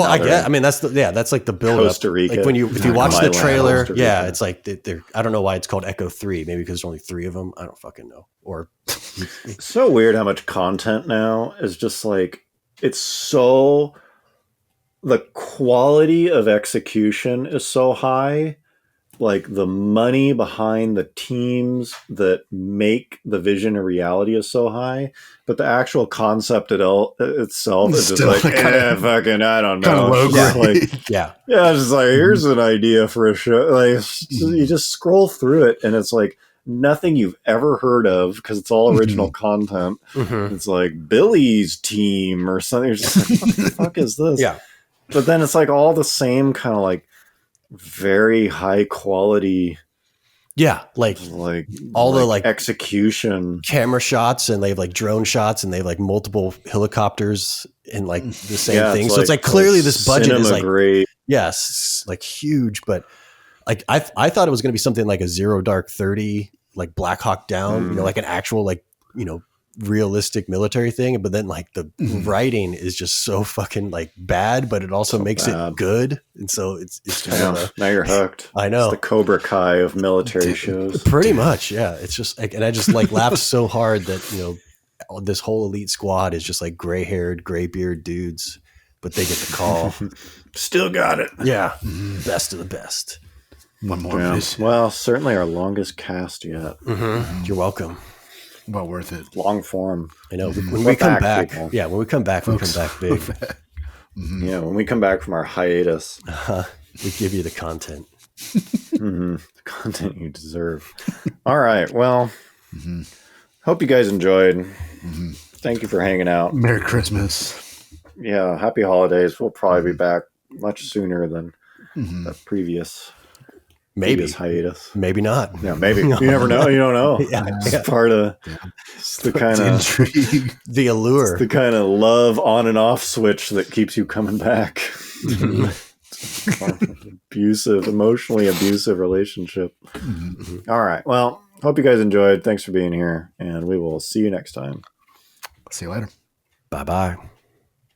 [SPEAKER 4] like the build
[SPEAKER 2] Costa Rica.
[SPEAKER 4] Like if you watch the trailer, it's like they're, I don't know why it's called Echo 3. Maybe because there's only 3 of them. I don't fucking know. Or
[SPEAKER 2] it's so weird how much content now is just like, it's so, the quality of execution is so high. Like the money behind the teams that make the vision a reality is so high, but the actual concept itself is just like, fucking, I don't know. It's just like, here's an idea for a show. Like you just scroll through it and it's like nothing you've ever heard of because it's all original content. Mm-hmm. It's like Billy's team or something. You're just like, what the fuck is this?
[SPEAKER 4] Yeah.
[SPEAKER 2] But then it's like all the same kind of like very high quality,
[SPEAKER 4] like all the like
[SPEAKER 2] execution
[SPEAKER 4] camera shots, and they have like drone shots, and they have like multiple helicopters and like the same thing. So it's like clearly this budget is like
[SPEAKER 2] grade.
[SPEAKER 4] Yes, like huge, but like I thought it was going to be something like a Zero Dark 30, like Black Hawk Down, like an actual like realistic military thing, but then like the writing is just so fucking like bad, but it also makes it good, and so it's
[SPEAKER 2] now you're hooked.
[SPEAKER 4] I know,
[SPEAKER 2] it's the Cobra Kai of military shows,
[SPEAKER 4] pretty much. Yeah, it's just like, and I just like laughed so hard that this whole elite squad is just like gray-haired, gray-beard dudes, but they get the call.
[SPEAKER 2] Still got it.
[SPEAKER 4] Yeah, best of the best.
[SPEAKER 3] One more.
[SPEAKER 2] Well, certainly our longest cast yet.
[SPEAKER 4] Mm-hmm. You're welcome.
[SPEAKER 3] Well worth it.
[SPEAKER 2] Long form.
[SPEAKER 4] I know. When we come back, we come back big.
[SPEAKER 2] Mm-hmm. Yeah, when we come back from our hiatus,
[SPEAKER 4] we give you the content.
[SPEAKER 2] The content you deserve. All right. Well, hope you guys enjoyed. Mm-hmm. Thank you for hanging out.
[SPEAKER 3] Merry Christmas.
[SPEAKER 2] Yeah. Happy holidays. We'll probably be back much sooner than the previous.
[SPEAKER 4] Maybe
[SPEAKER 2] hiatus.
[SPEAKER 4] Maybe not.
[SPEAKER 2] Yeah, maybe. You never know. You don't know. It's part of it's the kind of
[SPEAKER 3] intrigue,
[SPEAKER 4] the allure,
[SPEAKER 2] it's the kind of love on and off switch that keeps you coming back. Emotionally abusive relationship. All right. Well, hope you guys enjoyed. Thanks for being here, and we will see you next time.
[SPEAKER 3] See you later.
[SPEAKER 4] Bye-bye.